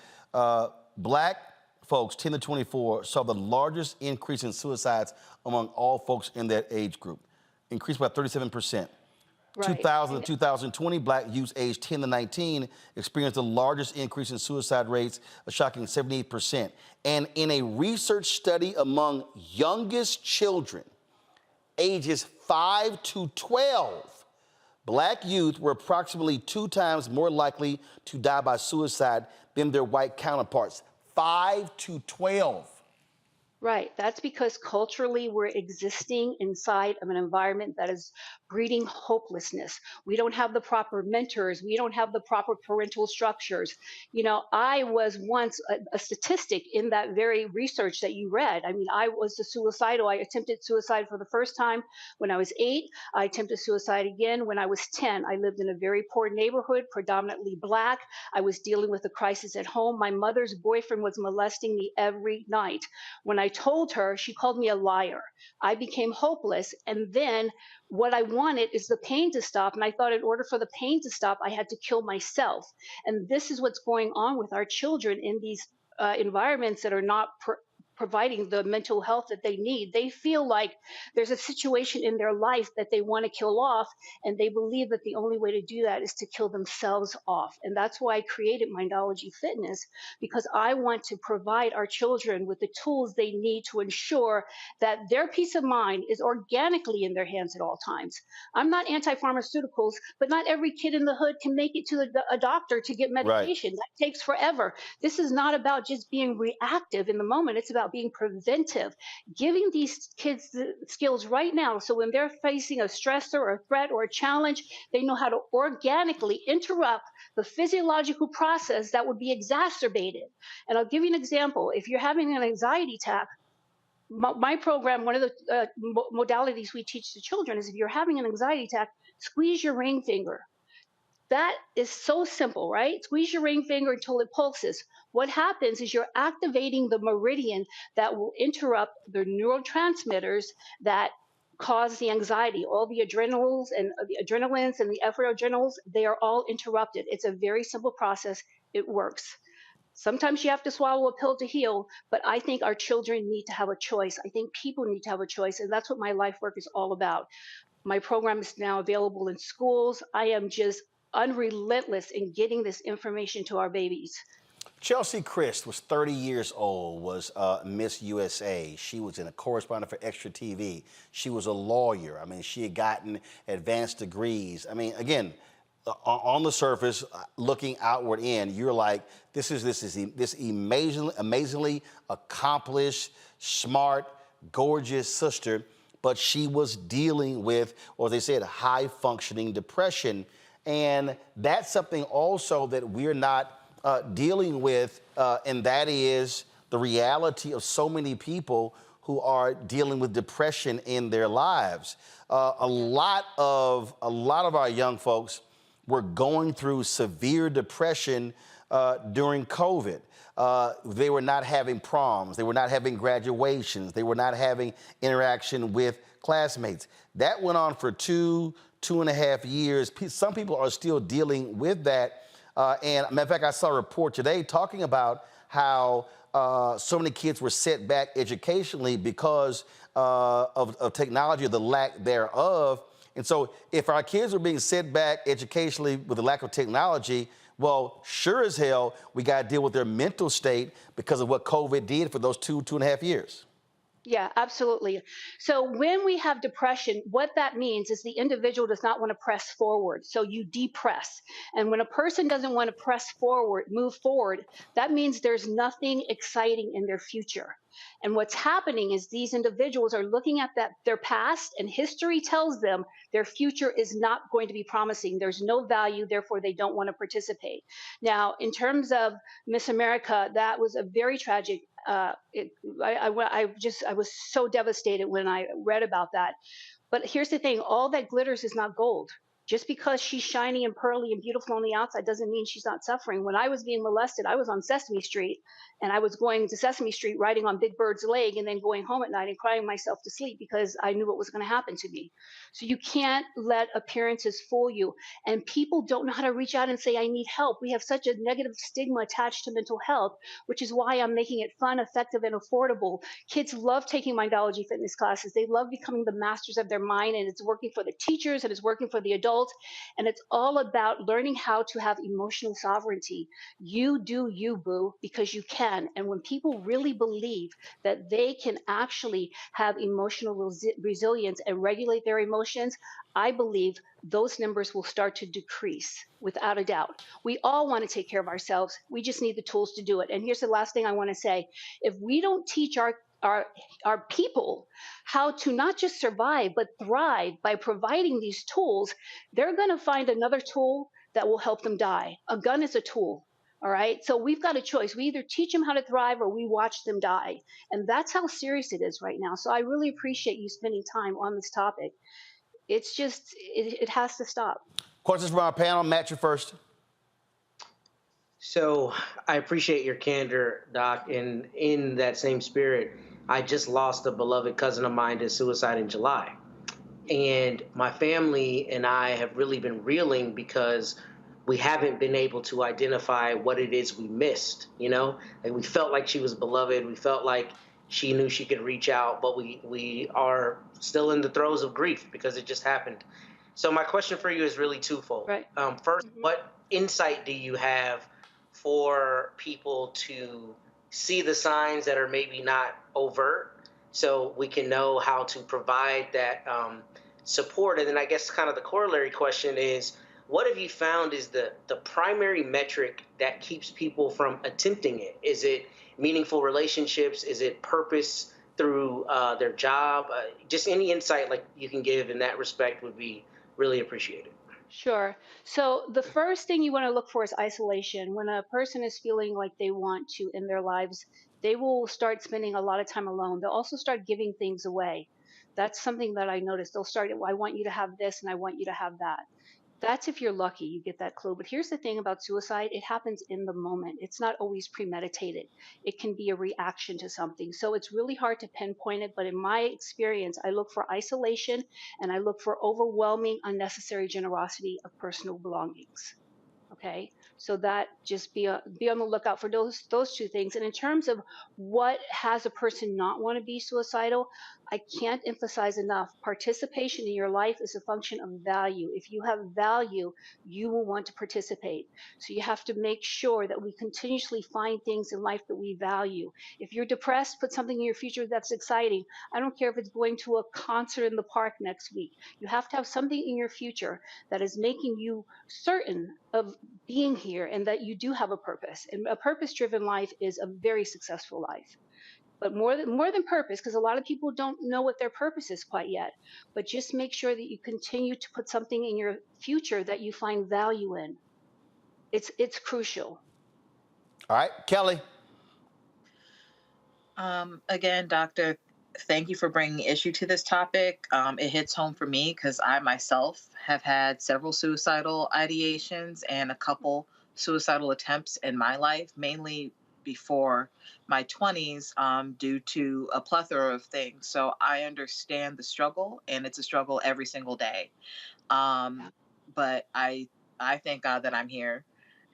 Black folks, 10 to 24, saw the largest increase in suicides among all folks in that age group, increased by 37%. Right. 2000 to 2020, black youths aged 10 to 19 experienced the largest increase in suicide rates, a shocking 78%. And in a research study among youngest children, ages 5 to 12, black youth were approximately 2 times more likely to die by suicide than their white counterparts. 5 to 12. Right. That's because culturally we're existing inside of an environment that is breeding hopelessness. We don't have the proper mentors. We don't have the proper parental structures. You know, I was once a statistic in that very research that you read. I mean, I was suicidal. I attempted suicide for the first time when I was 8. I attempted suicide again when I was 10. I lived in a very poor neighborhood, predominantly black. I was dealing with a crisis at home. My mother's boyfriend was molesting me every night. When I told her, she called me a liar. I became hopeless. And then what I wanted is the pain to stop. And I thought in order for the pain to stop, I had to kill myself. And this is what's going on with our children in these environments that are not providing the mental health that they need. They feel like there's a situation in their life that they want to kill off, and they believe that the only way to do that is to kill themselves off. And that's why I created Mindology Fitness, because I want to provide our children with the tools they need to ensure that their peace of mind is organically in their hands at all times. I'm not anti-pharmaceuticals, but not every kid in the hood can make it to a doctor to get medication. Right. That takes forever. This is not about just being reactive in the moment. It's about being preventive, giving these kids the skills right now. So when they're facing a stressor or a threat or a challenge, they know how to organically interrupt the physiological process that would be exacerbated. And I'll give you an example. If you're having an anxiety attack, my program, one of the modalities we teach to children is if you're having an anxiety attack, squeeze your ring finger. That is so simple, right? Squeeze your ring finger until it pulses. What happens is you're activating the meridian that will interrupt the neurotransmitters that cause the anxiety. All the adrenals and the adrenalines and the ephedrals, they are all interrupted. It's a very simple process. It works. Sometimes you have to swallow a pill to heal, but I think our children need to have a choice. I think people need to have a choice, and that's what my life work is all about. My program is now available in schools. I am just unrelentless in getting this information to our babies. Chelsea Christ was 30 years old, was Miss USA. She was a correspondent for Extra TV. She was a lawyer. I mean, she had gotten advanced degrees. I mean, again, on the surface, looking outward in, you're like, this amazingly accomplished, smart, gorgeous sister, but she was dealing with, or they said, high-functioning depression. And that's something also that we're not dealing with, and that is the reality of so many people who are dealing with depression in their lives. A lot of our young folks were going through severe depression during COVID. They were not having proms. They were not having graduations. They were not having interaction with classmates. That went on for 2.5 years. Some people are still dealing with that. And matter of fact, I saw a report today talking about how so many kids were set back educationally because of technology, or the lack thereof. And so if our kids are being set back educationally with the lack of technology, well, sure as hell, we got to deal with their mental state because of what COVID did for those 2.5 years. Yeah, absolutely. So when we have depression, what that means is the individual does not want to press forward. So you depress. And when a person doesn't want to press forward, move forward, that means there's nothing exciting in their future. And what's happening is these individuals are looking at their past, and history tells them their future is not going to be promising. There's no value, therefore they don't want to participate. Now, in terms of Miss America, that was a very tragic. I was so devastated when I read about that. But here's the thing, all that glitters is not gold. Just because she's shiny and pearly and beautiful on the outside doesn't mean she's not suffering. When I was being molested, I was on Sesame Street, and I was going to Sesame Street riding on Big Bird's leg and then going home at night and crying myself to sleep because I knew what was going to happen to me. So you can't let appearances fool you. And people don't know how to reach out and say, I need help. We have such a negative stigma attached to mental health, which is why I'm making it fun, effective, and affordable. Kids love taking mindology fitness classes. They love becoming the masters of their mind, and it's working for the teachers and it's working for the adults. And it's all about learning how to have emotional sovereignty. You do you, boo, because you can. And when people really believe that they can actually have emotional resilience and regulate their emotions, I believe those numbers will start to decrease without a doubt. We all want to take care of ourselves. We just need the tools to do it. And here's the last thing I want to say. If we don't teach our people how to not just survive, but thrive by providing these tools, they're going to find another tool that will help them die. A gun is a tool. All right. So we've got a choice. We either teach them how to thrive or we watch them die. And that's how serious it is right now. So I really appreciate you spending time on this topic. It's just, it has to stop. Questions from our panel. Matt, you first. So I appreciate your candor, Doc. And in that same spirit, I just lost a beloved cousin of mine to suicide in July. And my family and I have really been reeling because we haven't been able to identify what it is we missed, you know? Like, we felt like she was beloved. We felt like she knew she could reach out, but we are still in the throes of grief because it just happened. So my question for you is really twofold. Right. First, what insight do you have for people to see the signs that are maybe not overt, so we can know how to provide that support? And then I guess kind of the corollary question is, what have you found is the primary metric that keeps people from attempting it? Is it meaningful relationships? Is it purpose through their job? Just any insight like you can give in that respect would be really appreciated. Sure. So the first thing you want to look for is isolation. When a person is feeling like they want to in their lives, they will start spending a lot of time alone. They'll also start giving things away. That's something that I noticed. They'll start, I want you to have this and I want you to have that. That's if you're lucky, you get that clue. But here's the thing about suicide, it happens in the moment. It's not always premeditated. It can be a reaction to something. So it's really hard to pinpoint it. But in my experience, I look for isolation and I look for overwhelming unnecessary generosity of personal belongings. Okay, so that just be on the lookout for those two things. And in terms of what has a person not want to be suicidal, I can't emphasize enough. Participation in your life is a function of value. If you have value, you will want to participate. So you have to make sure that we continuously find things in life that we value. If you're depressed, put something in your future that's exciting. I don't care if it's going to a concert in the park next week. You have to have something in your future that is making you certain of being here and that you do have a purpose. And a purpose-driven life is a very successful life. But more than purpose, because a lot of people don't know what their purpose is quite yet. But just make sure that you continue to put something in your future that you find value in. It's crucial. All right, Kelly. Again, Doctor, thank you for bringing issue to this topic. It hits home for me because I myself have had several suicidal ideations and a couple suicidal attempts in my life, mainly before my 20s, due to a plethora of things. So I understand the struggle, and it's a struggle every single day. But I thank God that I'm here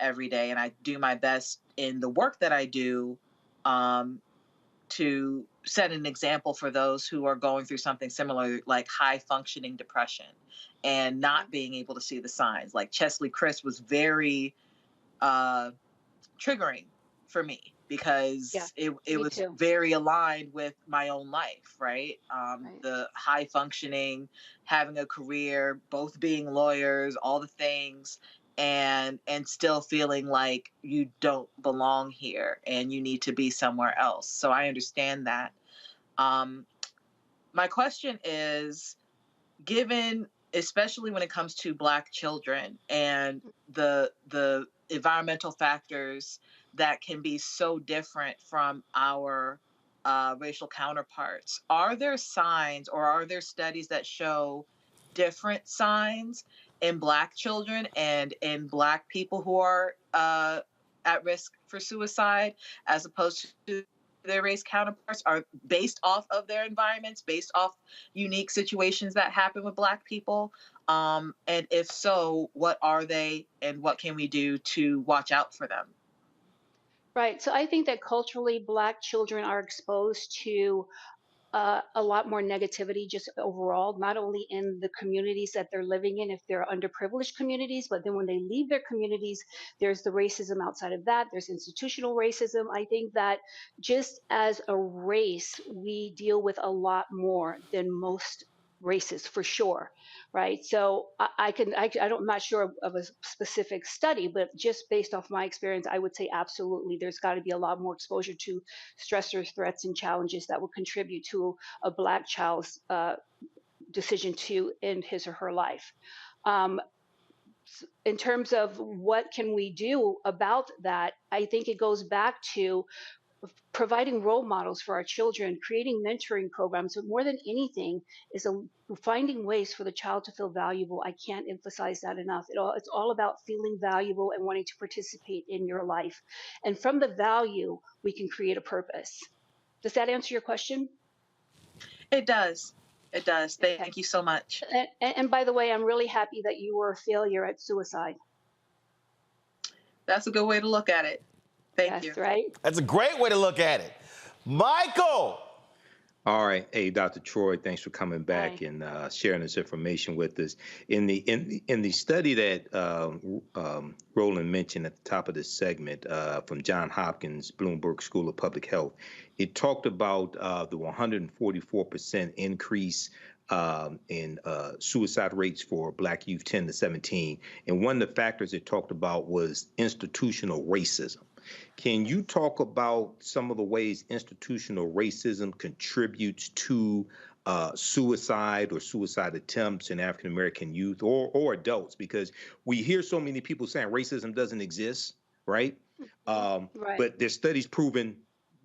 every day, and I do my best in the work that I do, um, to set an example for those who are going through something similar, like high functioning depression and not being able to see the signs. Like Chesley Chris was very uh, triggering for me because it was too. very aligned with my own life, right? The high functioning, having a career, both being lawyers, all the things, and still feeling like you don't belong here and you need to be somewhere else. So I understand that. My question is, given, especially when it comes to Black children and the environmental factors that can be so different from our racial counterparts, are there signs or are there studies that show different signs in Black children and in Black people who are at risk for suicide as opposed to their race counterparts, are based off of their environments, based off unique situations that happen with Black people? And if so, what are they and what can we do to watch out for them? Right. So I think that culturally, Black children are exposed to a lot more negativity just overall, not only in the communities that they're living in, if they're underprivileged communities, but then when they leave their communities, there's the racism outside of that. There's institutional racism. I think that just as a race, we deal with a lot more than most races for sure, right? So I'm not sure of a specific study, but just based off my experience, I would say absolutely there's got to be a lot more exposure to stressors, threats, and challenges that will contribute to a Black child's decision to end his or her life. Um, in terms of what can we do about that, I think it goes back to providing role models for our children, creating mentoring programs, but more than anything is finding ways for the child to feel valuable. I can't emphasize that enough. It's all about feeling valuable and wanting to participate in your life. And from the value, we can create a purpose. Does that answer your question? It does. It does. Thank you so much. And by the way, I'm really happy that you were a failure at suicide. That's a good way to look at it. Thank you. Right? That's a great way to look at it. Michael! All right. Hey, Dr. Troy, thanks for coming back and sharing this information with us. In the study that Roland mentioned at the top of this segment from Johns Hopkins Bloomberg School of Public Health, it talked about the 144% increase in suicide rates for Black youth 10 to 17. And one of the factors it talked about was institutional racism. Can you talk about some of the ways institutional racism contributes to suicide or suicide attempts in African American youth or adults? Because we hear so many people saying racism doesn't exist, right? But there's studies proving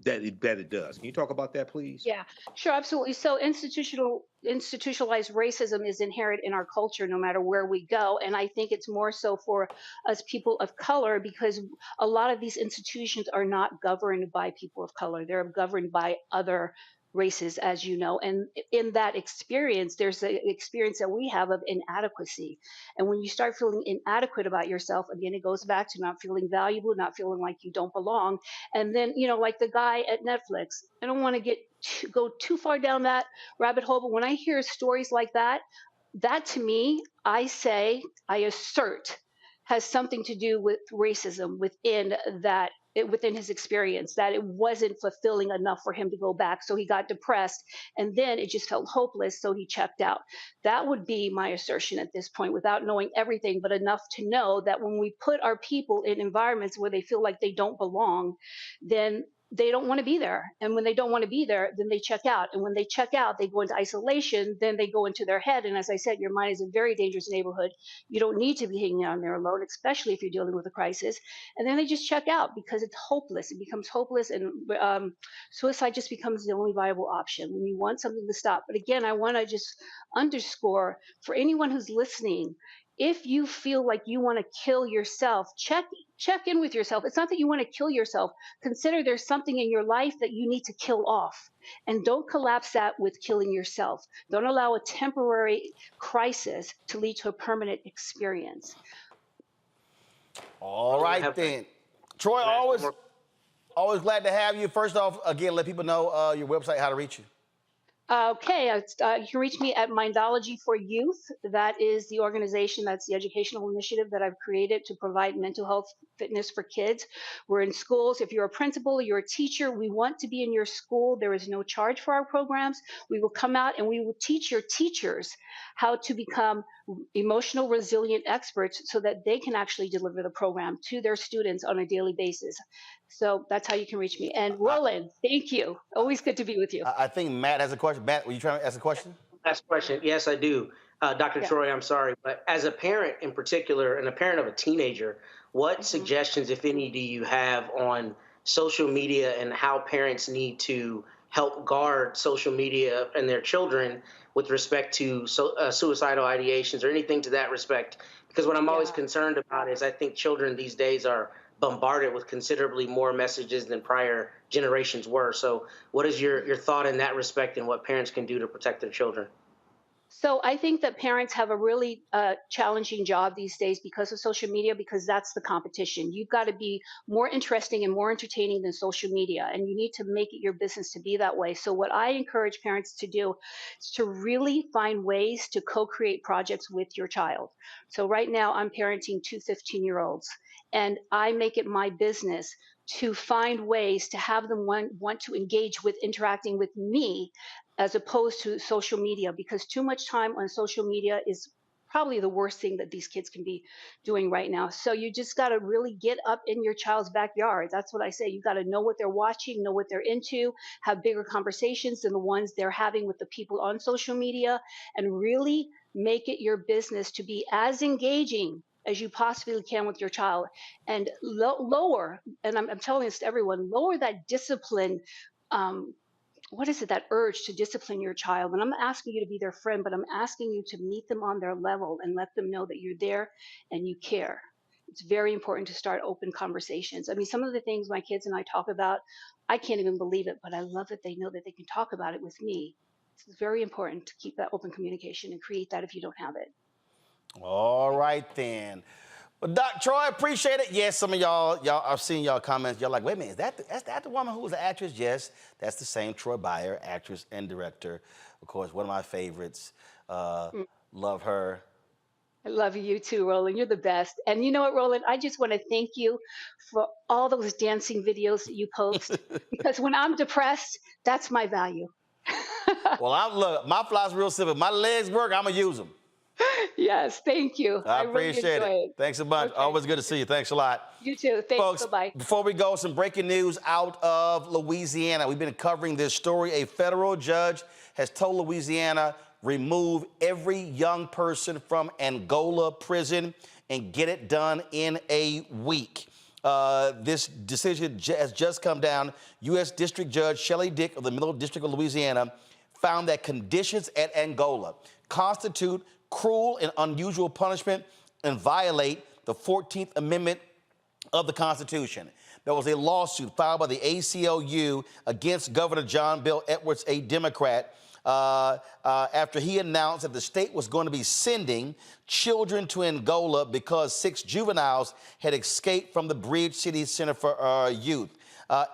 that it does. Can you talk about that, please? Yeah, sure, absolutely. So institutionalized racism is inherent in our culture, no matter where we go, and I think it's more so for us people of color because a lot of these institutions are not governed by people of color; they're governed by other races, as you know. And in that experience, there's an experience that we have of inadequacy. And when you start feeling inadequate about yourself, again, it goes back to not feeling valuable, not feeling like you don't belong. And then, like the guy at Netflix, I don't want to go too far down that rabbit hole, but when I hear stories like that, that to me, I assert, has something to do with racism within his experience, that it wasn't fulfilling enough for him to go back. So he got depressed and then it just felt hopeless. So he checked out. That would be my assertion at this point without knowing everything, but enough to know that when we put our people in environments where they feel like they don't belong, then they don't want to be there. And when they don't want to be there, then they check out. And when they check out, they go into isolation, then they go into their head. And as I said, your mind is a very dangerous neighborhood. You don't need to be hanging out there alone, especially if you're dealing with a crisis. And then they just check out because it's hopeless. It becomes hopeless, and suicide just becomes the only viable option when you want something to stop. But again, I want to just underscore for anyone who's listening, if you feel like you want to kill yourself, check in with yourself. It's not that you want to kill yourself. Consider there's something in your life that you need to kill off. And don't collapse that with killing yourself. Don't allow a temporary crisis to lead to a permanent experience. All right, then. Troy, always glad to have you. First off, again, let people know your website, how to reach you. Okay, you can reach me at Mindology for Youth. That is the organization, that's the educational initiative that I've created to provide mental health fitness for kids. We're in schools. If you're a principal, you're a teacher, we want to be in your school. There is no charge for our programs. We will come out and we will teach your teachers how to become emotional resilient experts so that they can actually deliver the program to their students on a daily basis. So that's how you can reach me. And Roland, thank you. Always good to be with you. I think Matt has a question. Matt, were you trying to ask a question? Last question. Yes, I do. Dr. Troy, I'm sorry, but as a parent in particular, and a parent of a teenager, what suggestions, if any, do you have on social media and how parents need to help guard social media and their children with respect to suicidal ideations or anything to that respect? Because what I'm always concerned about is I think children these days are bombarded with considerably more messages than prior generations were. So what is your thought in that respect and what parents can do to protect their children? So I think that parents have a really challenging job these days because of social media, because that's the competition. You've got to be more interesting and more entertaining than social media, and you need to make it your business to be that way. So what I encourage parents to do is to really find ways to co-create projects with your child. So right now I'm parenting two 15-year-olds, and I make it my business to find ways to have them want to engage with interacting with me as opposed to social media, because too much time on social media is probably the worst thing that these kids can be doing right now. So you just got to really get up in your child's backyard. That's what I say. You got to know what they're watching, know what they're into, have bigger conversations than the ones they're having with the people on social media, and really make it your business to be as engaging as you possibly can with your child, and lower, and I'm telling this to everyone, lower that discipline, that urge to discipline your child. And I'm not asking you to be their friend, but I'm asking you to meet them on their level and let them know that you're there and you care. It's very important to start open conversations. I mean, some of the things my kids and I talk about, I can't even believe it, but I love that they know that they can talk about it with me. It's very important to keep that open communication and create that if you don't have it. All right, then. Well, Doc Troy, appreciate it. Yes, some of y'all I've seen y'all comments. Y'all like, wait a minute, is that the woman who was an actress? Yes, that's the same Troy Byer, actress and director. Of course, one of my favorites. Love her. I love you too, Roland. You're the best. And you know what, Roland? I just want to thank you for all those dancing videos that you post, because when I'm depressed, that's my value. Well, look, my philosophy is real simple. My legs work, I'm going to use them. Yes, thank you. I appreciate really it. Thanks a bunch. Okay. Always good to see you. Thanks a lot. You too. Thanks. Folks, bye-bye. Before we go, some breaking news out of Louisiana. We've been covering this story. A federal judge has told Louisiana, remove every young person from Angola prison and get it done in a week. This decision has just come down. U.S. District Judge Shelley Dick of the Middle District of Louisiana found that conditions at Angola constitute cruel and unusual punishment and violate the 14th Amendment of the Constitution. There was a lawsuit filed by the ACLU against Governor John Bel Edwards, a Democrat, after he announced that the state was going to be sending children to Angola because 6 juveniles had escaped from the Bridge City Center for Youth.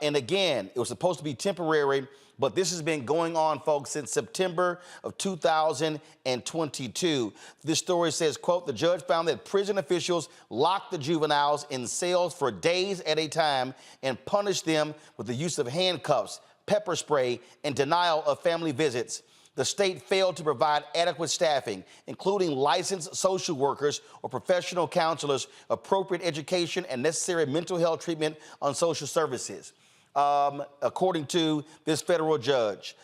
And again, it was supposed to be temporary, but this has been going on, folks, since September of 2022. This story says, quote, the judge found that prison officials locked the juveniles in cells for days at a time and punished them with the use of handcuffs, pepper spray, and denial of family visits. The state failed to provide adequate staffing, including licensed social workers or professional counselors, appropriate education, and necessary mental health treatment on social services. according to this federal judge.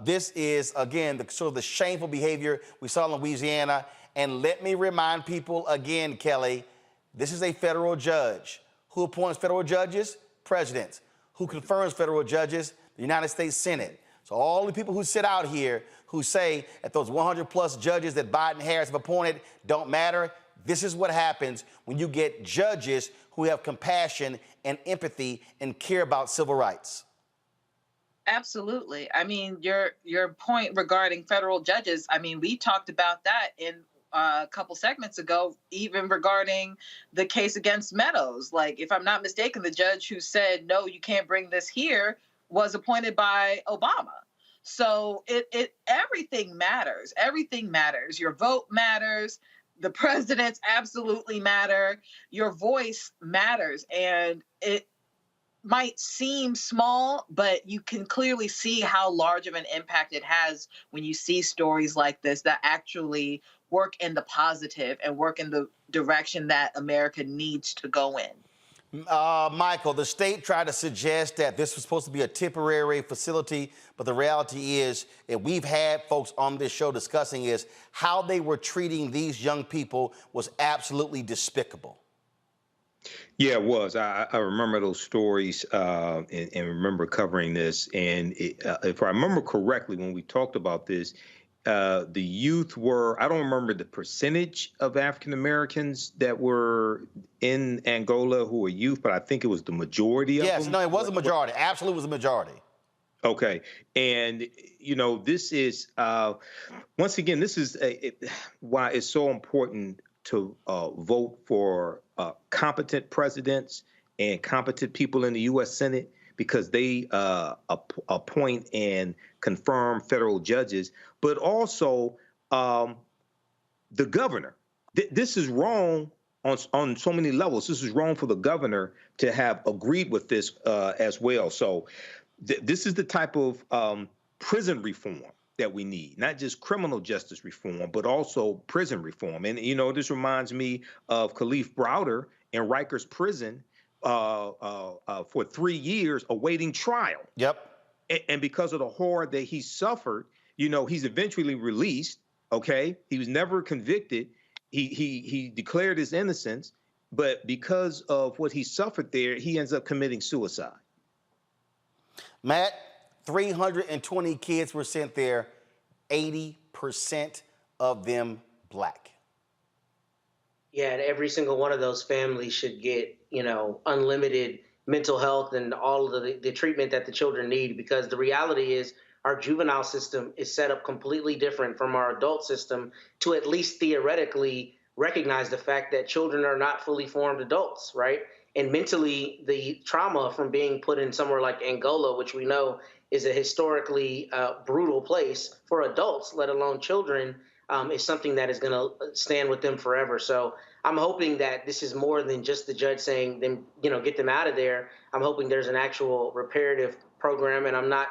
This is, again, sort of the shameful behavior we saw in Louisiana. And let me remind people again, Kelly, this is a federal judge. Who appoints federal judges? Presidents. Who confirms federal judges? The United States Senate. So all the people who sit out here who say that those 100-plus judges that Biden and Harris have appointed don't matter, this is what happens when you get judges who have compassion and empathy and care about civil rights. Absolutely. I mean, your point regarding federal judges, I mean, we talked about that in a couple segments ago, even regarding the case against Meadows. Like, if I'm not mistaken, the judge who said, no, you can't bring this here was appointed by Obama. So everything matters. Everything matters. Your vote matters. The presidents absolutely matter. Your voice matters. And it might seem small, but you can clearly see how large of an impact it has when you see stories like this that actually work in the positive and work in the direction that America needs to go in. Michael, the state tried to suggest that this was supposed to be a temporary facility, but the reality is, and we've had folks on this show discussing, is how they were treating these young people was absolutely despicable. Yeah, it was. I remember those stories and remember covering this. And if I remember correctly, when we talked about this, the youth were, I don't remember the percentage of African Americans that were in Angola who were youth, but I think it was the majority of them. Yes, no, it was a majority. Absolutely was a majority. Okay. And, you know, this is, once again, this is why it's so important to vote for competent presidents and competent people in the U.S. Senate, because they appoint and confirm federal judges, but also the governor. This is wrong on so many levels. This is wrong for the governor to have agreed with this as well. So this is the type of prison reform that we need, not just criminal justice reform, but also prison reform. And, you know, this reminds me of Khalif Browder in Rikers Prison for 3 years awaiting trial. Yep. And because of the horror that he suffered, you know, he's eventually released. Okay. He was never convicted. He declared his innocence, but because of what he suffered there, he ends up committing suicide. Matt, 320 kids were sent there, 80% of them Black. Yeah, and every single one of those families should get, you know, unlimited mental health and all of the treatment that the children need, because the reality is our juvenile system is set up completely different from our adult system to at least theoretically recognize the fact that children are not fully formed adults, right? And mentally, the trauma from being put in somewhere like Angola, which we know is a historically brutal place for adults, let alone children, is something that is going to stand with them forever. So I'm hoping that this is more than just the judge saying, them, you know, get them out of there. I'm hoping there's an actual reparative program, and I'm not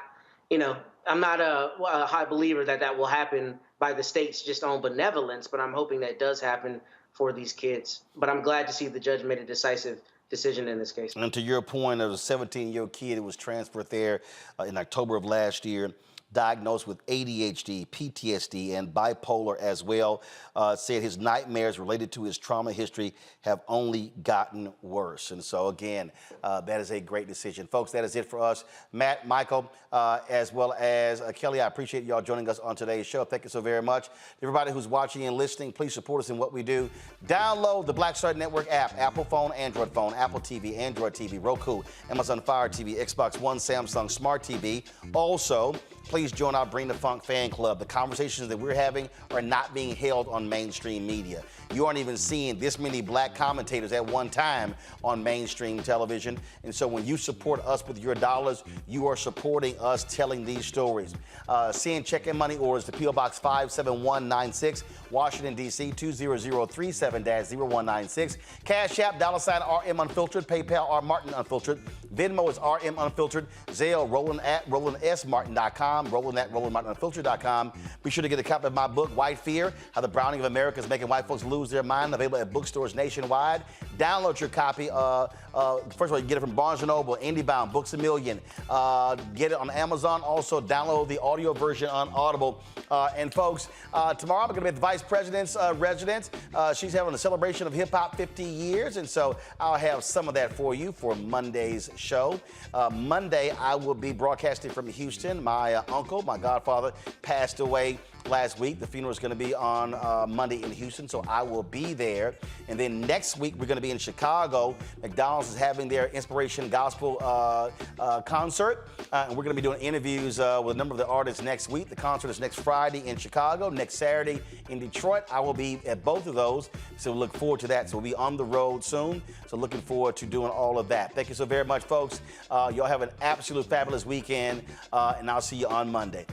a high believer that will happen by the state's just own benevolence, but I'm hoping that does happen for these kids. But I'm glad to see the judge made a decisive decision in this case. And to your point, there was a 17-year-old kid who was transferred there in October of last year, diagnosed with ADHD, PTSD, and bipolar as well. Said his nightmares related to his trauma history have only gotten worse. And so, again, that is a great decision. Folks, that is it for us. Matt, Michael, as well as Kelly, I appreciate y'all joining us on today's show. Thank you so very much. Everybody who's watching and listening, please support us in what we do. Download the Black Star Network app, Apple phone, Android phone, Apple TV, Android TV, Roku, Amazon Fire TV, Xbox One, Samsung Smart TV. Also, please join our Bring the Funk fan club. The conversations that we're having are not being held on mainstream media. You aren't even seeing this many Black commentators at one time on mainstream television. And so when you support us with your dollars, you are supporting us telling these stories. Send check and money orders to P.O. Box 57196, Washington, D.C. 20037-0196. Cash App, $ RM Unfiltered, PayPal, R Martin Unfiltered. Venmo is RM Unfiltered. Zelle, roland@rolandsmartin.com, roland@rolandmartinunfiltered.com. Be sure to get a copy of my book, White Fear, How the Browning of America is Making White Folks Lose Their Mind, available at bookstores nationwide. Download your copy. First of all, you get it from Barnes & Noble, IndieBound, Books A Million. Get it on Amazon. Also, download the audio version on Audible. And folks, tomorrow I'm going to be at the Vice President's residence. She's having a celebration of hip-hop 50 years, and so I'll have some of that for you for Monday's show. Monday, I will be broadcasting from Houston. My uncle, my godfather, passed away last week. The funeral is going to be on Monday in Houston, so I will be there. And then next week, we're going to be in Chicago. McDonald's is having their Inspiration Gospel concert, and we're going to be doing interviews with a number of the artists next week. The concert is next Friday in Chicago, next Saturday in Detroit. I will be at both of those, so look forward to that. So we'll be on the road soon, so looking forward to doing all of that. Thank you so very much, folks. Y'all have an absolute fabulous weekend, and I'll see you on Monday.